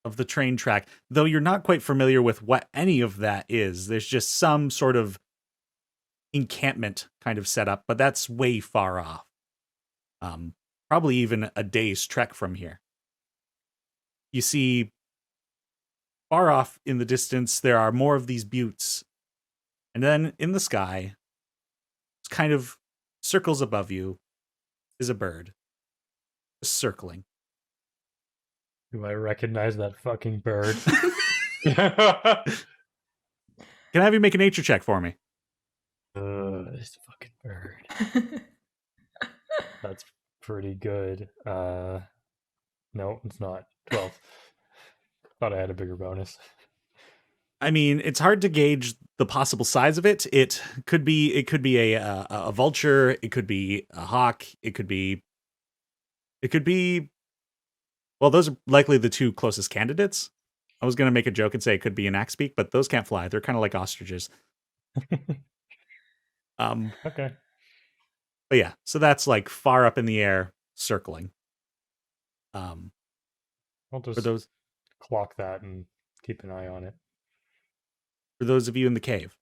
of the train track, though you're not quite familiar with what any of that is. There's just some sort of encampment kind of set up, but that's way far off. Probably even a day's trek from here. You see, far off in the distance, there are more of these buttes. And then in the sky, it's kind of circles above you, is a bird. Just circling. Do I recognize that fucking bird? Can I have you make a nature check for me? This fucking bird. That's pretty good. No, it's not. 12. Thought I had a bigger bonus. I mean, it's hard to gauge the possible size of it. It could be a vulture. It could be a hawk. It could be. Well, those are likely the two closest candidates. I was going to make a joke and say it could be an axebeak, but those can't fly. They're kind of like ostriches. Okay. But yeah, so that's like far up in the air, circling. I'll For just those clock that and keep an eye on it. for those of you in the cave.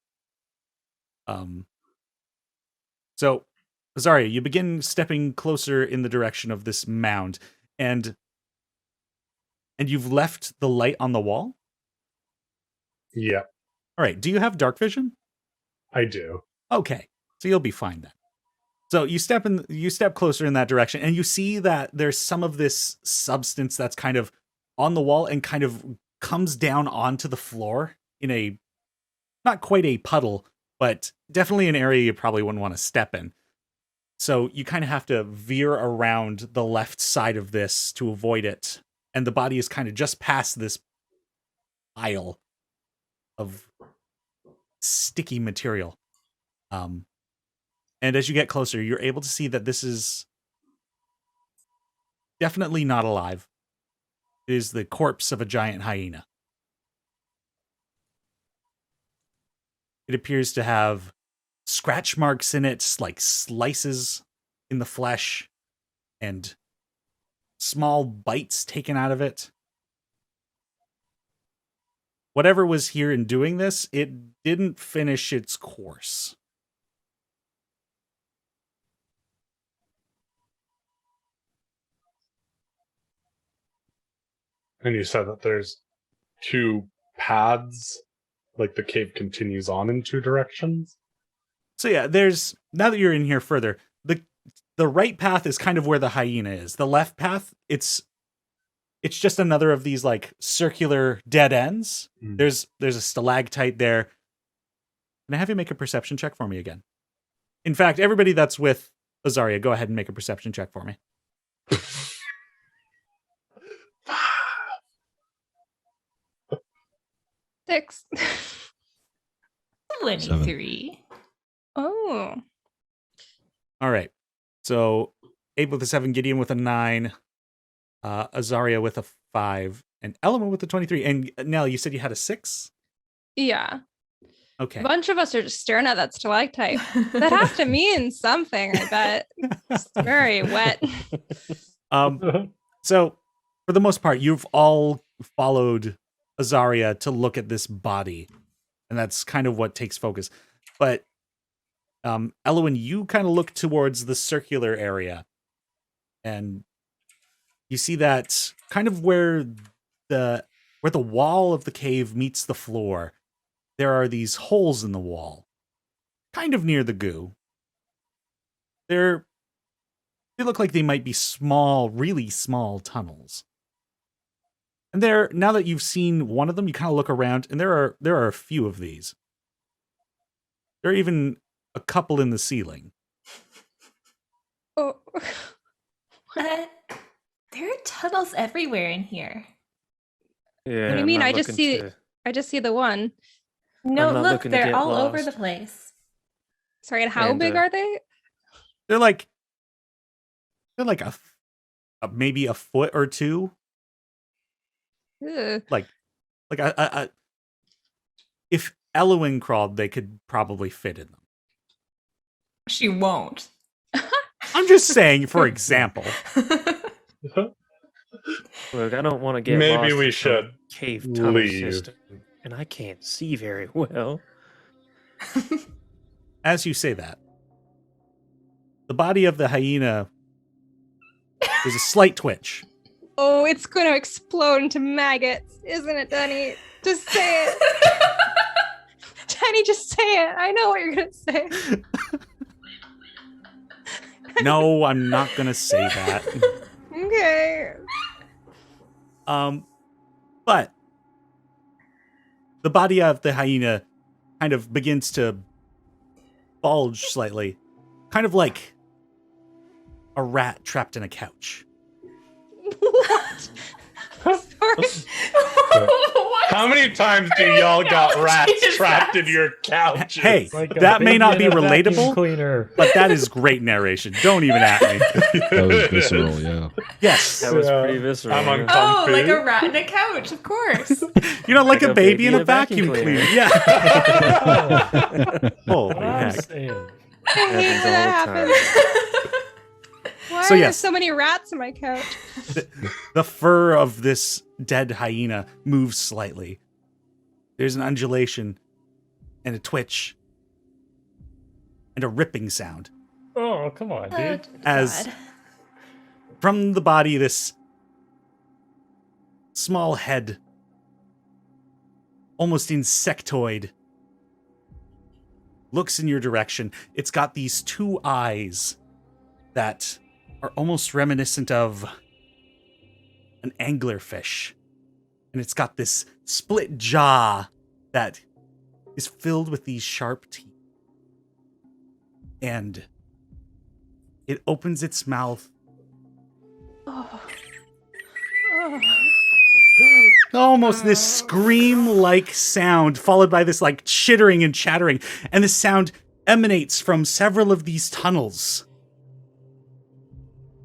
So, Azaria, you begin stepping closer in the direction of this mound, and you've left the light on the wall? Yeah, All right, do you have dark vision? I do. Okay, so you'll be fine then. So you step closer in that direction, and you see that there's some of this substance that's kind of on the wall and kind of comes down onto the floor in a, not quite a puddle, but definitely an area you probably wouldn't want to step in. So you kind of have to veer around the left side of this to avoid it. And the body is kind of just past this pile of sticky material. And as you get closer, you're able to see that this is definitely not alive. It is the corpse of a giant hyena. It appears to have scratch marks in it, like slices in the flesh, and small bites taken out of it. Whatever was here in doing this, it didn't finish its course. And you said that there's 2 paths, like the cave continues on in 2 directions? So yeah, now that you're in here further, the right path is kind of where the hyena is. The left path, it's just another of these like circular dead ends. There's a stalactite there. Can I have you make a perception check for me again? In fact, everybody that's with Azaria, go ahead and make a perception check for me. 6. 23. Oh. All right. So Abe with a 7, Gideon with a 9, Azaria with a 5, and Element with a 23. And Nell, you said you had a 6? Yeah. Okay. A bunch of us are just staring at that stalactite. That has to mean something, I bet. It's very wet. So for the most part, you've all followed Azaria to look at this body, and that's kind of what takes focus. But Elwyn, you kind of look towards the circular area, and you see that kind of where the wall of the cave meets the floor, there are these holes in the wall, kind of near the goo. They look like they might be small, really small tunnels. And now that you've seen one of them, you kind of look around, and there are a few of these. There are even a couple in the ceiling. Oh. There are tunnels everywhere in here. Yeah. What do you I'm mean? not I just looking see the one. No, I'm not look, looking to they're get all over lost. the place. Sorry, and how And, big are they? They're like maybe a foot or two. Ugh. Like if Elwyn crawled, they could probably fit in them. She won't. I'm just saying, for example. Look, I don't want to get Maybe lost we in some should cave tunnel leave. system, and I can't see very well. As you say that, the body of the hyena, there's a slight twitch. Oh, it's going to explode into maggots, isn't it, Teni? Just say it. Teni, just say it. I know what you're going to say. No, I'm not gonna say that. Okay. But the body of the hyena kind of begins to bulge slightly, kind of like a rat trapped in a couch. What? Sorry. How many times do y'all got rats Jesus. trapped in your couches? Hey, Like a that may baby not be in a vacuum relatable, cleaner. but that is great narration. Don't even at me. That was visceral, yeah. Yes. That was Yeah. pretty visceral. I'm yeah. uncomfortable. Oh, like a rat in a couch, of course. You know, like a baby in a vacuum cleaner. cleaner. Yeah. Holy What I'm heck. saying. I hate when Happens that all the time. happens. Why So are there yes. so many rats in my couch? The fur of this dead hyena moves slightly. There's an undulation and a twitch and a ripping sound Oh, come on, dude. as God. from the body, this small head, almost insectoid, looks in your direction. It's got these 2 eyes that are almost reminiscent of an anglerfish. And it's got this split jaw that is filled with these sharp teeth. And it opens its mouth Oh. Oh. almost this scream-like sound, followed by this like chittering and chattering, and this sound emanates from several of these tunnels.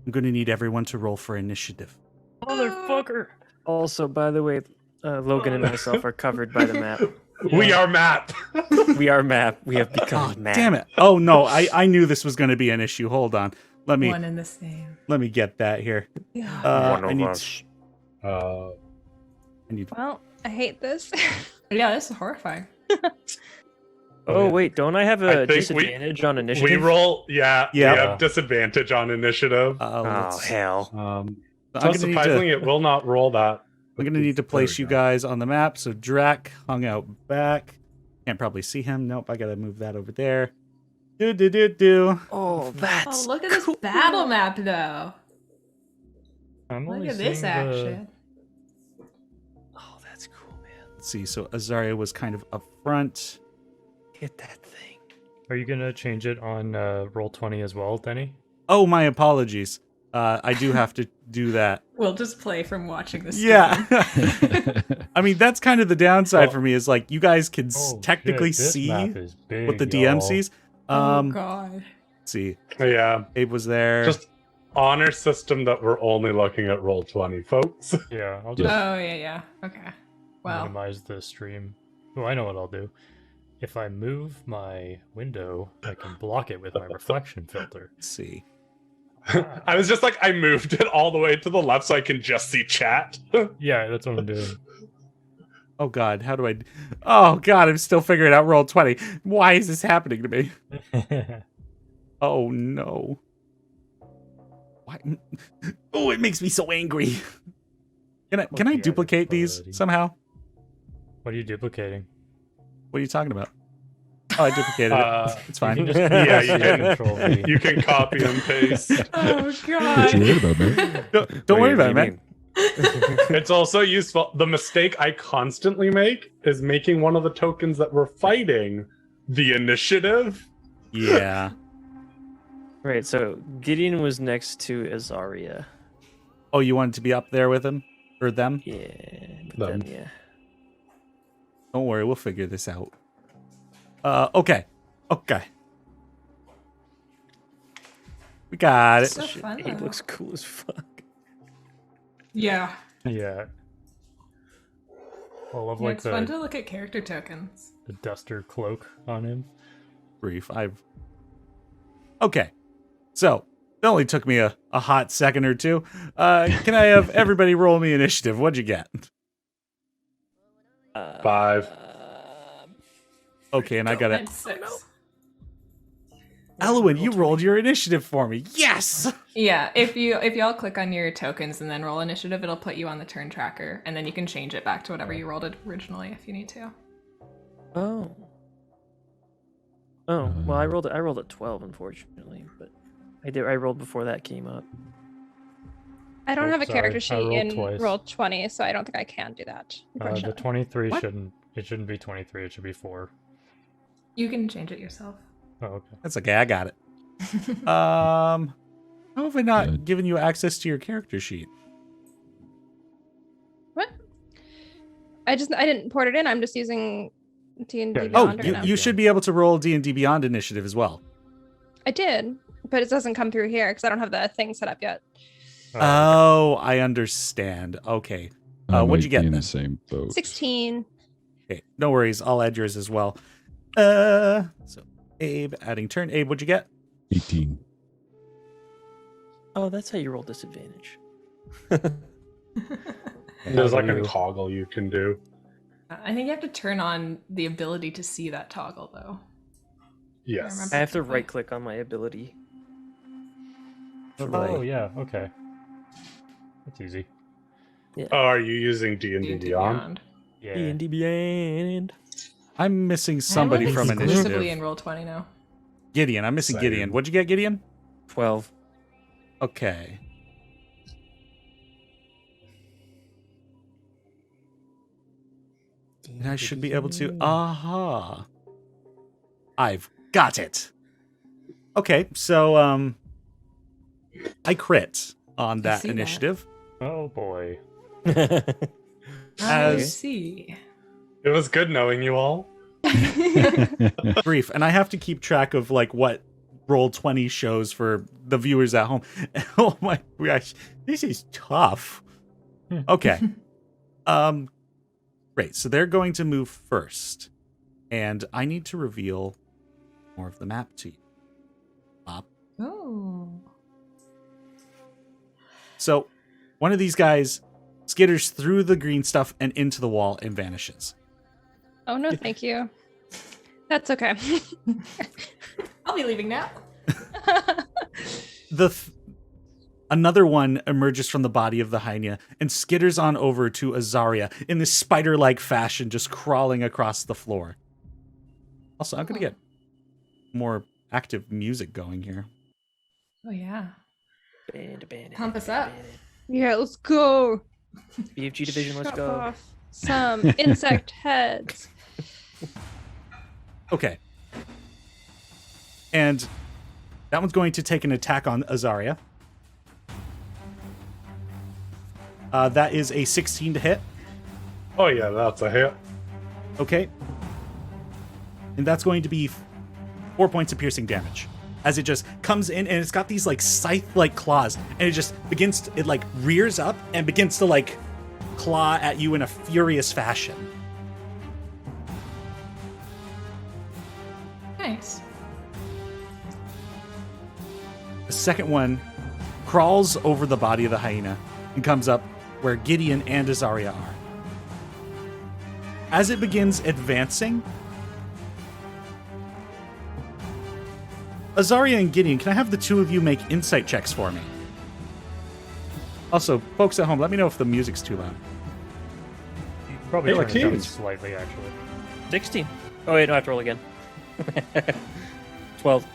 I'm going to need everyone to roll for initiative. Motherfucker. Also, by the way, Logan and myself are covered by the map. We are map. We are map. We have become map. Damn it! Oh no, I knew this was going to be an issue. Hold on, let me One and the same. let me get that here. Yeah. One of I need, us. I need. Well, I hate this. Yeah, this is horrifying. Oh wait, don't I have I a think we- disadvantage on initiative? We roll, yeah. Yeah. We have disadvantage on initiative. Oh hell! I'm So gonna need surprisingly, to. it will not roll that. I'm gonna need to place you guys on the map. So Drac hung out back. Can't probably see him. Nope, I gotta move that over there. Do. Oh, that's Oh, look at this battle map, though. I'm Look only at this seeing the- action. Oh, that's cool, man. Let's see. So Azaria was kind of up front. Hit that thing. Are you gonna change it on Roll20 as well, Teni? Oh, my apologies. I do have to do that. We'll just play from watching this. Yeah. I mean, that's kind of the downside Oh. for me is like you guys can Oh, technically shit, this see map is big, what the DM y'all. sees. Oh god. Let's see. Yeah. Abe was there. Just honor system that we're only looking at roll 20, folks. Yeah, I'll Oh just yeah. Okay. Wow. minimize the stream. Oh, I know what I'll do. If I move my window, I can block it with my reflection filter. Let's see. I was just like, I moved it all the way to the left so I can just see chat. Yeah, that's what I'm doing. Oh god, how do I? Oh god, I'm still figuring out roll 20. Why is this happening to me? Oh no. Why? Oh, it makes me so angry. Can I Yeah, duplicate these buddy. somehow? What are you duplicating? What are you talking about? Oh, I duplicated it. It's You fine. can just Yeah, you can. Control V. You can copy and paste. Oh What you god. worried about, man? Don't worry about it, man. It's also useful. The mistake I constantly make is making one of the tokens that we're fighting the initiative. Yeah. Right, so Gideon was next to Azaria. Oh, you wanted to be up there with him or them? Yeah, but Them. then, yeah. Don't worry, we'll figure this out. Okay. We got it. So fun. Abe though. looks cool as fuck. Yeah. Yeah. I love Yeah, like it's fun to the look at character tokens. duster cloak on him. Brief. Okay. So it only took me a hot second or two. Can I have everybody roll me initiative? What'd you get? 5. Okay, and I got it. And 6. Elowen, you rolled your initiative for me. Yes. Yeah, if y'all click on your tokens and then roll initiative, it'll put you on the turn tracker, and then you can change it back to whatever you rolled it originally if you need to. Oh. Oh, well, I rolled a 12, unfortunately, but I rolled before that came up. I don't Oh, have a sorry, character I sheet rolled in twice. Roll20, so I don't think I can do that. The unfortunately. 23 What? shouldn't be 23, it should be 4. You can change it yourself. Oh, okay. That's okay. I got it. How have I not Good. given you access to your character sheet? What? I didn't port it in. I'm just using D&D Yeah. Beyond Oh, right you, now. you should be able to roll D&D Beyond initiative as well. I did, but it doesn't come through here because I don't have the thing set up yet. Oh, I understand. Okay. I What'd you might get be in then? the same boat. 16. Okay, no worries. I'll add yours as well. So Abe adding turn. Abe, what'd you get? 18. Oh, that's how you roll disadvantage. There's like a you? toggle you can do. I think you have to turn on the ability to see that toggle, though. Yes. I have to right click on my ability. Oh, yeah, okay. That's easy. Oh, are you using D&D D&D Beyond? Yeah. D&D Beyond. I'm missing somebody I live from exclusively initiative. in Roll20 now. Gideon. I'm missing Same. Gideon. What'd you get, Gideon? 12. Okay. And I should be able to. Aha. I've got it. Okay, so I crit on that see that. initiative. Oh boy. I As see. It was good knowing you all. brief, and I have to keep track of like what Roll20 shows for the viewers at home. Oh my gosh, this is tough. Okay. Great. So they're going to move first, and I need to reveal more of the map to you. Oh. So one of these guys skitters through the green stuff and into the wall and vanishes. Oh no, thank you. That's okay. I'll be leaving now. Another one emerges from the body of the hyena and skitters on over to Azaria in this spider-like fashion, just crawling across the floor. Also, I'm going to get more active music going here. Oh yeah. Band. Pump us up. Yeah, let's go. BFG division, let's Chop go. off some insect heads. Okay. And that one's going to take an attack on Azaria. That is a 16 to hit. Oh yeah, that's a hit. Okay. And that's going to be 4 points of piercing damage. As it just comes in and it's got these like scythe-like claws. And it just begins to, it like rears up and begins to like claw at you in a furious fashion. Nice. The second one crawls over the body of the hyena and comes up where Gideon and Azaria are. As it begins advancing, Azaria and Gideon, can I have the two of you make insight checks for me? Also, folks at home, let me know if the music's too loud. You can probably Hey, turn it down Keys. slightly, actually. 16. Oh wait, no, I have to roll again. 12.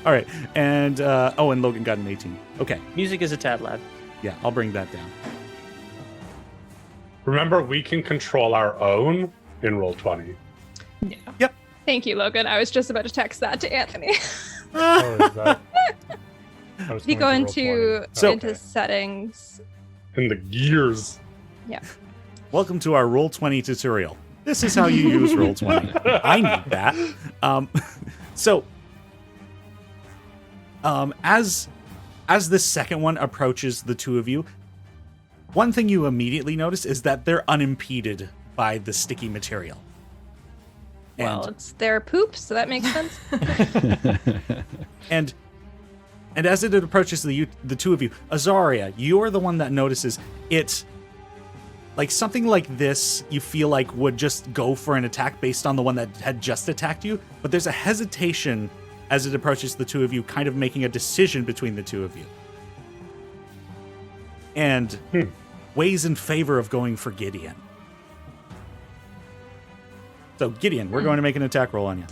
All right, and and Logan got an 18. Okay, Music is a tad loud. yeah, I'll bring that down. Remember, we can control our own in Roll20. Yeah. Thank you, Logan. I was just about to text that to Anthony. Oh, is that? I was If you go going to roll into 20. into settings, In the gears. Welcome to our Roll20 tutorial. This is how you use Roll20. I need that. As this second one approaches the two of you, one thing you immediately notice is that they're unimpeded by the sticky material. well, it's their poop, so that makes sense. And as it approaches the two of you, Azaria, you're the one that notices it. Like something like this, you feel like would just go for an attack based on the one that had just attacked you, but there's a hesitation as it approaches the two of you, kind of making a decision between the two of you. And weighs in favor of going for Gideon. So Gideon, we're going to make an attack roll on you.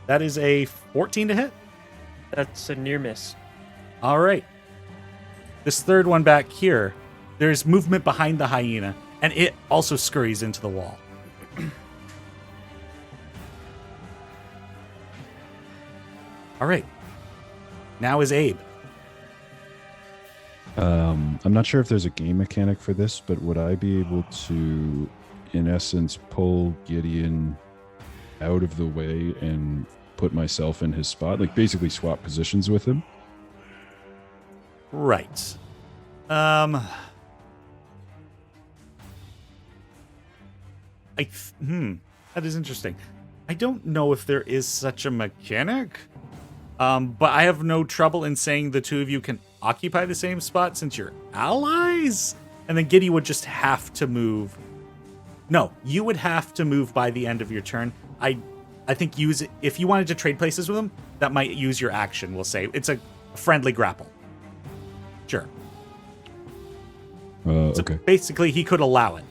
That is a 14 to hit. That's a near miss. All right. This third one back here, there's movement behind the hyena, and it also scurries into the wall. All right. Now is Abe. I'm not sure if there's a game mechanic for this, but would I be able to, in essence, pull Gideon out of the way and put myself in his spot? Like basically swap positions with him? Right. That is interesting. I don't know if there is such a mechanic, but I have no trouble in saying the two of you can occupy the same spot since you're allies, and then Giddy would just have to move. No, you would have to move by the end of your turn. I think if you wanted to trade places with him, that might use your action. We'll say it's a friendly grapple. Sure. So Okay. basically, he could allow it.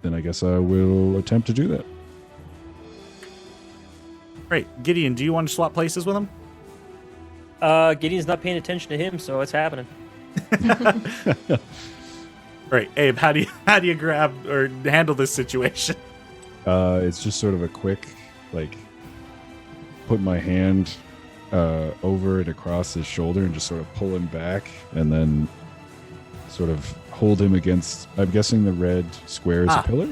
Then I guess I will attempt to do that. Great. Gideon, do you want to swap places with him? Gideon's not paying attention to him, so it's happening. All right, Abe, how do you grab or handle this situation? It's just sort of a quick, like, put my hand over and across his shoulder and just sort of pull him back, and then sort of hold him against, I'm guessing the red square is a pillar?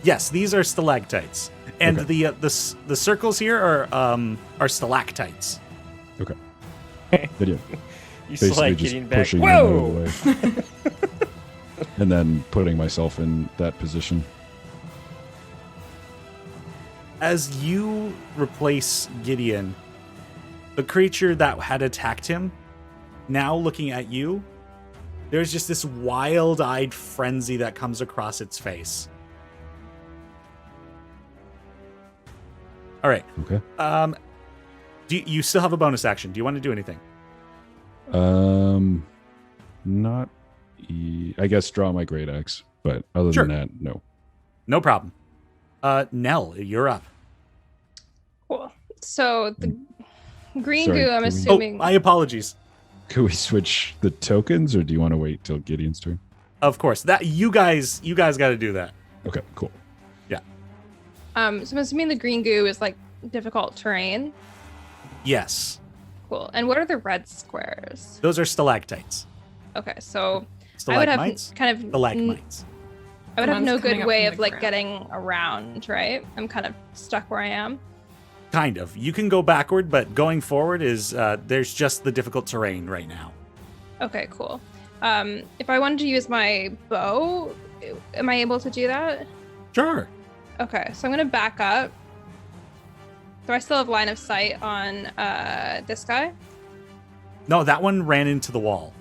Yes, these are stalactites. And Okay. the circles here are stalactites. Okay. But yeah, You basically slide just getting back. pushing him out of Whoa! the way. And then putting myself in that position. As you replace Gideon, the creature that had attacked him, now looking at you, there's just this wild-eyed frenzy that comes across its face. All right. Okay. Do you still have a bonus action? Do you want to do anything? Not. I guess draw my great axe, but other Sure. than that, no. No problem. Nell, you're up. Cool. So the green Sorry, goo, I'm can we- assuming. Oh, my apologies. Could we switch the tokens, or do you want to wait till Gideon's turn? Of course. That you guys got to do that. Okay, cool. So I'm assuming the green goo is like difficult terrain. Yes. Cool. And what are the red squares? Those are stalactites. Okay, so I would have Stalagmites? kind of Stalagmites. I would The have ones no coming good up way from of the like ground. getting around, right? I'm kind of stuck where I am. Kind of. You can go backward, but going forward is there's just the difficult terrain right now. Okay, cool. If I wanted to use my bow, am I able to do that? Sure. Okay, so I'm gonna back up. Do I still have line of sight on this guy? No, that one ran into the wall.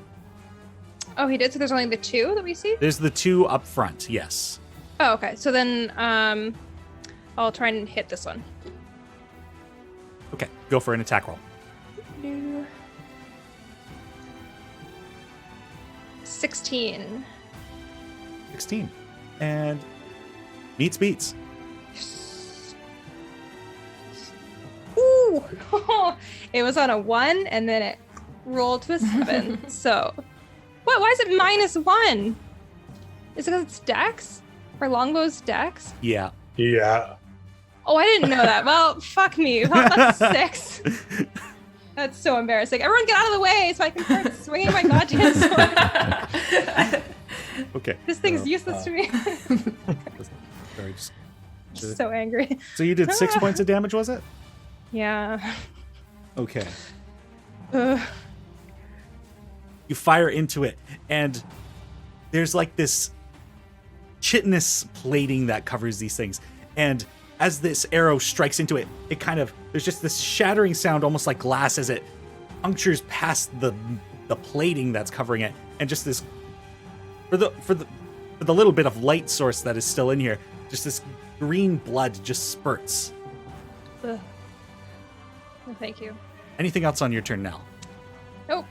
Oh, he did. So there's only the two that we see. There's the two up front. Yes. Oh, okay. So then I'll try and hit this one. Okay. Go for an attack roll. 16. 16. And meets beats. Ooh! It was on a 1 and then it rolled to a 7. So, what? Why is it -1? Is it because it's dex? Or longbow's dex? Yeah. Yeah. Oh, I didn't know that. Well, fuck me. Well, that's 6. That's so embarrassing. Everyone get out of the way so I can start swinging my goddamn sword. Okay. This thing's useless to me. Sorry, just- So angry. So you did 6 points of damage, was it? Yeah. Okay. Ugh. You fire into it, and there's like this chitinous plating that covers these things. And as this arrow strikes into it, it kind of, there's just this shattering sound, almost like glass, as it punctures past the plating that's covering it, and just this, for the little bit of light source that is still in here, just this green blood just spurts. Ugh. No, thank you. Anything else on your turn now? Oh.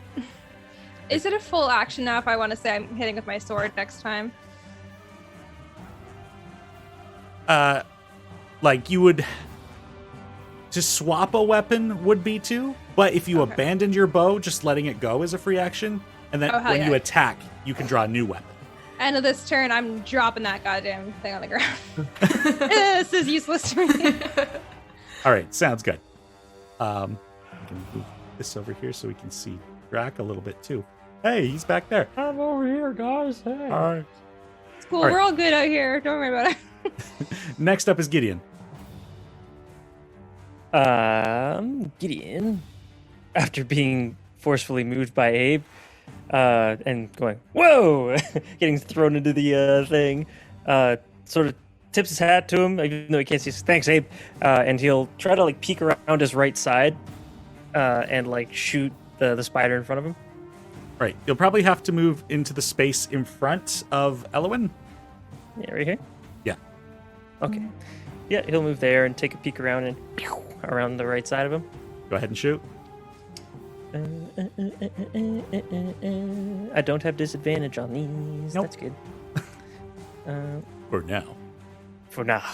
Is it a full action now if I want to say I'm hitting with my sword next time? Like you would, to swap a weapon would be too, but if you Okay. abandoned your bow, just letting it go is a free action, and then Oh, hell when yeah. you attack, you can draw a new weapon. End of this turn, I'm dropping that goddamn thing on the ground. This is useless to me. All right, sounds good. I can move this over here so we can see Drac a little bit too. Hey, he's back there. I'm over here, guys. Hey. All right. It's cool. All right. We're all good out here. Don't worry about it. Next up is Gideon. Gideon, after being forcefully moved by Abe, and going, whoa, getting thrown into the thing, sort of tips his hat to him, even though he can't see. Thanks, Abe. And he'll try to like peek around his right side, and like shoot the spider in front of him. Right, you'll probably have to move into the space in front of Elwyn. Yeah, right here. Yeah. Okay. Yeah, he'll move there and take a peek around and around the right side of him. Go ahead and shoot. I don't have disadvantage on these. Nope. That's good. For now. For now.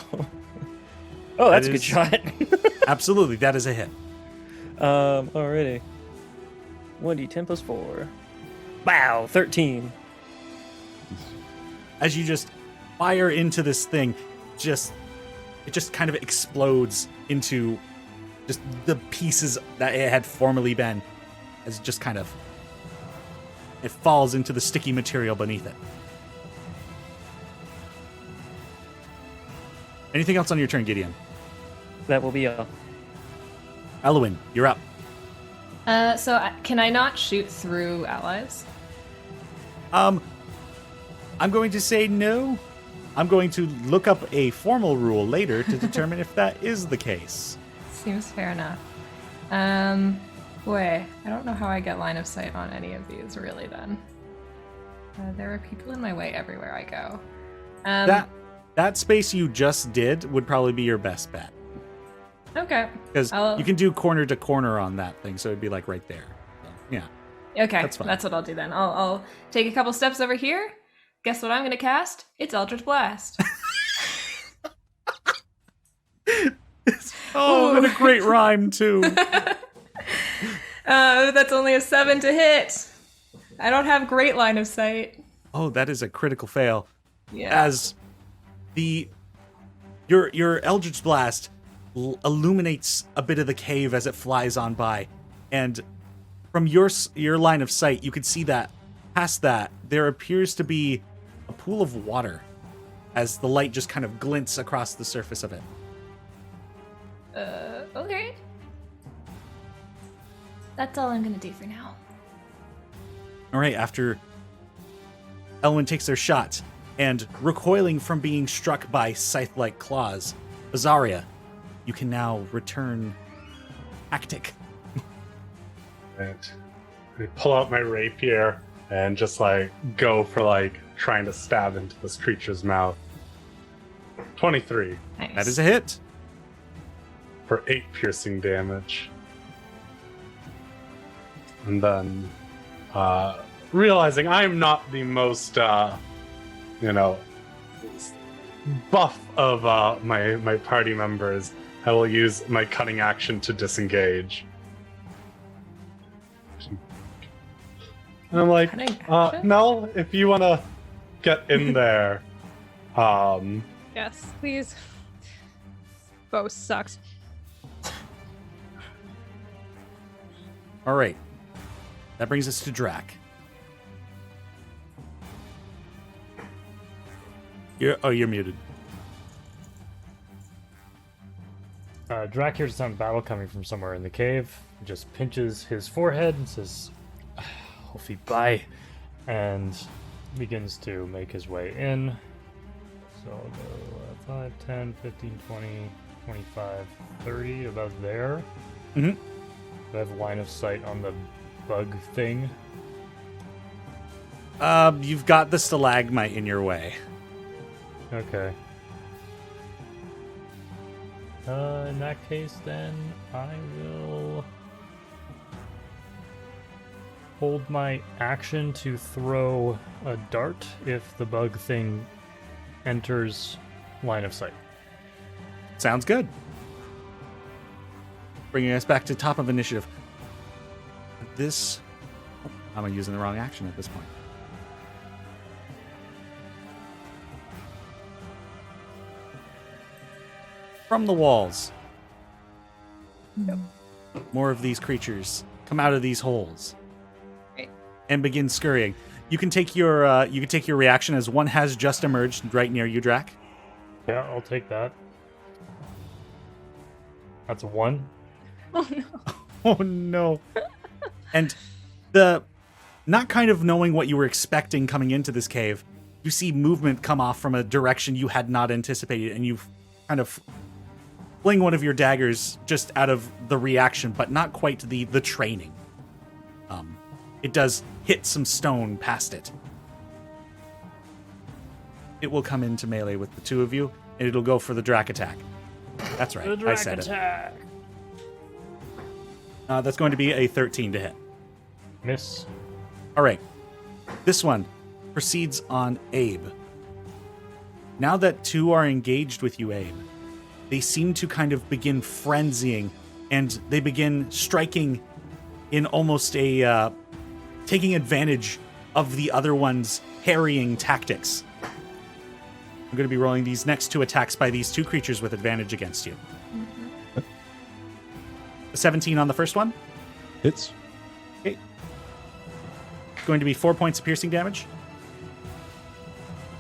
Oh, that's a good is- shot. Absolutely, that is a hit. Alrighty. 1d10 plus 4. Wow, 13. As you just fire into this thing, just it just kind of explodes into just the pieces that it had formerly been, as it just kind of it falls into the sticky material beneath it. Anything else on your turn, Gideon? That will be all. Elwyn, you're up. Can I not shoot through allies? I'm going to say no. I'm going to look up a formal rule later to determine if that is the case. Seems fair enough. Boy, I don't know how I get line of sight on any of these, really, then. There are people in my way everywhere I go. That space you just did would probably be your best bet. Okay. Because you can do corner to corner on that thing, so it'd be like right there. So, yeah. Okay, That's fine. that's what I'll do then. I'll take a couple steps over here. Guess what I'm going to cast? It's Eldritch Blast. Oh, and a great rhyme, too. That's only a 7 to hit. I don't have great line of sight. Oh, that is a critical fail. Yeah. As your Eldritch Blast illuminates a bit of the cave as it flies on by, and from your line of sight, you can see that past that there appears to be a pool of water, as the light just kind of glints across the surface of it. Okay. That's all I'm gonna do for now. All right, after Elwyn takes their shot and recoiling from being struck by scythe-like claws, Azaria, you can now return tactic. And I pull out my rapier and just like go for like trying to stab into this creature's mouth. 23 Nice. That is a hit. for 8 piercing damage. And then realizing I'm not the most buff of my party members, I will use my cutting action to disengage. And I'm like, Cutting action? Mel, if you want to get in there. Yes, please. Bow sucks. All right. That brings us to Drac. You're muted. Drac hears the sound of battle coming from somewhere in the cave. He just pinches his forehead and says, "Hofi, bye," and begins to make his way in. So I'll go 5, 10, 15, 20, 25, 30, about there. Mm-hmm. I have line of sight on the bug thing. You've got the stalagmite in your way. Okay. In that case, then I will hold my action to throw a dart if the bug thing enters line of sight. Sounds good. Bringing us back to top of initiative. I'm using the wrong action at this point. From the walls. More of these creatures come out of these holes. Great. And begin scurrying. You can take your reaction as one has just emerged right near you, Drac. Yeah, I'll take that. That's a 1. Oh no. Oh no. And not kind of knowing what you were expecting coming into this cave, you see movement come off from a direction you had not anticipated, and you kind of fling one of your daggers just out of the reaction, but not quite the training. It does hit some stone past it. It will come into melee with the two of you, and it'll go for the Drac attack. That's right, The Drac I said attack. it. That's going to be a 13 to hit. Miss. All right. This one proceeds on Abe. Now that two are engaged with you, Abe, they seem to kind of begin frenzying, and they begin striking in almost a taking advantage of the other one's parrying tactics. I'm going to be rolling these next 2 attacks by these 2 creatures with advantage against you. A 17 on the first one. Hits. Okay. Going to be 4 points of piercing damage.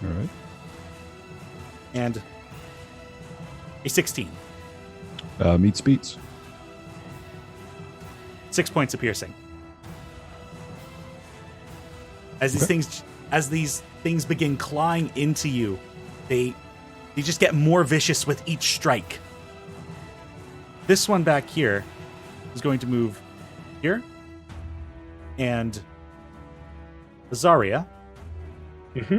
All right. And a 16. Meets beats. 6 points of piercing. As these things begin clawing into you, they just get more vicious with each strike. This one back here is going to move here. And Azaria. Mm-hmm.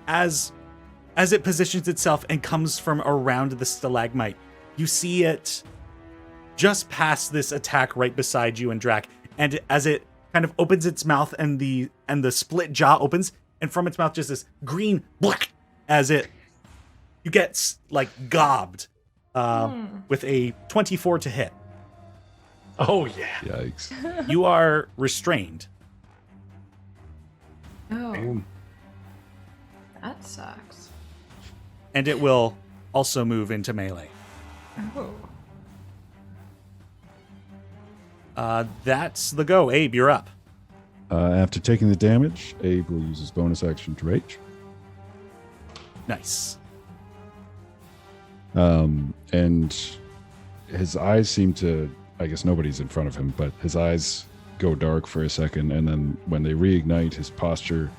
As it positions itself and comes from around the stalagmite, you see it just past this attack right beside you and Drac. And as it kind of opens its mouth and the split jaw opens, and from its mouth just this green black as you get like gobbed with a 24 to hit. Oh yeah. Yikes. You are restrained. Oh, Boom. that sucks. And it will also move into melee. Oh. That's the go. Abe, you're up. After taking the damage, Abe will use his bonus action to rage. Nice. And his eyes seem to, I guess nobody's in front of him, but his eyes go dark for a second, and then when they reignite, his posture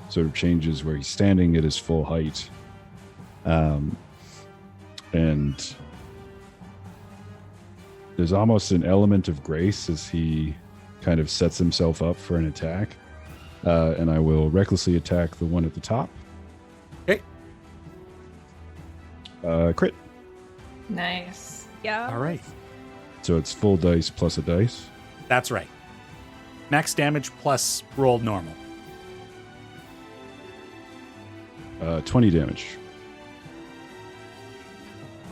sort of changes where he's standing at his full height. And there's almost an element of grace as he kind of sets himself up for an attack. And I will recklessly attack the one at the top. Okay. Crit. Nice. Yeah. All right. So it's full dice plus a dice. That's right. Max damage plus rolled normal. 20 damage.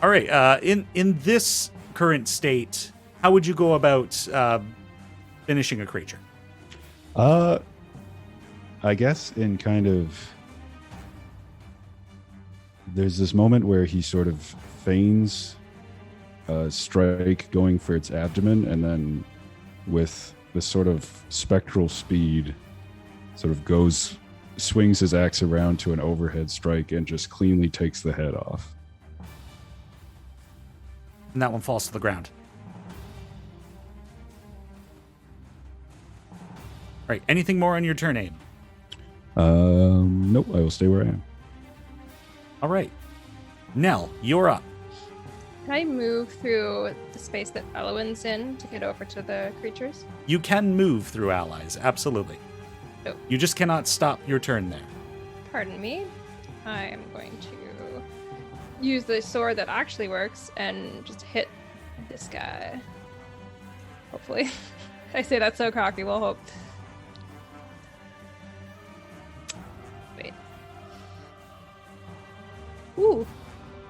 All right. In this current state, how would you go about finishing a creature? I guess in kind of, there's this moment where he sort of feigns a strike going for its abdomen, and then with this sort of spectral speed sort of swings his axe around to an overhead strike and just cleanly takes the head off. And that one falls to the ground. All right. Anything more on your turn, Abe? Nope, I will stay where I am. All right. Nell, you're up. Can I move through the space that Elowin's in to get over to the creatures? You can move through allies, absolutely. Oh. You just cannot stop your turn there. Pardon me. I am going to use the sword that actually works and just hit this guy. Hopefully. I say that so cocky, we'll hope. Wait. Ooh.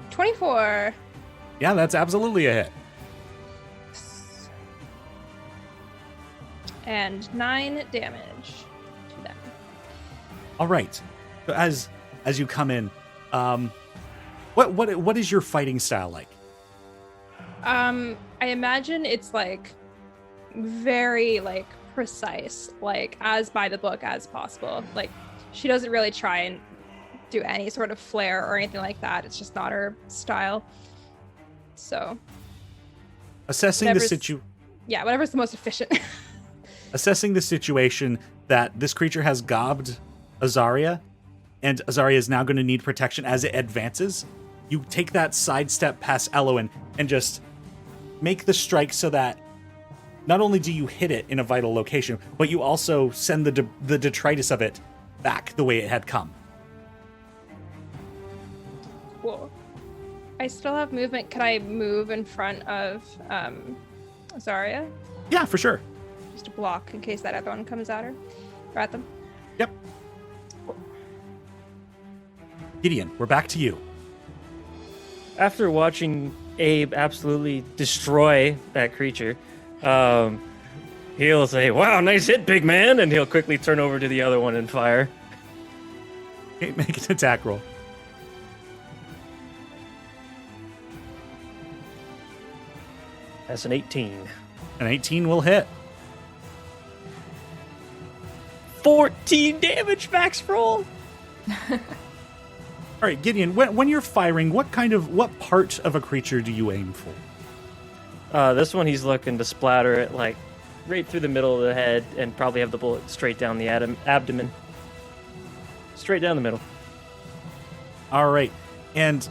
24. Yeah, that's absolutely a hit. And 9 damage to them. All right. So as you come in, what is your fighting style like? I imagine it's like very like precise, like as by the book as possible. Like she doesn't really try and do any sort of flair or anything like that. It's just not her style. So Assessing whatever's the most efficient. Assessing the situation that this creature has gobbed Azaria, and Azaria is now going to need protection as it advances. You take that sidestep past Elowin and just make the strike so that not only do you hit it in a vital location, but you also send the detritus of it back the way it had come. Cool. I still have movement. Could I move in front of Azaria? Yeah, for sure. Just to block in case that other one comes at her or at them. Yep. Gideon, we're back to you. After watching Abe absolutely destroy that creature, he'll say, "Wow, nice hit, big man," and he'll quickly turn over to the other one and fire. Okay, make an attack roll. That's an 18. An 18 will hit. 14 damage max roll. All right, Gideon, when you're firing, what part of a creature do you aim for? This one he's looking to splatter it like right through the middle of the head and probably have the bullet straight down the abdomen. Straight down the middle. All right. And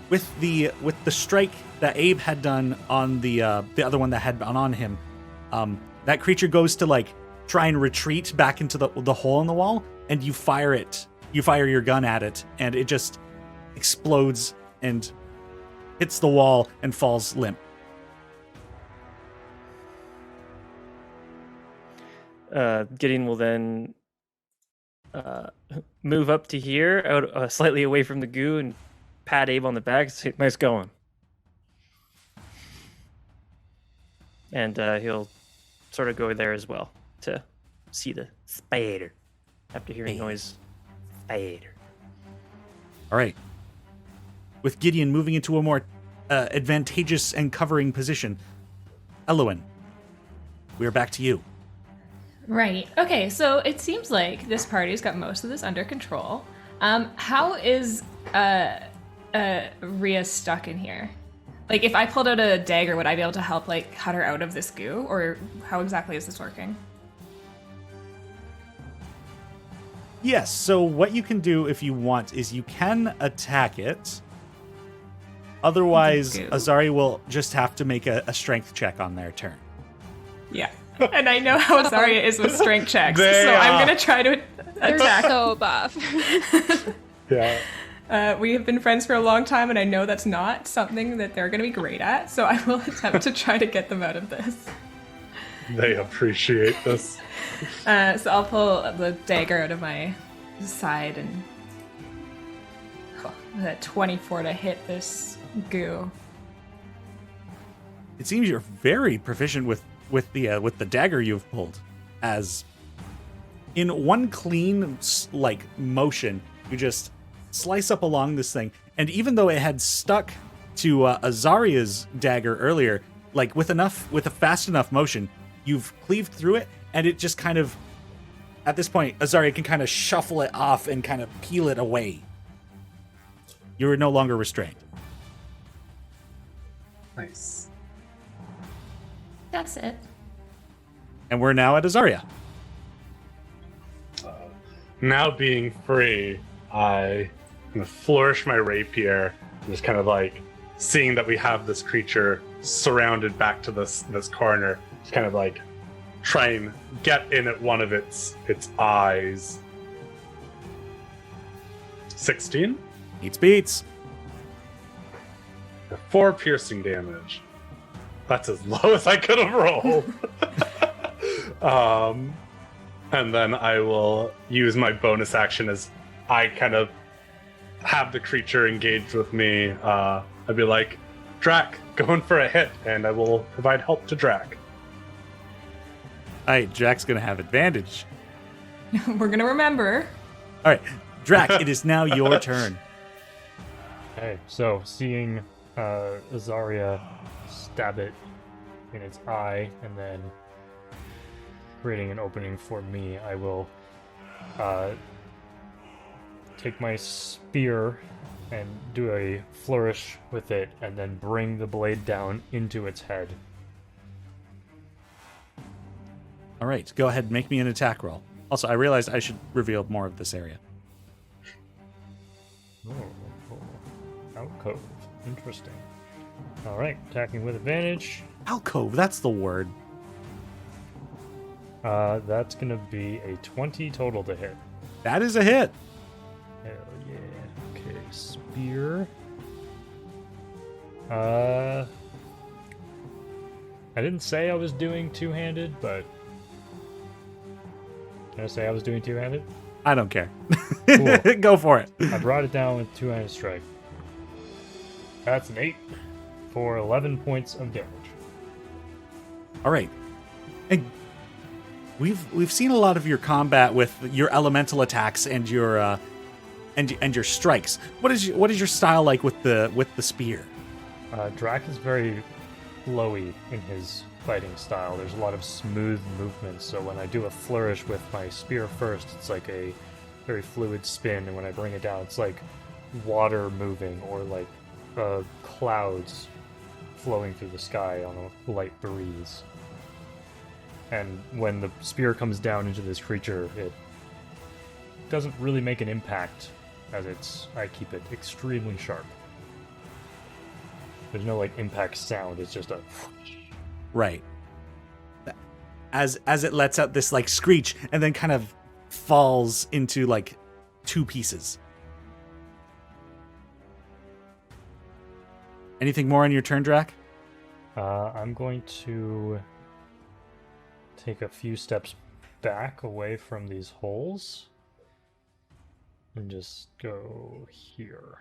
with the strike that Abe had done on the other one that had been on him, that creature goes to like try and retreat back into the hole in the wall, and you fire it. You fire your gun at it, and it just explodes and hits the wall and falls limp. Gideon will then move up to here, out slightly away from the goo, and pat Abe on the back and say, "Nice going." And he'll sort of go there as well to see the spider after hearing noise. Spider. All right. With Gideon moving into a more advantageous and covering position, Elowen, we are back to you. Right. Okay, so it seems like this party's got most of this under control. How is Rhea stuck in here? Like, if I pulled out a dagger, would I be able to help, like, cut her out of this goo? Or how exactly is this working? Yes, so what you can do if you want is you can attack it. Otherwise, Azari will just have to make a strength check on their turn. Yeah. And I know how Azaria is with strength checks, so I'm going to try to attack. They're so buff. Yeah. We have been friends for a long time, and I know that's not something that they're going to be great at, so I will attempt to try to get them out of this. They appreciate this. So I'll pull the dagger out of my side and that 24 to hit this goo. It seems you're very proficient with the dagger you've pulled, as in one clean like motion you just slice up along this thing, and even though it had stuck to Azaria's dagger earlier, like with a fast enough motion, you've cleaved through it, and it just kind of, at this point, Azaria can kind of shuffle it off and kind of peel it away. You are no longer restrained. Nice. That's it. And we're now at Azaria. Now being free, I kind of flourish my rapier, just kind of like seeing that we have this creature surrounded back to this corner, just kind of like try and get in at one of its eyes. 16? Beats. 4 piercing damage. That's as low as I could have rolled. And then I will use my bonus action as I kind of have the creature engaged with me. I'd be like, Drac, going for a hit, and I will provide help to Drac. All right, Drac going to have advantage. We're going to remember. All right, Drac, it is now your turn. Okay, so seeing Azaria stab it in its eye and then creating an opening for me, I will take my spear and do a flourish with it and then bring the blade down into its head. All right, go ahead and make me an attack roll. Also, I realized I should reveal more of this area. Alcove. Interesting. Alright, attacking with advantage. Alcove, that's the word. That's gonna be a 20 total to hit. That is a hit. Hell yeah. Okay, spear. I didn't say I was doing two-handed, but can I say I was doing two-handed? I don't care. Cool. Go for it. I brought it down with two-handed strike. That's an 8 for 11 points of damage. All right. And we've seen a lot of your combat with your elemental attacks and your and your strikes. What is your style like with the spear? Drac is very flowy in his fighting style. There's a lot of smooth movements, so when I do a flourish with my spear first, it's like a very fluid spin, and when I bring it down, it's like water moving or like clouds flowing through the sky on a light breeze. And when the spear comes down into this creature, it doesn't really make an impact, as I keep it extremely sharp. There's no like impact sound, it's just a Right. As it lets out this like screech and then kind of falls into like two pieces. Anything more on your turn, Drac? I'm going to take a few steps back away from these holes and just go here.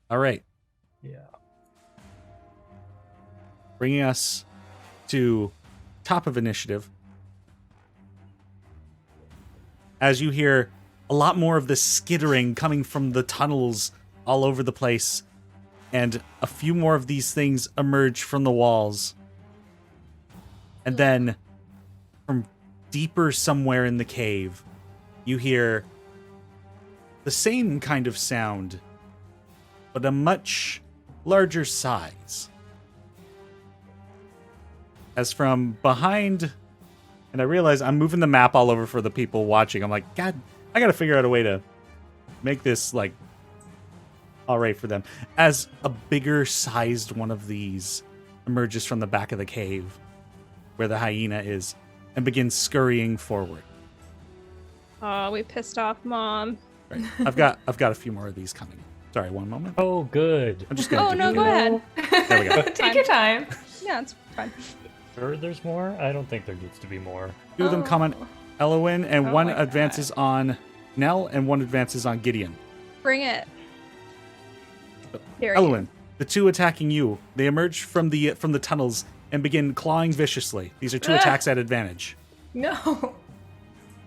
All right. Yeah. Bringing us to top of initiative. As you hear a lot more of the skittering coming from the tunnels all over the place, and a few more of these things emerge from the walls. And then, from deeper somewhere in the cave, you hear the same kind of sound, but a much larger size. As from behind, and I realize I'm moving the map all over for the people watching. I'm like, God, I gotta figure out a way to make this, like, all right for them. As a bigger sized one of these emerges from the back of the cave, where the hyena is, and begins scurrying forward. Oh, we pissed off Mom. Right. I've got a few more of these coming. Sorry, one moment. Oh, good. I'm just gonna. Oh, no, go ahead. There we go. Take your time. Yeah, it's fine. Sure, there's more? I don't think there needs to be more. Two of them come on Elowin, and Oh one my advances on Nell, and one advances on Gideon. Bring it. Here Elowin, the two attacking you, they emerge from the tunnels and begin clawing viciously. These are two Ah. attacks at advantage. No.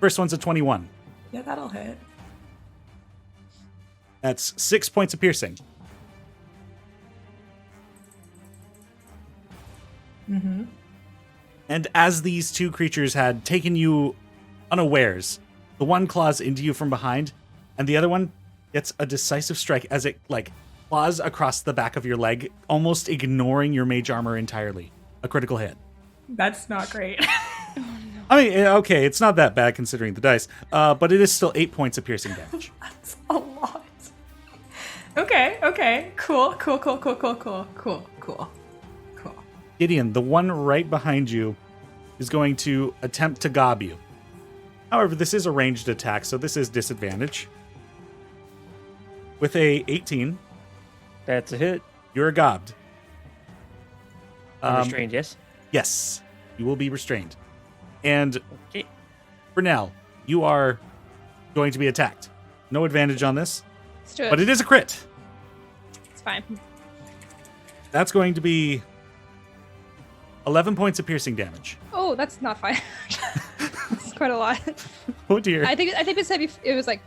First one's a 21. Yeah, that'll hit. That's 6 points of piercing. Mm-hmm. And as these two creatures had taken you unawares, the one claws into you from behind, and the other one gets a decisive strike as it, like, claws across the back of your leg, almost ignoring your mage armor entirely. A critical hit. That's not great. I mean, okay, it's not that bad considering the dice, but it is still 8 points of piercing damage. That's a lot. Okay. Cool. Gideon, the one right behind you, is going to attempt to gob you. However, this is a ranged attack, so this is disadvantage. With a 18, That's a hit. you're gobbed. I'm restrained, yes? Yes, you will be restrained. And Okay. for now, you are going to be attacked. No advantage on this, Let's do it. but it is a crit. It's fine. That's going to be 11 points of piercing damage. Oh, that's not fine. It's quite a lot. Oh dear. I think it said it was like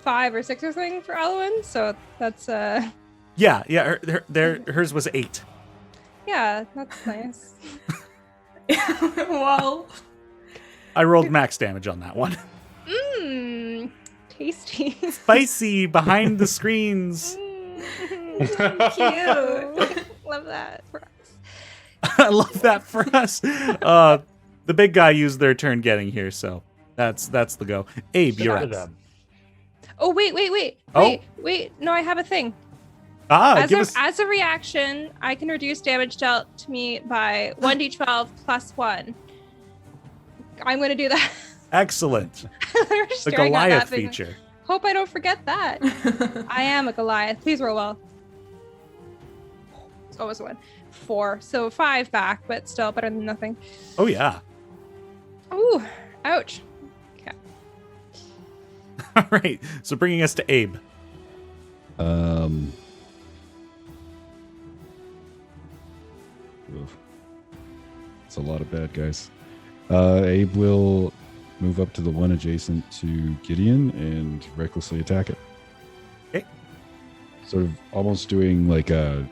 5 or 6 or something for Alwyn, so that's Yeah, hers was 8. yeah, that's nice. Well, I rolled max damage on that one. Mmm, tasty. Spicy behind the screens. Cute. Love that for us. I love that for us. The big guy used their turn getting here, so that's the go. Abe, you're Good for up. them. Oh wait. Oh. Wait. No, I have a thing. As a reaction, I can reduce damage dealt to me by 1d12 plus 1. I'm going to do that. Excellent. They're The staring at Goliath that thing. feature. Hope I don't forget that. I am a Goliath. Please roll well. It's almost a 1. 4. So 5 back, but still better than nothing. Oh yeah. Ooh, ouch. Okay. All right. So bringing us to Abe. Oof. It's a lot of bad guys. Abe will move up to the one adjacent to Gideon and recklessly attack it. Okay. Sort of almost doing like a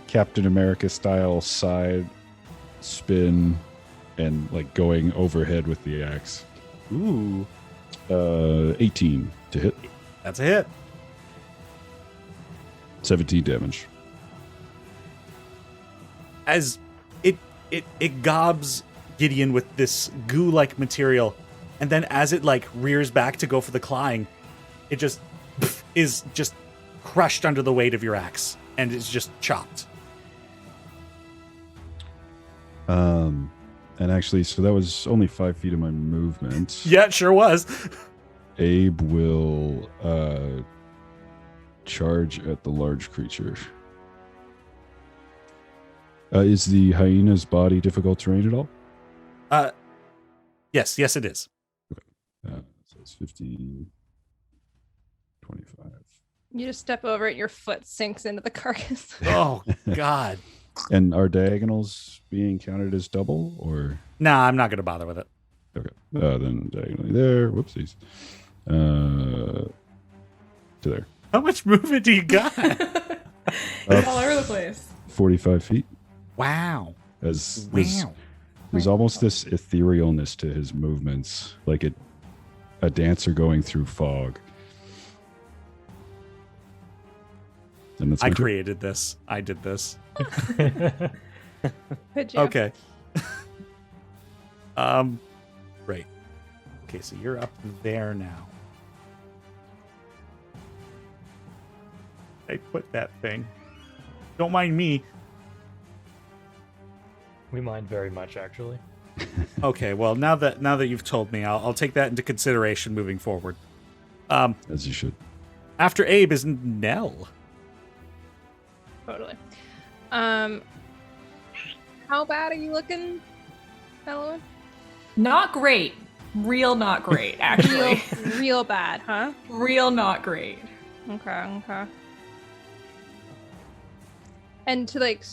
Captain America style side spin and like going overhead with the axe. Ooh. 18 to hit. That's a hit. 17 damage. As it gobs Gideon with this goo-like material, and then as it like rears back to go for the clawing, it just is just crushed under the weight of your axe, and it's just chopped. And actually, so that was only 5 feet of my movement. Yeah, it sure was. Abe will charge at the large creature. Is the hyena's body difficult terrain at all? Yes, it is. So it's 15, 25. You just step over it, your foot sinks into the carcass. Oh God. And are diagonals being counted as double, or? Nah, I'm not gonna bother with it. Okay. Then diagonally there. Whoopsies. To there. How much movement do you got? It's all over the place. 45 feet. Wow. There's Wow. almost this etherealness to his movements, like a dancer going through fog. And that's I my turn. created this. I did this. Good job. Okay. Great. Okay, so you're up there now. I put that thing. Don't mind me. We mind very much, actually. Okay, well now that you've told me, I'll take that into consideration moving forward. As you should. After Abe is Nell. Totally. How bad are you looking, Elowen? Not great. Real not great, actually. Real bad, huh? Real not great. Okay. And to like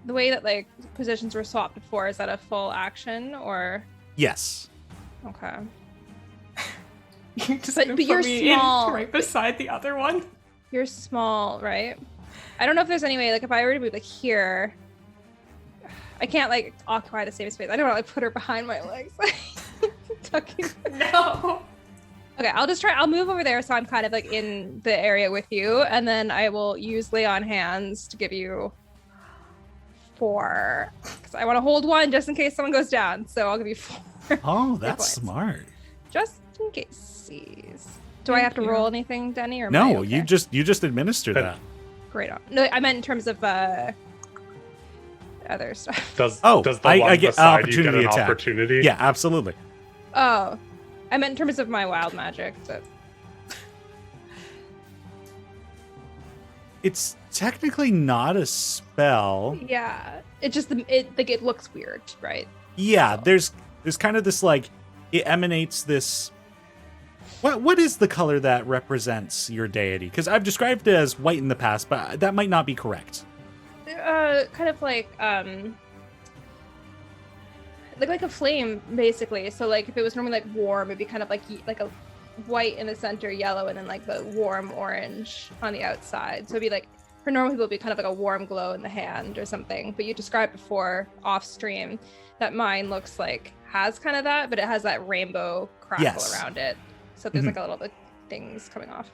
the way that like positions were swapped before, is that a full action or? Yes. Okay. You're just But gonna you're put me in small. right beside the other one. You're small, right? I don't know if there's any way, like if I were to move like here, I can't like occupy the same space. I don't want to like put her behind my legs. Tucking. No. Okay, I'll just try. I'll move over there so I'm kind of like in the area with you, and then I will use lay on hands to give you 4. Because I want to hold 1 just in case someone goes down. So I'll give you 4. Oh, that's points. smart. Just in case. Do I have to Thank you. roll anything, Denny? Or am I No, okay? you just administer that. Great. No, I meant in terms of other stuff. Does Oh, the I one get beside you get opportunity an attack. opportunity? Yeah, absolutely. Oh, I meant in terms of my wild magic. But It's technically not a spell. yeah, it just it looks weird, right? Yeah, there's kind of this like it emanates this. What is the color that represents your deity? Because I've described it as white in the past, but that might not be correct. Kind of like a flame, basically. So like if it was normally like warm, it'd be kind of like a white in the center, yellow, and then like the warm orange on the outside. So it'd be like for normal people, it'd be kind of like a warm glow in the hand or something. But you described before off stream that mine looks like has kind of that, but it has that rainbow crackle Yes. around it. So there's like a little bit things coming off.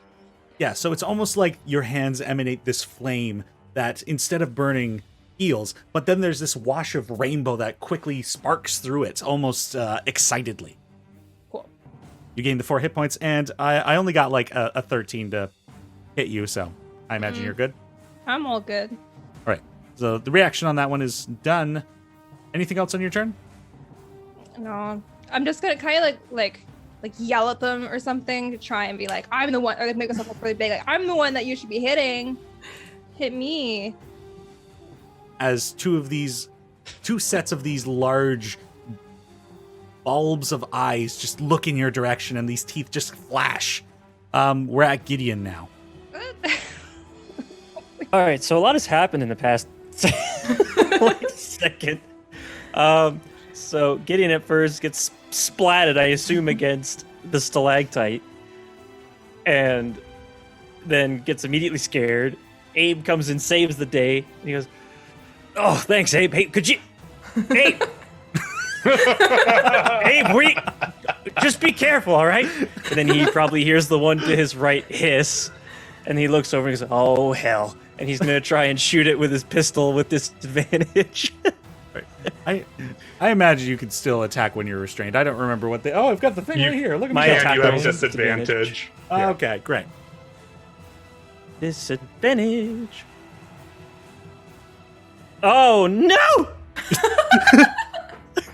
Yeah, so it's almost like your hands emanate this flame that instead of burning heals, but then there's this wash of rainbow that quickly sparks through it, almost excitedly. Cool. You gain the 4 hit points, and I only got like a 13 to hit you, so I imagine you're good. I'm all good. All right, so the reaction on that one is done. Anything else on your turn? No, I'm just gonna kind of like yell at them or something to try and be like, I'm the one, or like make myself look really big, like I'm the one that you should be hitting. Hit me. As two sets of these large bulbs of eyes just look in your direction, and these teeth just flash. We're at Gideon now. All right, so a lot has happened in the past second. So Gideon at first gets splatted, I assume, against the stalactite, and then gets immediately scared. Abe comes and saves the day. And he goes, "Oh, thanks, Abe. Hey, could you, Abe, Abe, just be careful, all right?" And then he probably hears the one to his right hiss, and he looks over and goes, "Oh hell!" And he's gonna try and shoot it with his pistol with disadvantage. I imagine you could still attack when you're restrained. I don't remember what they. Oh, I've got the thing right here. Look at my me. attack And you have rolls disadvantage. Yeah. Okay, great. Disadvantage. Oh no!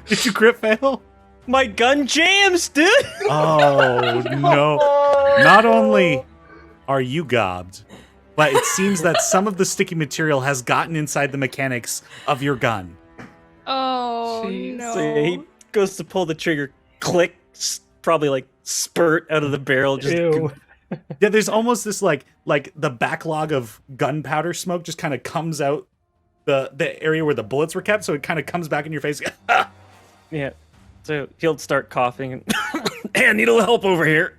Did you crit fail? My gun jams, dude. Oh no! Not only are you gobbed, but it seems that some of the sticky material has gotten inside the mechanics of your gun. Oh Jeez. no. So yeah, he goes to pull the trigger, click, probably like spurt out of the barrel. Just Ew. Yeah, there's almost this like the backlog of gunpowder smoke just kind of comes out the area where the bullets were kept, so it kind of comes back in your face. yeah. So he'll start coughing and hey, I need a little help over here.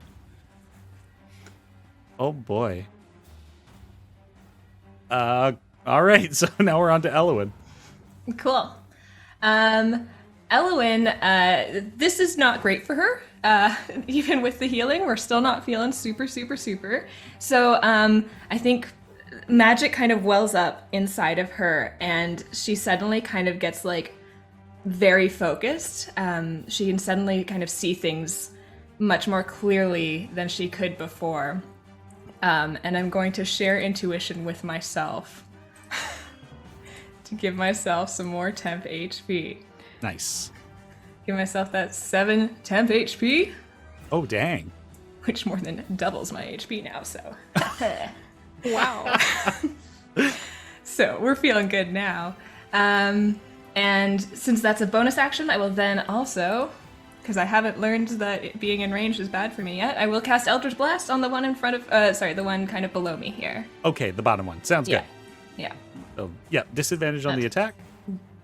Oh boy. All right, so now we're on to Elowin. Cool. Elowin, this is not great for her. Even with the healing, we're still not feeling super. So I think magic kind of wells up inside of her, and she suddenly kind of gets like very focused. She can suddenly kind of see things much more clearly than she could before. And I'm going to share intuition with myself to give myself some more temp HP. Nice. Give myself that 7 temp HP, Oh dang. which more than doubles my HP now, so. Wow. So we're feeling good now. And since that's a bonus action, I will then also, because I haven't learned that it being in range is bad for me yet, I will cast Eldritch Blast on the one in front of, the one kind of below me here. Okay, the bottom one. Sounds Yeah. good. Yeah. So, yeah, disadvantage on the attack.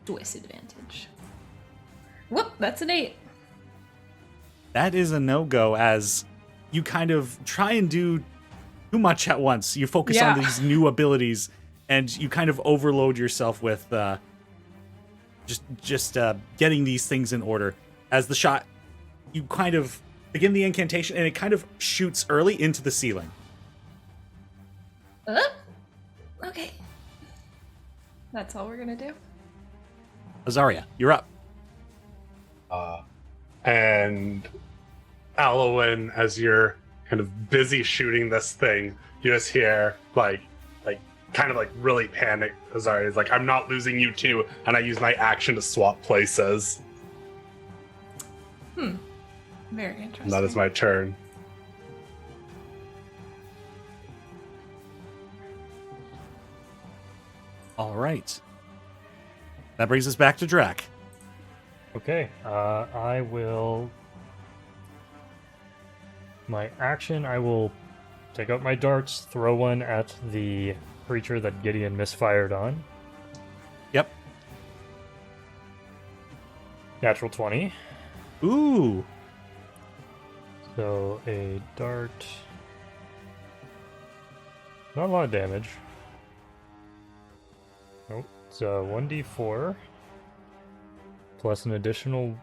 Disadvantage. Whoop, that's an 8. That is a no-go as you kind of try and do too much at once. You focus on Yeah. these new abilities and you kind of overload yourself with just getting these things in order. As the shot, you kind of begin the incantation and it kind of shoots early into the ceiling. Okay. That's all we're gonna do. Azaria, you're up. And Alwyn, as you're kind of busy shooting this thing, you just hear like kind of like really panicked Azaria is like, "I'm not losing you too," and I use my action to swap places. Very interesting. And that is my turn. All right. That brings us back to Drac. Okay, I will. My action, I will take out my darts, throw one at the creature that Gideon misfired on. Yep. Natural 20. Ooh. So a dart. Not a lot of damage. Nope. It's 1d4 plus an additional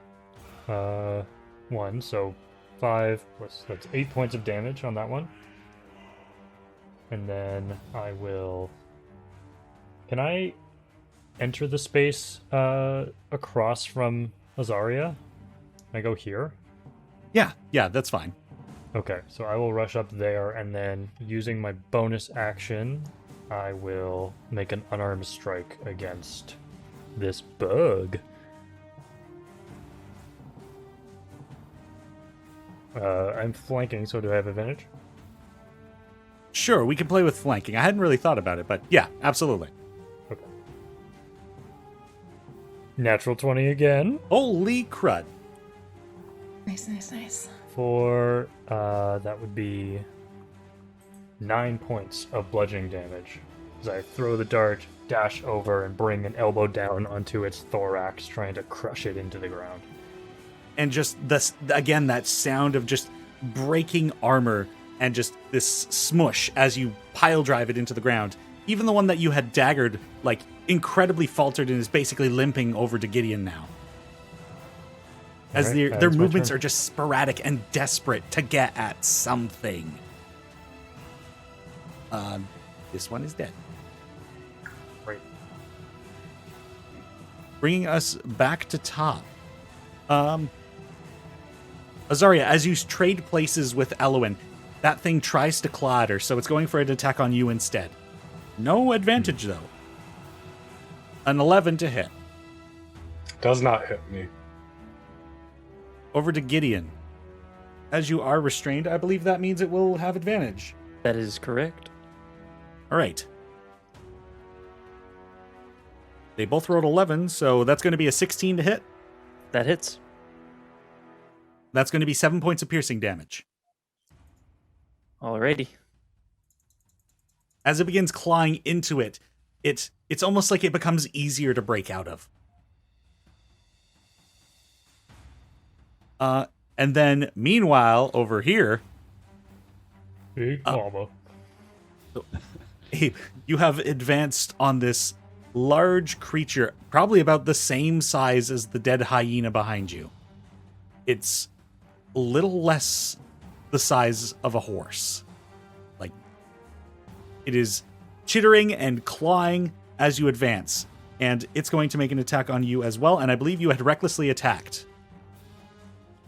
1, so 5 plus that's 8 points of damage on that one. And then I will. Can I enter the space across from Azaria? Can I go here? Yeah, that's fine. Okay, so I will rush up there, and then using my bonus action, I will make an unarmed strike against this bug. I'm flanking, so do I have advantage? Sure, we can play with flanking. I hadn't really thought about it, but yeah, absolutely. Okay. Natural 20 again Holy crud. Nice. for, that would be 9 points of bludgeoning damage. As I throw the dart, dash over and bring an elbow down onto its thorax, trying to crush it into the ground. And just this, again, that sound of just breaking armor and just this smush as you pile drive it into the ground. Even the one that you had daggered, like, incredibly faltered and is basically limping over to Gideon now. As Alright, their it's my movements turn. are just sporadic and desperate to get at something. This one is dead. Right. Bringing us back to top. Azaria, as you trade places with Elwyn, that thing tries to claw at her, so it's going for an attack on you instead. No advantage, though. An 11 to hit. Does not hit me. Over to Gideon. As you are restrained, I believe that means it will have advantage. That is correct. All right. They both rolled 11, so that's going to be a 16 to hit. That hits. That's going to be 7 points of piercing damage. Alrighty. As it begins clawing into it, it's almost like it becomes easier to break out of. And then, meanwhile, over here, Big mama. Abe, you have advanced on this large creature, probably about the same size as the dead hyena behind you. It's a little less the size of a horse. Like, it is chittering and clawing as you advance, and it's going to make an attack on you as well, and I believe you had recklessly attacked.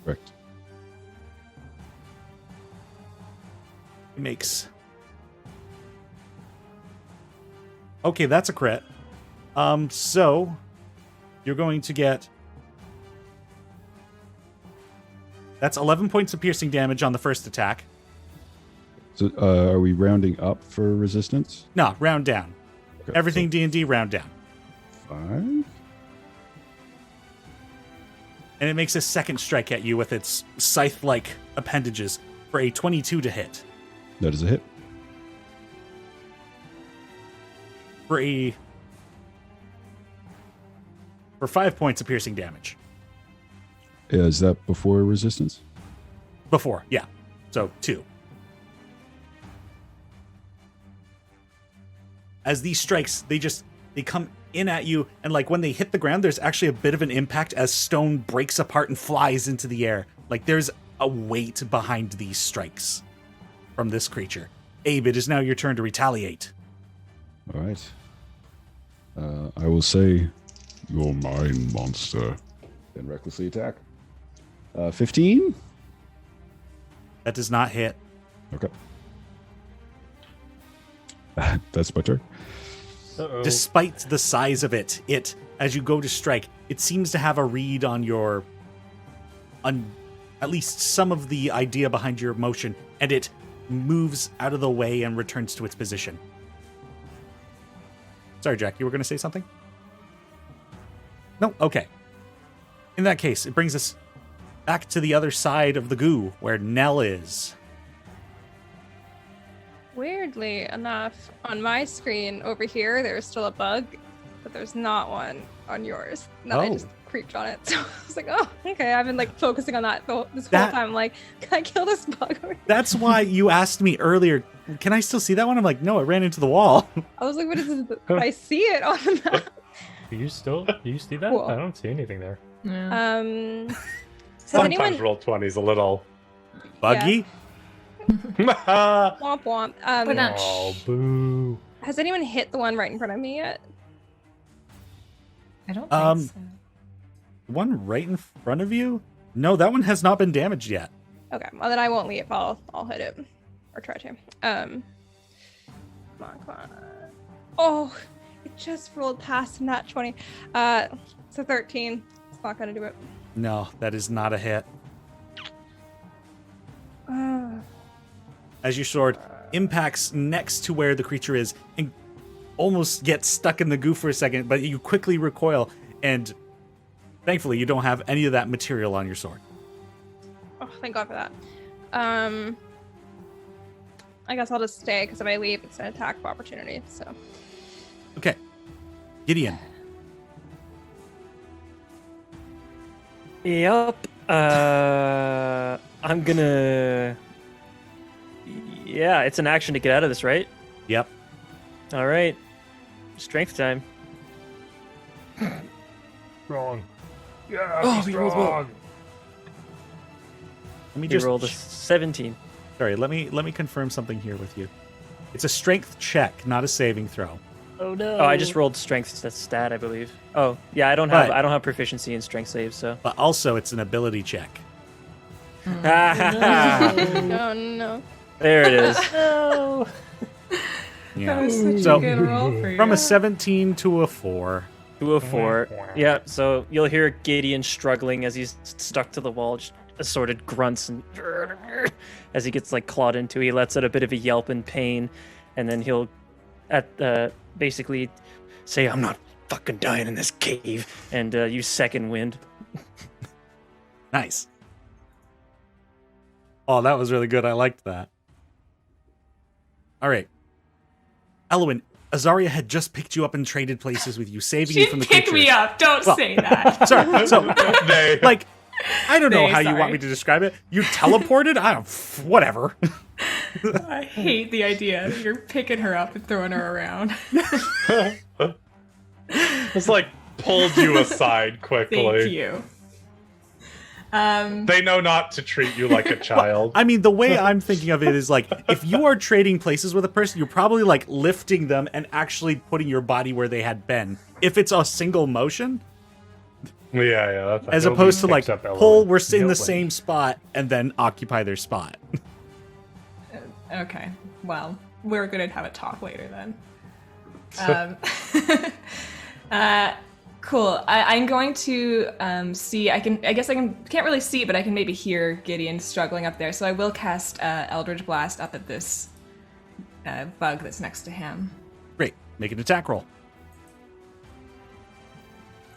Correct. It makes... Okay, that's a crit. So you're going to get... That's 11 points of piercing damage on the first attack. So are we rounding up for resistance? No, round down. Okay, Everything D&D round down. so 5. And it makes a second strike at you with its scythe-like appendages for a 22 to hit. That is a hit. For 5 points of piercing damage. Is that before resistance? Before, yeah. So 2. As these strikes, they come in at you, and like when they hit the ground, there's actually a bit of an impact as stone breaks apart and flies into the air. Like there's a weight behind these strikes from this creature. Abe, it is now your turn to retaliate. All right. I will say, "You're mine, monster," and recklessly attack. 15. That does not hit. Okay. That's my turn. Uh-oh. Despite the size of it, as you go to strike, it seems to have a read on at least some of the idea behind your motion, and it moves out of the way and returns to its position. Sorry, Jack, you were going to say something? No? Okay. In that case, it brings us back to the other side of the goo, where Nell is. Weirdly enough, on my screen over here, there's still a bug, but there's not one on yours. No, I just creeped on it. So I was like, oh, okay. I've been like focusing on that this whole time. I'm like, can I kill this bug over here? That's why you asked me earlier, can I still see that one? I'm like, no, it ran into the wall. I was like, what is this? I see it on the map. Do you see that? Cool. I don't see anything there. Yeah. Has Sometimes anyone roll 20's a little. Buggy? womp womp? Oh, boo. Has anyone hit the one right in front of me yet? I don't Um, think so. One right in front of you? No, that one has not been damaged yet. Okay, well then I won't leave. I'll hit it or try to. Come on. Oh, it just rolled past that 20. It's a 13. It's not gonna do it. No, that is not a hit. As your sword impacts next to where the creature is and almost gets stuck in the goo for a second, but you quickly recoil, and thankfully you don't have any of that material on your sword. Oh, thank God for that. I guess I'll just stay because if I leave, it's an attack of opportunity. So Okay. Gideon. Yep. I'm gonna. Yeah, it's an action to get out of this, right? Yep. All right. Strength time. Strong. Yeah, Oh, be he rolled well. strong. Let me He just rolled a 17. Sorry, let me confirm something here with you. It's a strength check, not a saving throw. Oh no! Oh, I just rolled strength stat, I believe. Oh, yeah, I don't have proficiency in strength saves, so. But also, it's an ability check. Oh no. There it is. No. Yeah. That was such So, a good roll for you. From a 17 to a 4. 204. Yeah, so you'll hear Gideon struggling as he's stuck to the wall, just assorted grunts and as he gets like clawed into. He lets out a bit of a yelp in pain, and then he'll basically say, "I'm not fucking dying in this cave," and use second wind. Nice. Oh, that was really good. I liked that. All right. Elwyn, Azaria had just picked you up and traded places with you, saving you She from the picked creatures. me up. Don't say that. Sorry. So, like, I don't know They, how you sorry. want me to describe it. You teleported? I don't. Whatever. I hate the idea that you're picking her up and throwing her around. It's like pulled you aside quickly. Thank you. They know not to treat you like a child. I mean, the way I'm thinking of it is like, if you are trading places with a person, you're probably like lifting them and actually putting your body where they had been. If it's a single motion, Yeah. That's as opposed to like picks up pull, Elwyn. we're in the Nobody. same spot and then occupy their spot. Okay. Well, we're gonna have a talk later then. Cool. I'm going to see. Can't really see, but I can maybe hear Gideon struggling up there. So I will cast Eldritch Blast up at this bug that's next to him. Great. Make an attack roll.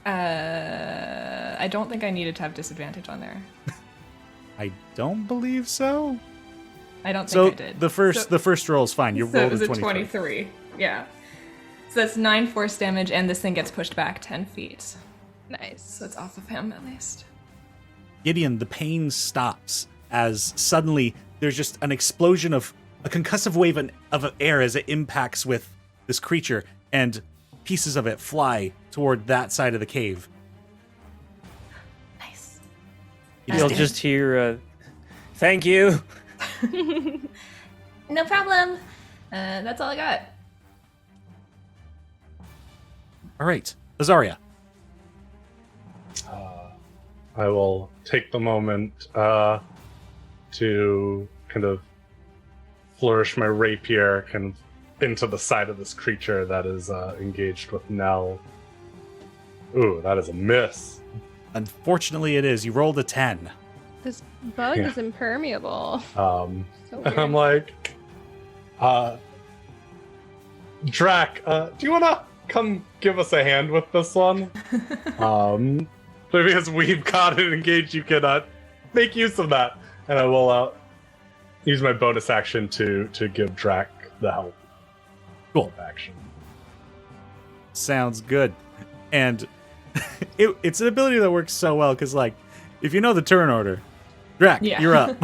I don't think I needed to have disadvantage on there. I don't believe so. I don't So think I did. the first roll is fine. You So it rolled was a a 23. 23. Yeah. So that's 9 force damage, and this thing gets pushed back 10 feet. Nice. So it's off of him, at least. Gideon, the pain stops as suddenly there's just an explosion of a concussive wave of air as it impacts with this creature, and pieces of it fly toward that side of the cave. Nice. You'll just hear, "Thank you." No problem. That's all I got. All right, Azaria. I will take the moment to kind of flourish my rapier kind of into the side of this creature that is engaged with Nell. Ooh, that is a miss. Unfortunately, it is. You rolled a 10. This bug Yeah. is impermeable. So weird. I'm like, Drac, do you want to come give us a hand with this one? Because we've got it engaged, you can make use of that. And I will use my bonus action to give Drac the help. Cool. Action. Sounds good. And it's an ability that works so well because, like, if you know the turn order, Drac, Yeah. you're up.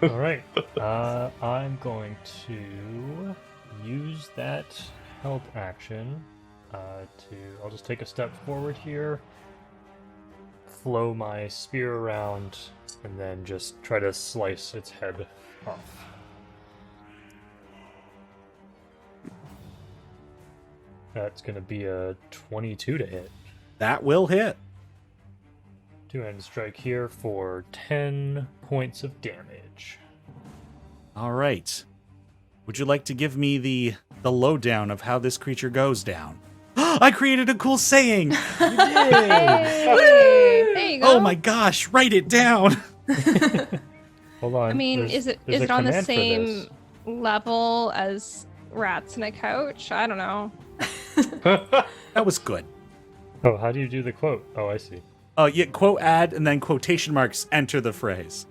All right. I'm going to use that help action I'll just take a step forward here, flow my spear around, and then just try to slice its head off. That's going to be a 22 to hit. That will hit. Two-handed strike here for 10 points of damage. All right. Would you like to give me the lowdown of how this creature goes down? I created a cool saying. Hey, there you go. Oh my gosh, write it down. Hold on. I mean, there's- is it there's a on the command for same this. level as rats in a couch? I don't know. That was good. Oh, how do you do the quote? Oh, I see. Oh, yeah, quote add and then quotation marks enter the phrase.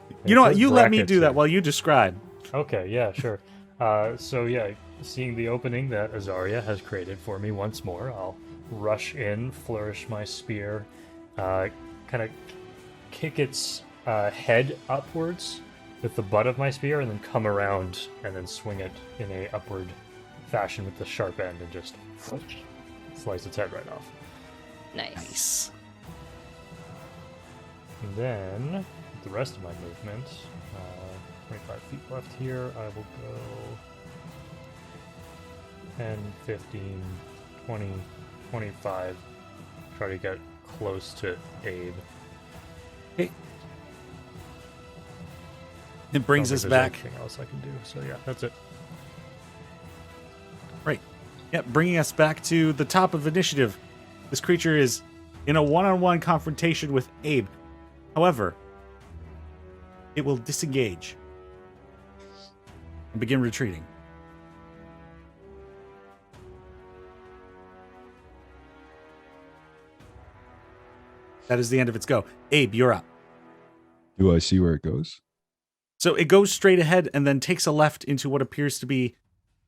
It You know what? says You let me brackets do that here. while you describe. Okay, yeah, sure. So yeah, seeing the opening that Azaria has created for me once more, I'll rush in, flourish my spear, kind of kick its head upwards with the butt of my spear, and then come around and then swing it in a upward fashion with the sharp end and just slice its head right off. Nice. And then, with the rest of my movement, 25 feet left here, I will go 10, 15, 20, 25. Try to get close to Abe. Okay. It brings Don't us think there's back. anything else I can do. So yeah, that's it. Right. Yep, bringing us back to the top of initiative. This creature is in a one-on-one confrontation with Abe. However, it will disengage and begin retreating. That is the end of its go. Abe, you're up. Do I see where it goes? So it goes straight ahead and then takes a left into what appears to be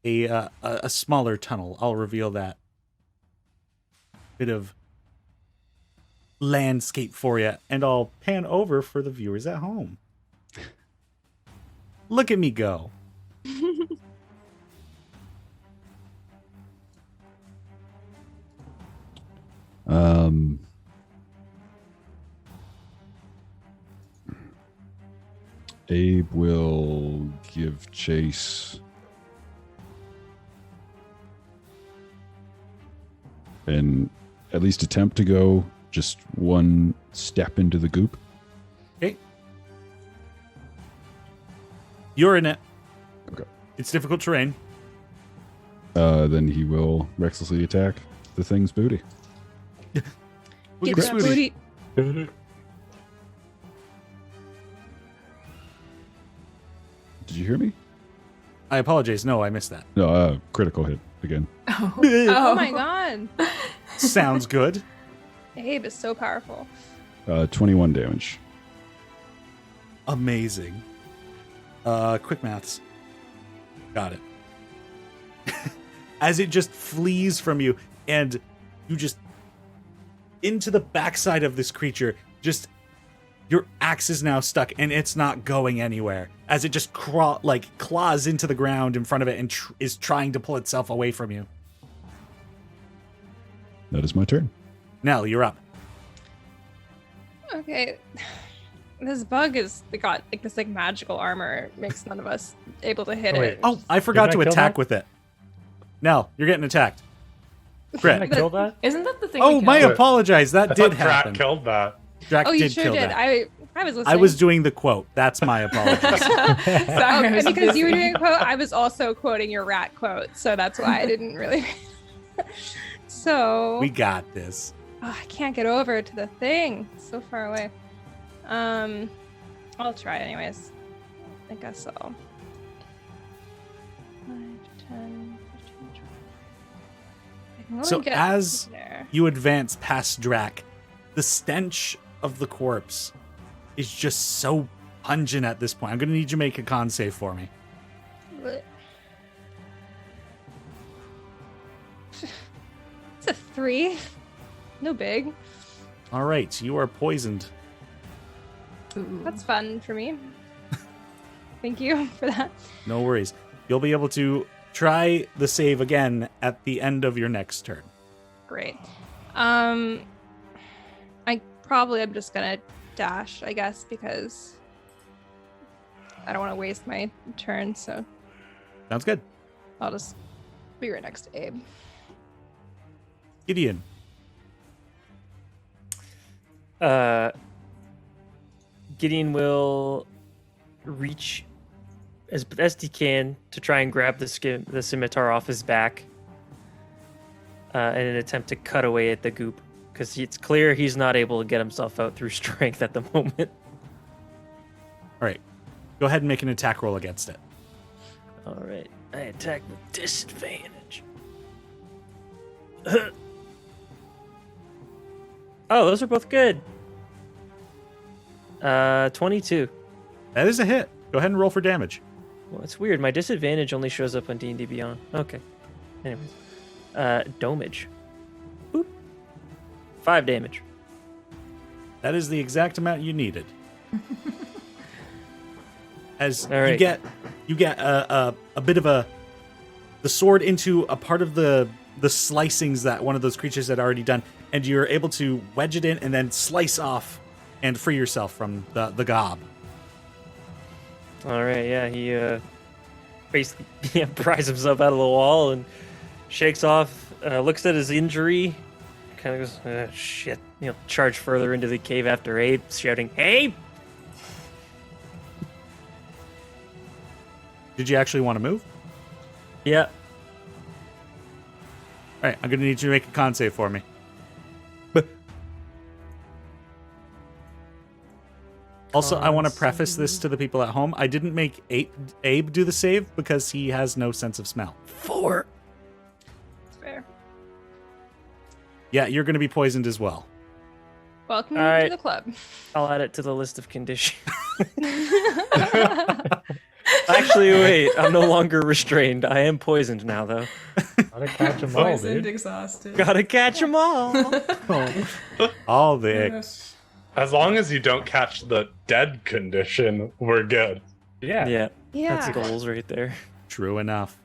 a smaller tunnel. I'll reveal that bit of landscape for you, and I'll pan over for the viewers at home. Look at me go. Abe will give chase and at least attempt to go just one step into the goop. Okay. You're in it. Okay. It's difficult terrain. Then he will recklessly attack the thing's booty. Get Chris that Moody. booty. Did you hear me? I apologize. No, I missed that. No, critical hit again. Oh my god. Sounds good. Abe is so powerful. 21 damage. Amazing. Quick maths. Got it. As it just flees from you, and you just into the backside of this creature, just your axe is now stuck, and it's not going anywhere. As it just claws into the ground in front of it and is trying to pull itself away from you. That is my turn. Nell, you're up. Okay. This bug is got this magical armor. It makes none of us able to hit Oh, it. wait. Oh, I forgot Didn't to I kill attack that? with it. Nell, you're getting attacked. Didn't I Crit. kill that? Isn't that the thing? Oh, we my killed? apologize. That I did thought Drak happen. killed that. Drac Oh, you did sure kill did. that. I was listening. I was doing the quote. That's my apologies. Sorry, I was And because you were busy. doing a quote, I was also quoting your rat quote, so that's why I didn't really. So We got this. I can't get over to the thing. It's so far away. I'll try anyways. I guess so. 5, 10, 15, 20. I can only So get as there. you advance past Drac, the stench of the corpse is just so pungent at this point. I'm going to need you to make a con save for me. It's a 3. No big. All right, you are poisoned. Ooh. That's fun for me. Thank you for that. No worries. You'll be able to try the save again at the end of your next turn. Great. I probably am just gonna dash, I guess, because I don't want to waste my turn, so Sounds good. I'll just be right next to Abe. Gideon. Gideon will reach as best he can to try and grab the scimitar off his back in an attempt to cut away at the goop, because it's clear he's not able to get himself out through strength at the moment. All right. Go ahead and make an attack roll against it. All right, I attack with disadvantage. Oh, those are both good. 22. That is a hit. Go ahead and roll for damage. Well, it's weird. My disadvantage only shows up on D&D Beyond. Okay. Anyways. Domage. Boop. 5 damage. That is the exact amount you needed. As All right. you get a bit of the sword into a part of the slicings that one of those creatures had already done, and you're able to wedge it in and then slice off and free yourself from the gob. All right, yeah, he basically pries himself out of the wall and shakes off, looks at his injury, kind of goes, shit. He'll charge further into the cave after Abe, shouting, "Abe!" Did you actually want to move? Yeah. All right, I'm going to need you to make a con save for me. Also, I want to preface this to the people at home. I didn't make Abe do the save because he has no sense of smell. 4. It's fair. Yeah, you're going to be poisoned as well. Welcome All right. to the club. I'll add it to the list of conditions. Actually, wait. I'm no longer restrained. I am poisoned now, though. Gotta catch them all, Poisoned, dude. exhausted. Gotta catch them all. All the Yes. As long as you don't catch the dead condition, we're good. Yeah. Yeah, Yeah. that's goals right there. True enough.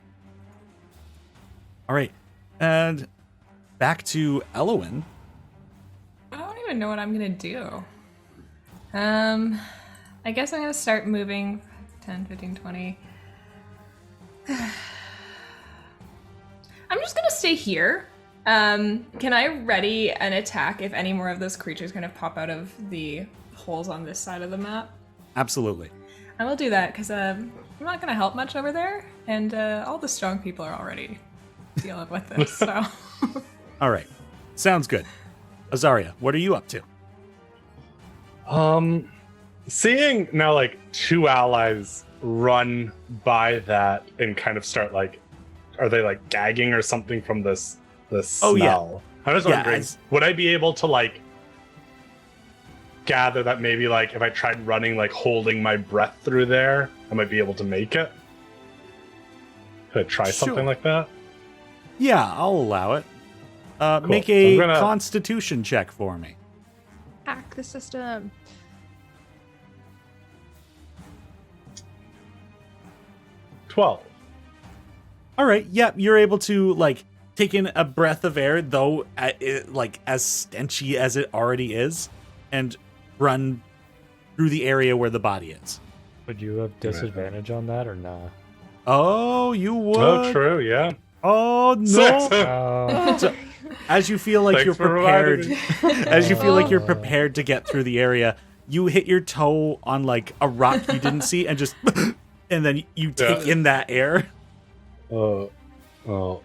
All right, and back to Elowin. I don't even know what I'm gonna do. I guess I'm gonna start moving 10, 15, 20. I'm just gonna stay here. Can I ready an attack if any more of those creatures kind of pop out of the holes on this side of the map? Absolutely. I will do that because I'm not gonna help much over there, and all the strong people are already dealing with this. So. All right, sounds good. Azaria, what are you up to? Seeing now like 2 allies run by that and kind of start like, are they like gagging or something from this Oh, yeah. smell? I was wondering, would I be able to like gather that maybe like if I tried running like holding my breath through there, I might be able to make it? Could I try something Sure. like that? Yeah, I'll allow it. Make So a I'm gonna- Constitution check for me. Hack the system. 12. All right, yep, you're able to like take in a breath of air, though like as stenchy as it already is, and run through the area where the body is. Would you have disadvantage on that or nah? Oh, you would. Oh, true, yeah. Oh no! So, as you feel like Thanks you're for reminding prepared, as you feel like you're prepared to get through the area, you hit your toe on like a rock you didn't see, and just, and then you take in that air. Oh. You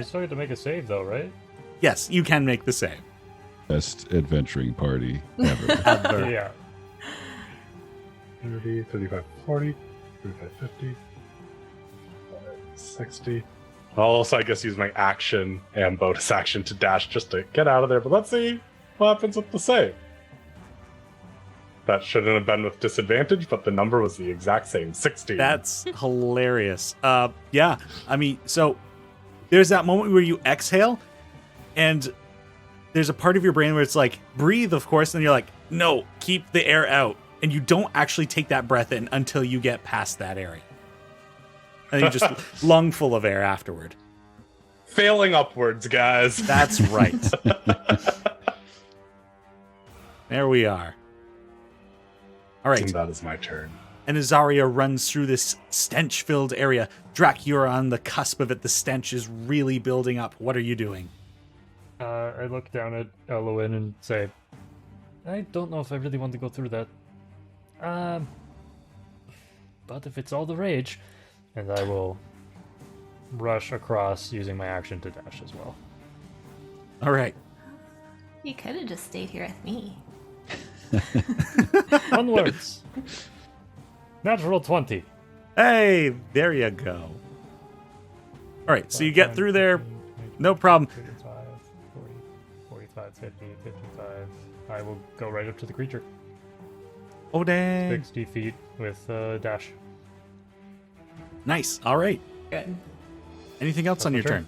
still get to make a save though, right? Yes, you can make the save. Best adventuring party ever. Ever. Yeah. 30, 35, 40, 35, 50, 60. I'll also, I guess, use my action and bonus action to dash just to get out of there. But let's see what happens with the save. That shouldn't have been with disadvantage, but the number was the exact same, 16. That's hilarious. Yeah, I mean, so there's that moment where you exhale, and there's a part of your brain where it's like, breathe, of course, and you're like, no, keep the air out. And you don't actually take that breath in until you get past that area. And you just lung full of air afterward. Failing upwards, guys. That's right. There we are. All right. And that is my turn. And Azaria runs through this stench-filled area. Drac, you're on the cusp of it. The stench is really building up. What are you doing? I look down at Elowin and say, I don't know if I really want to go through that. But if it's all the rage, and I will rush across using my action to dash as well. All right. You could have just stayed here with me. Onwards! Natural 20. Hey, there you go. All right, so you get through there. No problem. 35, 40, 45, 50, 55. I will go right up to the creature. Oh, dang. 60 feet with dash. Nice. All right. Good. Anything else That's on my your turn?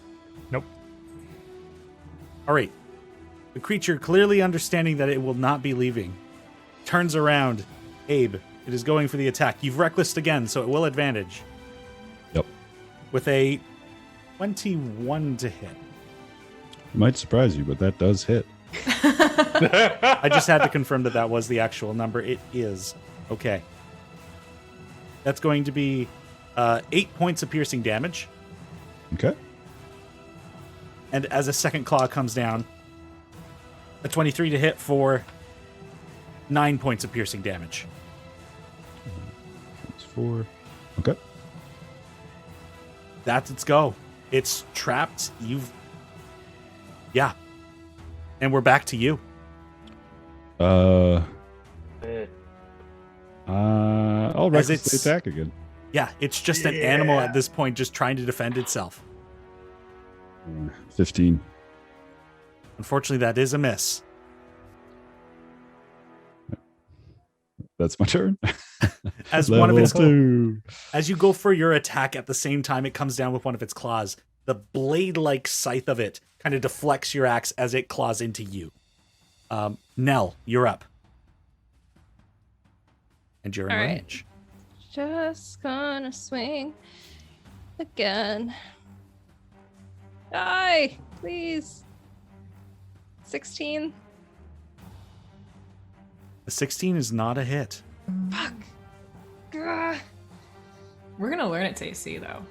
Nope. All right. The creature, clearly understanding that it will not be leaving, turns around. Abe, it is going for the attack. You've recklessed again, so it will advantage. Yep. With a 21 to hit. Might surprise you, but that does hit. I just had to confirm that that was the actual number. It is. Okay. That's going to be 8 points of piercing damage. Okay. And as a second claw comes down, a 23 to hit for 9 points of piercing damage. That's 4. Okay. That's its go. It's trapped. Yeah. And we're back to you. I'll As recklessly it's- attack again. Yeah, it's just an animal at this point just trying to defend itself. 15. Unfortunately, that is a miss. That's my turn. As one of its Level 2. As you go for your attack at the same time, it comes down with one of its claws. The blade-like scythe of it kind of deflects your axe as it claws into you. Nell, you're up. And you're in All right. range. Just gonna swing again. Die, please. 16. A 16 is not a hit. Fuck. Gah. We're gonna learn its AC though.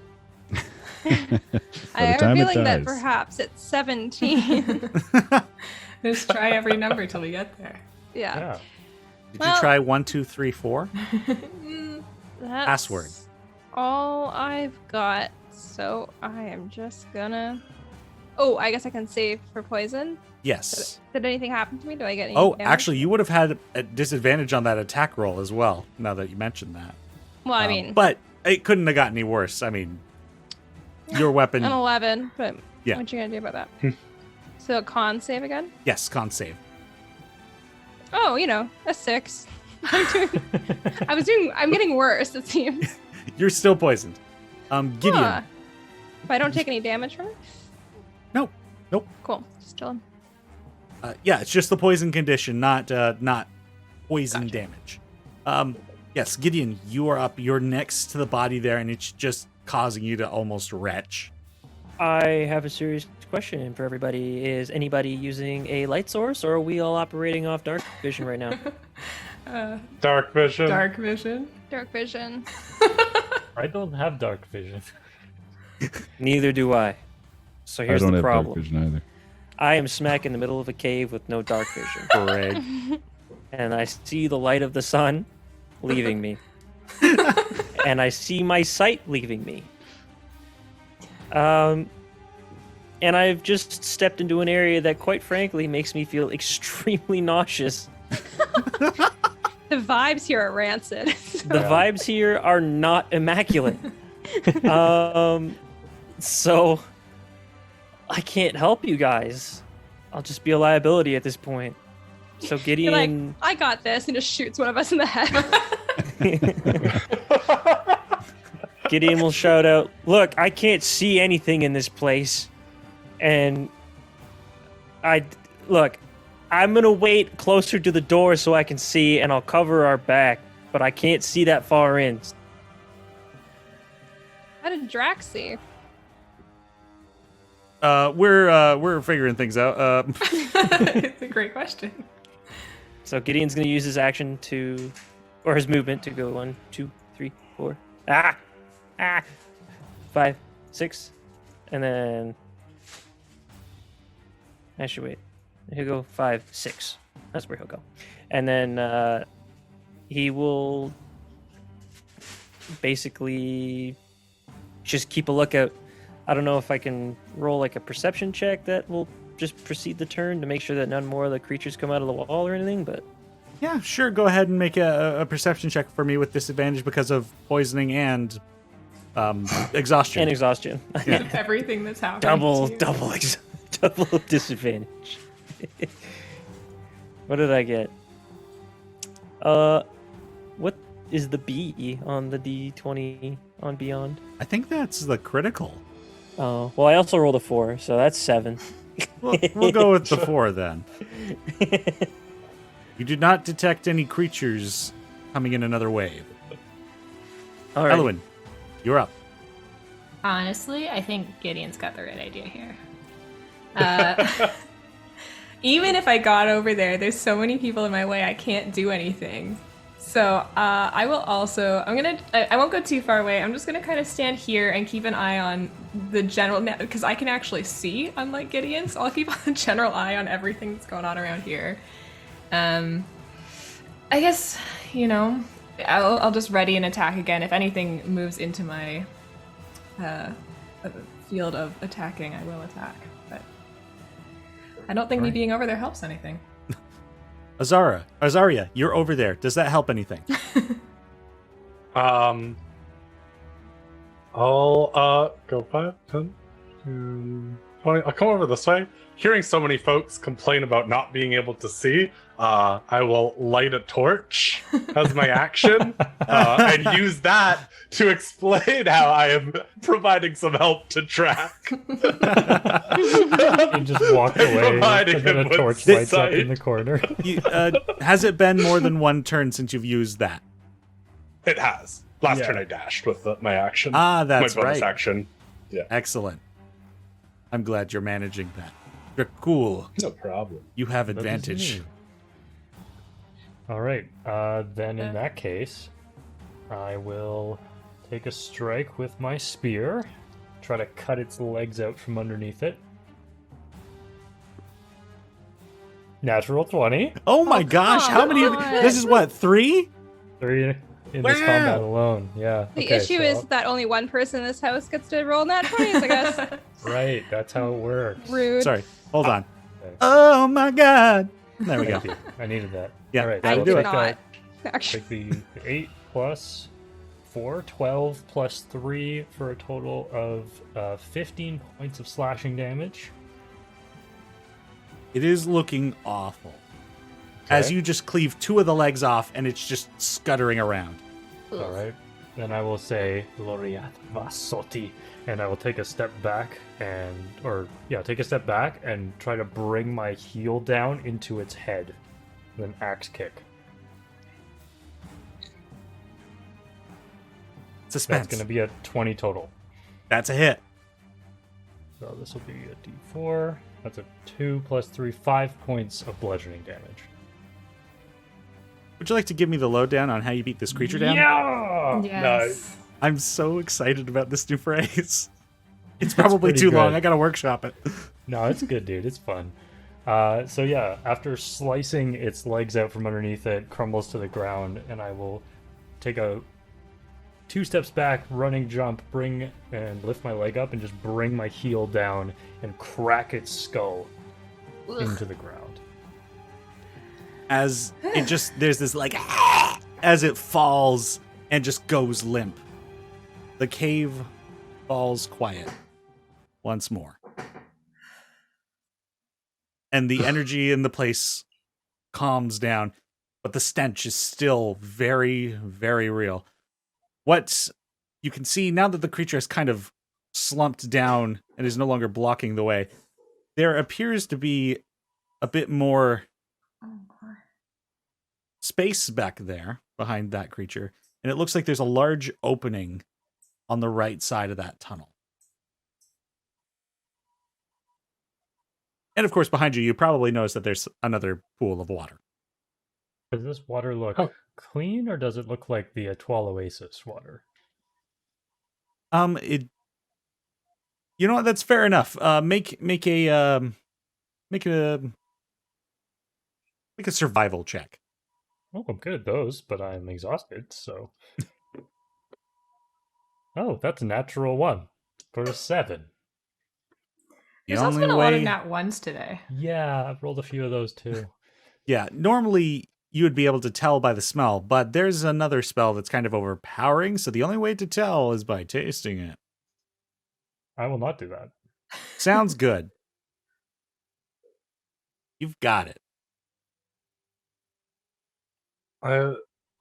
I have a time it feeling that dies. perhaps it's 17. Just try every number till we get there. yeah. Yeah. Did Well- you try 1, 2, 3, 4? That's Password. all I've got. So I am just gonna. Oh, I guess I can save for poison. Yes. Did anything happen to me? Do I get any Oh, damage? actually, you would have had a disadvantage on that attack roll as well, now that you mentioned that. Well, I mean, But it couldn't have gotten any worse. I mean, your weapon... an 11, but Yeah. what you gonna do about that? So con save again? Yes, con save. Oh, a 6. I'm getting worse, it seems. You're still poisoned. Gideon. Huh. If I don't take any damage from it? Nope. Cool. Just chilling. Yeah, it's just the poison condition, not poison damage. Yes, Gideon, you are up. You're next to the body there, and it's just causing you to almost retch. I have a serious question for everybody. Is anybody using a light source, or are we all operating off dark vision right now? Dark vision. Dark vision. Dark vision. I don't have dark vision. Neither do I. So here's I don't the have problem. dark vision either. I am smack in the middle of a cave with no dark vision. Greg. And I see the light of the sun leaving me. And I see my sight leaving me. And I've just stepped into an area that, quite frankly, makes me feel extremely nauseous. The vibes here are rancid. The vibes here are not immaculate. So I can't help you guys. I'll just be a liability at this point. So You're Gideon, like, I got this, and just shoots one of us in the head. Gideon will shout out, "Look, I can't see anything in this place." And I'm gonna wait closer to the door so I can see, and I'll cover our back, but I can't see that far in. How did Drax see? We're figuring things out. It's a great question. So Gideon's gonna use his action or his movement to go 1, 2, 3, 4, 5, 6, and then actually wait, he'll go 5, 6. That's where he'll go, and then he will basically just keep a lookout. I don't know if I can roll like a perception check that will just precede the turn to make sure that none more of the creatures come out of the wall or anything, but Yeah, sure. Go ahead and make a perception check for me with disadvantage because of poisoning and exhaustion. and exhaustion. With everything that's happening. to you. double disadvantage. What did I get? What is the B on the D20 on Beyond? I think that's the critical. Oh, well, I also rolled a 4, so that's 7. We'll go with the 4 then. You did not detect any creatures coming in another wave. All right. Elwyn, you're up. Honestly, I think Gideon's got the right idea here. Even if I got over there, there's so many people in my way, I can't do anything. So I will also, I won't go too far away. I'm just gonna kind of stand here and keep an eye on the general, because I can actually see, unlike Gideon, so I'll keep a general eye on everything that's going on around here. I guess, I'll just ready an attack again. If anything moves into my field of attacking, I will attack. But I don't think me being over there helps anything. Azaria, you're over there. Does that help anything? I'll go 5, 10, 20. I'll come over this way. Hearing so many folks complain about not being able to see, I will light a torch as my action and use that to explain how I am providing some help to track. You just walk away and then a torch lights up in the corner. Has it been more than one turn since you've used that? It has. Last turn I dashed with my action. That's my bonus right. action. Yeah. Excellent. I'm glad you're managing that. You're cool. No problem. You have That is advantage. me. All right. Then in that case, I will take a strike with my spear, try to cut its legs out from underneath it. Natural 20. Oh my gosh, how many? This is what, 3? 3 in this combat alone. Yeah. The okay, issue is that only one person in this house gets to roll nat 20s, I guess. Right, that's how it works. Rude. Sorry, hold on. Okay. Oh my god. There we go. Thank you. I needed that. Yeah, All right, that'll so do I'll it. take Not. Actually. Take the 8 plus 4, 12 plus 3 for a total of 15 points of slashing damage. It is looking awful. As you just cleave 2 of the legs off and it's just scuttering around. All right. Then I will say Loriat Vasoti, and I will take a step back take a step back and try to bring my heel down into its head. Then axe kick. Suspense. That's going to be a 20 total. That's a hit. So this will be a d4. That's a 2 plus 3, 5 points of bludgeoning damage. Would you like to give me the lowdown on how you beat this creature down? Yeah! Yes. I'm so excited about this new phrase. It's probably pretty too long. good. I gotta workshop it. No, it's good, dude. It's fun. So yeah, after slicing its legs out from underneath it, crumbles to the ground, and I will take a 2 steps back, running jump, and lift my leg up and just bring my heel down and crack its skull into the ground. As it just, there's this like, as it falls and just goes limp. The cave falls quiet once more. And the energy in the place calms down, but the stench is still very, very real. What you can see now that the creature has kind of slumped down and is no longer blocking the way, there appears to be a bit more space back there behind that creature, and it looks like there's a large opening on the right side of that tunnel. And of course, behind you, you probably notice that there's another pool of water. Does this water look clean, or does it look like the Atoll Oasis water? You know what? That's fair enough. Make a survival check. Oh, I'm good at those, but I'm exhausted, so. Oh, that's a natural 1 for a 7. There's also been a lot of nat 1s today. Yeah, I've rolled a few of those too. Yeah, normally you would be able to tell by the smell, but there's another spell that's kind of overpowering, so the only way to tell is by tasting it. I will not do that. Sounds good. You've got it.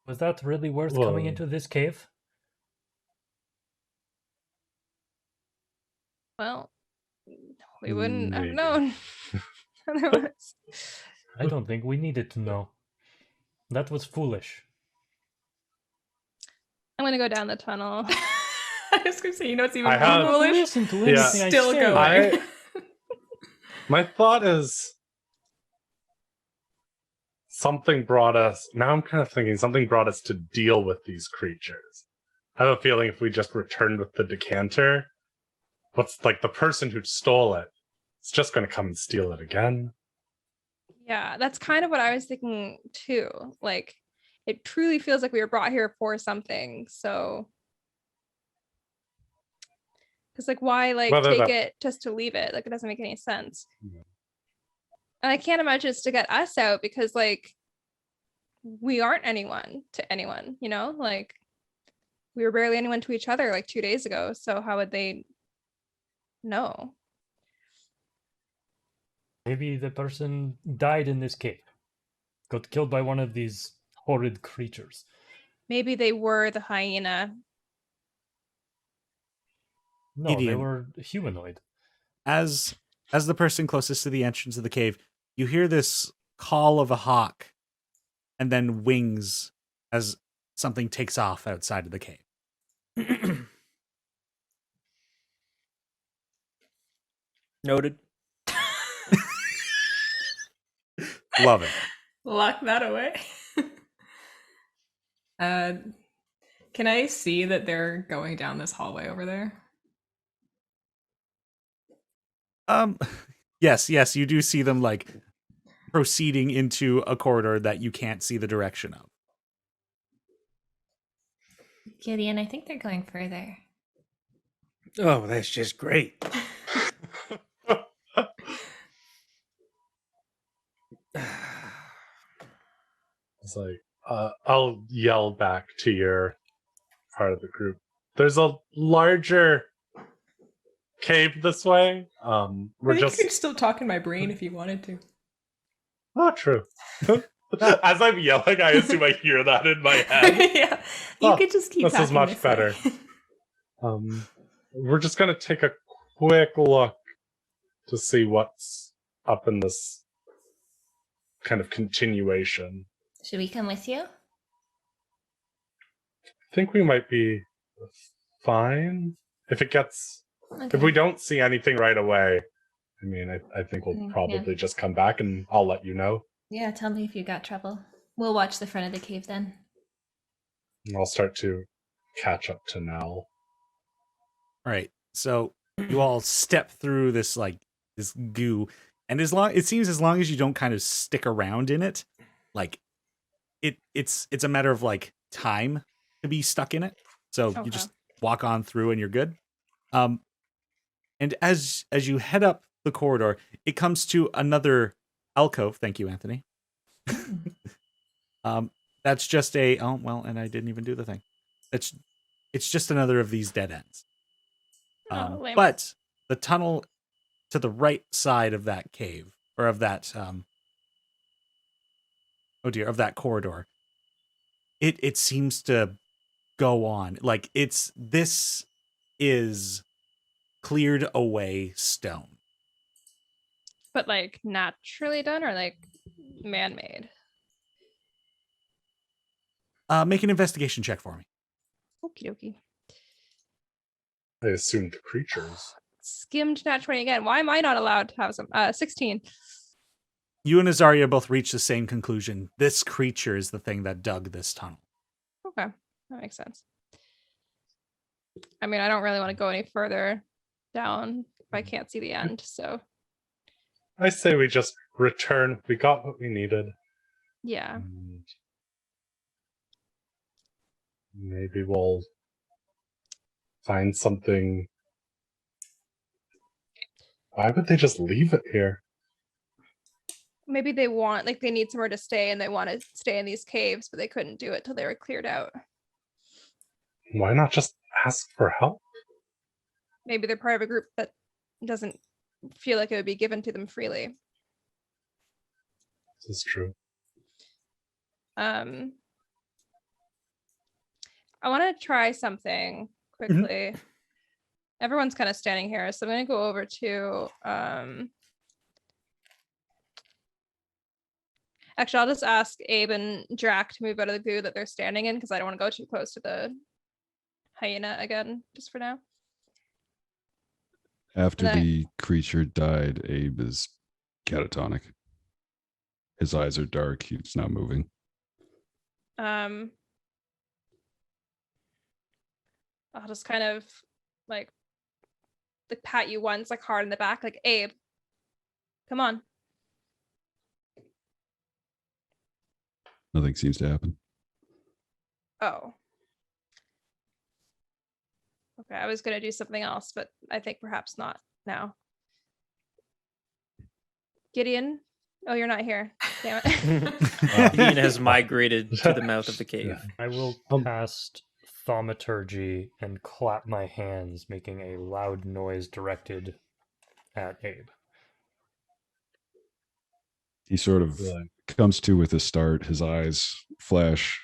Was that really worth Whoa. coming into this cave? Well, we wouldn't have Maybe. known otherwise. I don't think we needed to know. That was foolish. I'm gonna go down the tunnel. I was gonna say, you know, it's even I more have- foolish. Listen to Yeah. anything I Still say. going. My thought is something brought us. Now I'm kind of thinking something brought us to deal with these creatures. I have a feeling if we just returned with the decanter, what's like the person who stole it? It's just going to come and steal it again. Yeah, that's kind of what I was thinking too. Like, it truly feels like we were brought here for something. So, because like, why like Whether take that- it just to leave it? Like, it doesn't make any sense. Yeah. And I can't imagine it's to get us out because like, we aren't anyone to anyone. You know, like we were barely anyone to each other like 2 days ago. So how would they know? Maybe the person died in this cave. Got killed by one of these horrid creatures. Maybe they were the hyena. No, they Gideon. were humanoid. As the person closest to the entrance of the cave, you hear this call of a hawk and then wings as something takes off outside of the cave. Noted. Love it. Lock that away. Can I see that they're going down this hallway over there? Yes, you do see them like proceeding into a corridor that you can't see the direction of. Gideon, I think they're going further. Oh, that's just great. It's like, I'll yell back to your part of the group. There's a larger cave this way. I We're think just you could still talk in my brain if you wanted to. true. As I'm yelling, I assume I hear that in my head. Yeah, you Oh, could just keep this talking is much this better. way. We're just gonna take a quick look to see what's up in this kind of continuation. Should we come with you? I think we might be fine if it gets. Okay. If we don't see anything right away, I mean, I think we'll Yeah. probably just come back and I'll let you know. Yeah, tell me if you got trouble. We'll watch the front of the cave then. And I'll start to catch up to Nell. All right. So you all step through this this goo, and as long as you don't kind of stick around in it, like it's a matter of like time to be stuck in it. So Okay. you just walk on through and you're good. And as you head up the corridor, it comes to another alcove. Thank you, Anthony. That's just and I didn't even do the thing. It's just another of these dead ends. Oh, lame. But the tunnel to the right side of that cave, or of that of that corridor, it seems to go on. Like this is cleared away stone. But like naturally done or like man-made? Make an investigation check for me. Okie dokie. I assume the creatures. Skimmed nat 20 again. Why am I not allowed to have some? 16. You and Azaria both reach the same conclusion. This creature is the thing that dug this tunnel. Okay, that makes sense. I mean, I don't really want to go any further down if I can't see the end. So I say we just return. We got what we needed. yeah, And maybe we'll find something. Why would they just leave it here? maybe they need somewhere to stay and they want to stay in these caves, but they couldn't do it till they were cleared out. Why not just ask for help? Maybe they're part of a group that doesn't feel like it would be given to them freely. This is true. I want to try something quickly. Everyone's kind of standing here, so I'm going to go over to actually, I'll just ask Abe and Drac to move out of the goo that they're standing in because I don't want to go too close to the hyena again, just for now. After the creature died, Abe is catatonic. His eyes are dark. He's not moving. I'll just kind of like pat you once, like hard in the back, like Abe, come on. Nothing seems to happen. Oh. Okay, I was gonna do something else, but I think perhaps not now. Gideon? Oh, you're not here. Damn it. Gideon has migrated to the mouth of the cave. I will cast Thaumaturgy and clap my hands, making a loud noise directed at Abe. He sort of comes to with a start. His eyes flash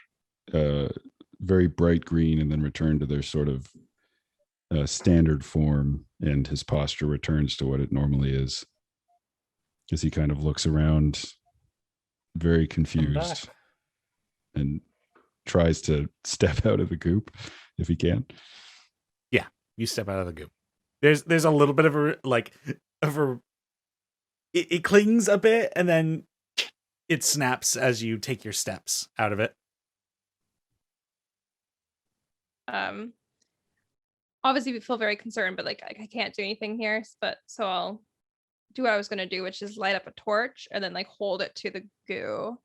very bright green and then return to their sort of standard form, and his posture returns to what it normally is. As he kind of looks around, very confused, and tries to step out of the goop if he can. Yeah, you step out of the goop. There's a little bit of it clings a bit, and then it snaps as you take your steps out of it. Obviously we feel very concerned, but like I can't do anything here, but so I'll do what I was gonna do, which is light up a torch and then like hold it to the goo,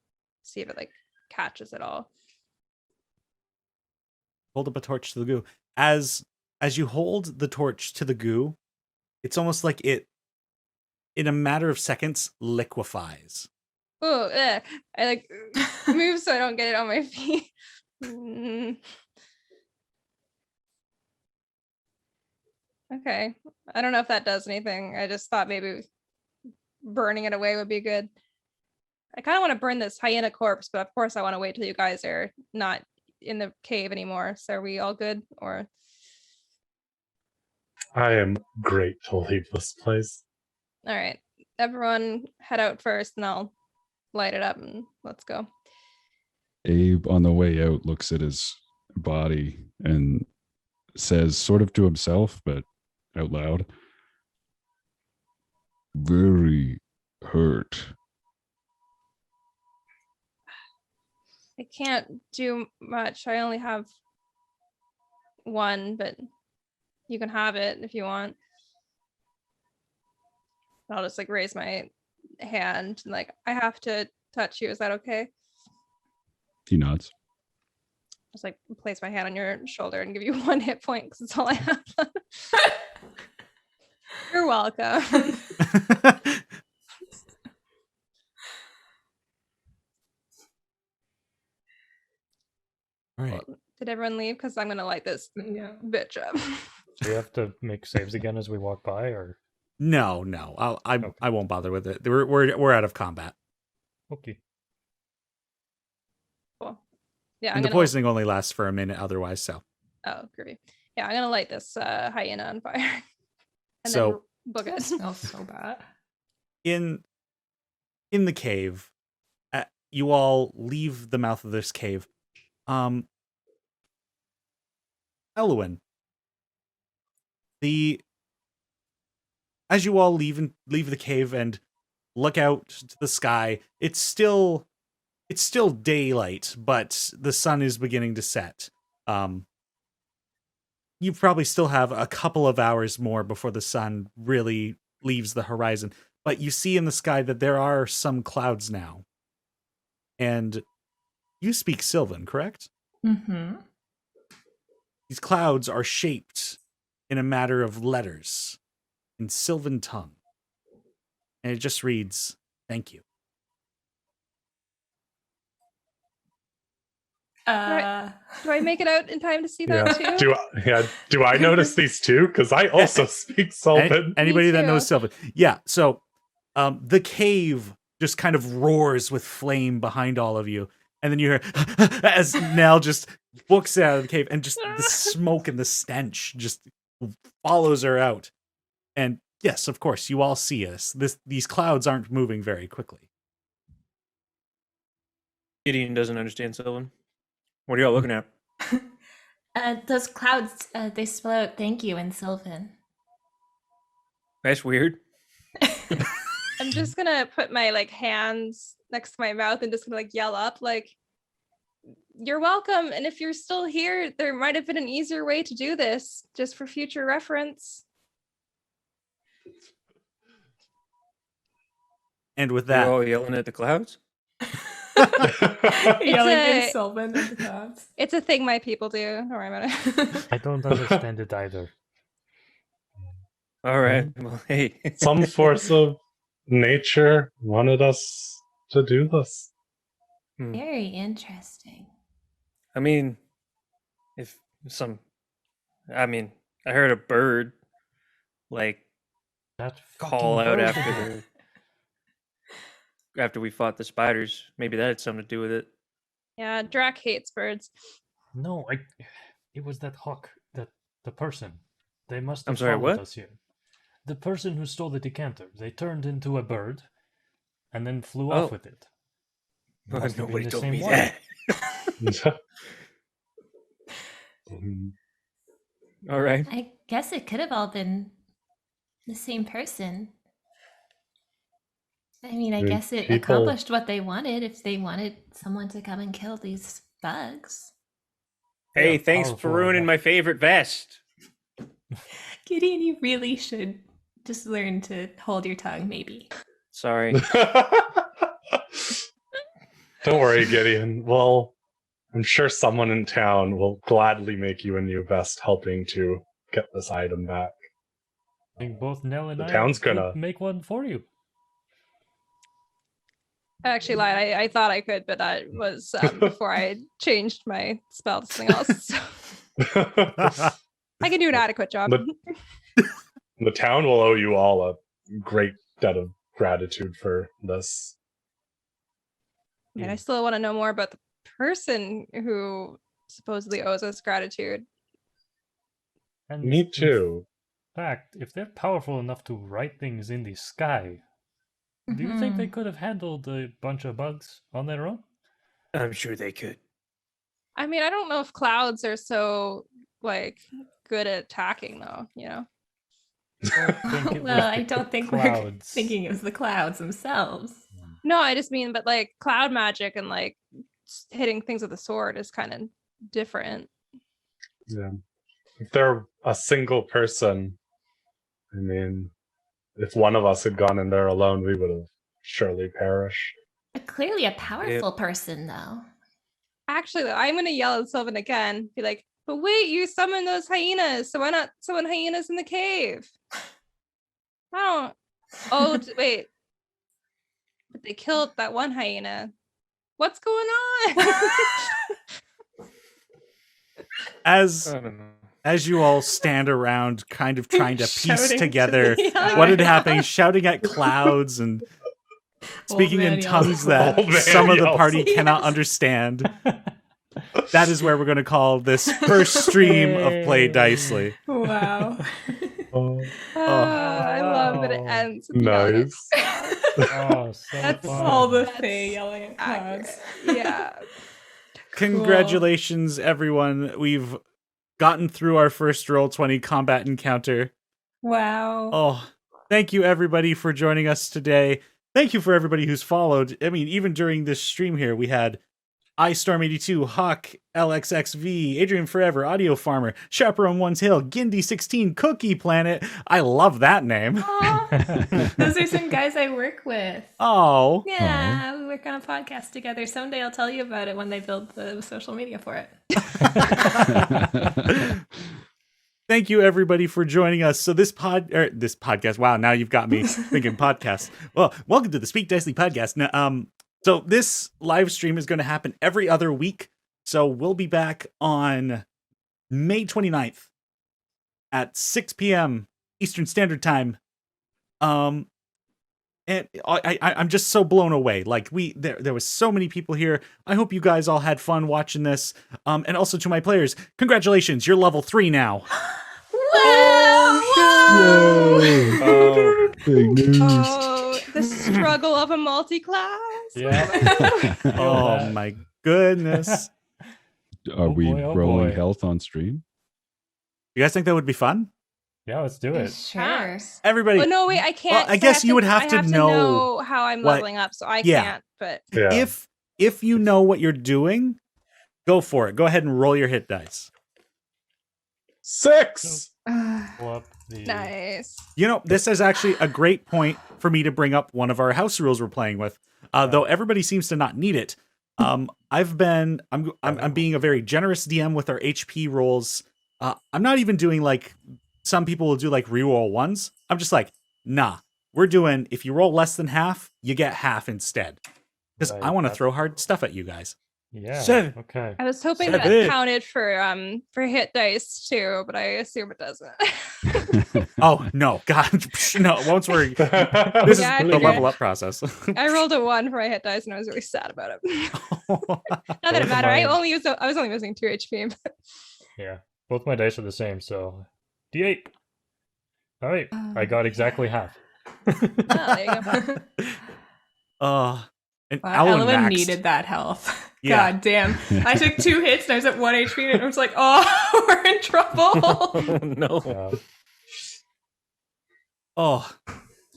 see if it like catches it all. Hold up a torch to the goo. As you hold the torch to the goo, it's almost like it, in a matter of seconds, liquefies. Oh, I like move so I don't get it on my feet. Okay, I don't know if that does anything. I just thought maybe burning it away would be good. I kind of want to burn this hyena corpse, but of course I want to wait till you guys are not in the cave anymore. So are we all good? Or I am great to leave this place. all right, everyone head out first and I'll light it up and let's go. Abe, on the way out, looks at his body and says, sort of to himself, but out loud, "Very hurt." I can't do much. I only have one, but you can have it if you want. I'll just like raise my hand and like, I have to touch you. Is that okay? He nods. Just like place my hand on your shoulder and give you 1 hit point because it's all I have. You're welcome. All right. Did everyone leave? Because I'm gonna light this bitch up. Do we have to make saves again as we walk by, or No. I won't bother with it. We're out of combat. okay? Cool. Yeah, And the poisoning only lasts for a minute otherwise, so. Oh, groovy. Yeah, I'm gonna light this hyena on fire. And So then book it. Smells so bad. in the cave, you all leave the mouth of this cave. Elwyn, as you all leave the cave and look out to the sky, it's still daylight, but the sun is beginning to set. You probably still have a couple of hours more before the sun really leaves the horizon, but you see in the sky that there are some clouds now. And you speak Sylvan, correct? Mm-hmm. These clouds are shaped in a matter of letters in Sylvan tongue. And it just reads, "Thank you." Do I make it out in time to see that too? Do I notice these too? Because I also speak Sylvan. Anybody that too. knows Sylvan. Yeah, so the cave just kind of roars with flame behind all of you. And then you hear as Nell just books out of the cave, and just the smoke and the stench just follows her out. And yes, of course, you all see us. These clouds aren't moving very quickly. Gideon doesn't understand Sylvan. What are y'all looking at? Those clouds, they spell out thank you in Sylvan. That's weird. I'm just gonna put my like hands next to my mouth and just gonna like yell up like, "You're welcome." And if you're still here, there might have been an easier way to do this, just for future reference. And with You're that, all yelling at the clouds? Yelling a- in Sylvan at the clouds. It's a thing my people do. Don't worry about it. I don't understand it either. All right. Well, hey. Some force of nature wanted us to do this. Very interesting. I mean, I heard a bird like That call fucking out bird. after we fought the spiders. Maybe that had something to do with it. Yeah, Drac hates birds. No, it was that hawk, the person. They must have I'm sorry, followed what? us here. The person who stole the decanter. They turned into a bird and then flew Oh. off with it. Well, Must have been nobody the told same me one. that. All right. I guess it could have all been the same person. I mean, I mean, guess it people- accomplished what they wanted if they wanted someone to come and kill these bugs. Hey, Yeah, thanks for powerful ruining enough. my favorite vest. Gideon, you really should just learn to hold your tongue, maybe. Sorry. Don't worry, Gideon. Well, I'm sure someone in town will gladly make you a new vest, helping to get this item back. I think both Nell and The I town's could gonna- make one for you. I actually lied. I thought I could, but that was before I changed my spell to something else. So I can do an adequate job. But- The town will owe you all a great debt of gratitude for this. And I still want to know more about the person who supposedly owes us gratitude. And Me in too. fact, if they're powerful enough to write things in the sky, do you think they could have handled a bunch of bugs on their own? I'm sure they could. I mean, I don't know if clouds are so like good at attacking, though. You know. I think it was Well, I the don't think we're clouds. thinking it was the clouds themselves. No, I just mean, but like cloud magic and like hitting things with a sword is kind of different. Yeah. If they're a single person, I mean, if one of us had gone in there alone, we would have surely perished. Clearly a powerful person, though. Actually, though, I'm gonna yell at Sylvan again. Be like, "But wait, you summoned those hyenas, so why not summon hyenas in the cave?" I don't. Oh, wait. But they killed that one hyena. What's going on? as I don't know. as you all stand around, kind of trying to piece Shouting to together the other what had guy. happened, shouting at clouds and speaking in man yells. tongues that Old man some of the yells. party cannot Yes. understand. That is where we're going to call this first stream of Play Dicely. Wow. Oh, I love that it Wow. ends. with yelling. nice. Oh, so That's fun. All the That's Fae yelling at Accurate. clouds. Yeah. Congratulations, everyone. We've gotten through our first Roll20 combat encounter. Wow. Oh, thank you, everybody, for joining us today. Thank you for everybody who's followed. I mean, even during this stream here, we had iStorm82, Hawk, LXXV, Adrian Forever, Audio Farmer, Chaperone One's Hill, Gindy16, Cookie Planet. I love that name. Aw, those are some guys I work with. Oh. Yeah, we work on a podcast together. Someday I'll tell you about it when they build the social media for it. Thank you, everybody, for joining us. So this podcast. Wow, now you've got me thinking podcast. Well, welcome to the Speak Dicely podcast. Now, so this live stream is going to happen every other week. So we'll be back on May 29th at 6 p.m. Eastern Standard Time. And I'm just so blown away. Like there was so many people here. I hope you guys all had fun watching this. And also to my players, congratulations, you're level 3 now. Whoa! Big news. Oh, the struggle of a multi-class. Yeah. Oh my goodness. Are we boy, oh rolling boy. health on stream? You guys think that would be fun? Yeah, let's do it. Sure. Everybody. Oh no, wait, I can't. Well, I 'cause guess you would have I to have know how I'm what- leveling up, so I Yeah. can't. But Yeah. If you know what you're doing, go for it. Go ahead and roll your hit dice. 6. Pull up the nice. You know, this is actually a great point for me to bring up one of our house rules we're playing with. Though everybody seems to not need it. I'm being a very generous DM with our HP rolls. I'm not even doing like some people will do like reroll ones. I'm just like, nah. We're doing if you roll less than half, you get half instead. Because Right, I want to that's- throw hard stuff at you guys. Yeah. 7. Okay. I was hoping Seven. that counted for hit dice too, but I assume it doesn't. Oh no, God, no, won't worry. This Yeah, is I the figured. level up process. I rolled a 1 for my hit dice, and I was really sad about it. Not that Both it of mattered. I mine- was only missing 2 HP. But... Yeah. Both my dice are the same, so D8. All right. I got exactly half. Oh, there you go. And Wow, Alan Element maxed. needed that health. Yeah. God damn. I took 2 hits and I was at 1 HP and I was like, oh, we're in trouble. No. Oh,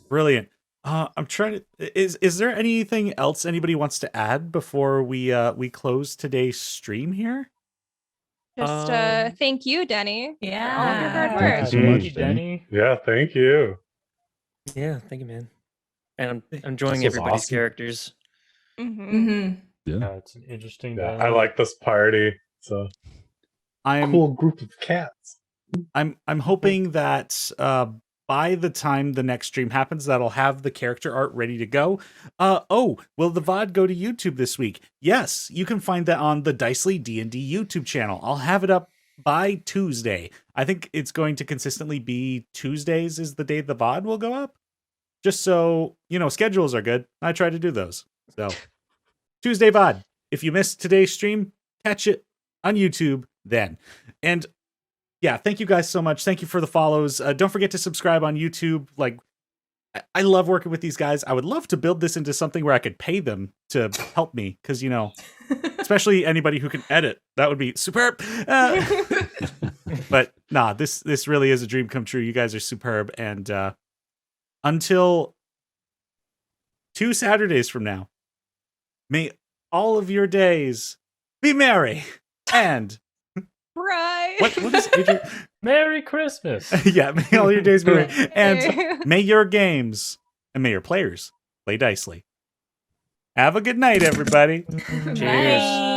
brilliant. I'm trying to. Is there anything else anybody wants to add before we close today's stream here? Just thank you, Denny. Yeah. All of your hard Yeah, work. so much, thank you, Denny. Denny. Yeah, thank you. Yeah, thank you, man. And I'm enjoying This was everybody's awesome. characters. Mm-hmm. Mm-hmm. Yeah. It's an interesting. Yeah, I dynamic. like this party. It's a I'm cool group of cats. I'm hoping that by the time the next stream happens, that'll have the character art ready to go. Will the VOD go to YouTube this week? Yes, you can find that on the Dicely D&D YouTube channel. I'll have it up by Tuesday. I think it's going to consistently be Tuesdays is the day the VOD will go up. Just so, schedules are good. I try to do those. So, Tuesday VOD. If you missed today's stream, catch it on YouTube then. And yeah, thank you guys so much. Thank you for the follows. Don't forget to subscribe on YouTube. Like, I love working with these guys. I would love to build this into something where I could pay them to help me. Because, especially anybody who can edit. That would be superb. But nah, this really is a dream come true. You guys are superb. And until 2 Saturdays from now, may all of your days be merry and Right. what is Adrian? Merry Christmas. Yeah, may all your days be merry. And may your games and may your players play dicely. Have a good night, everybody. Cheers. Bye.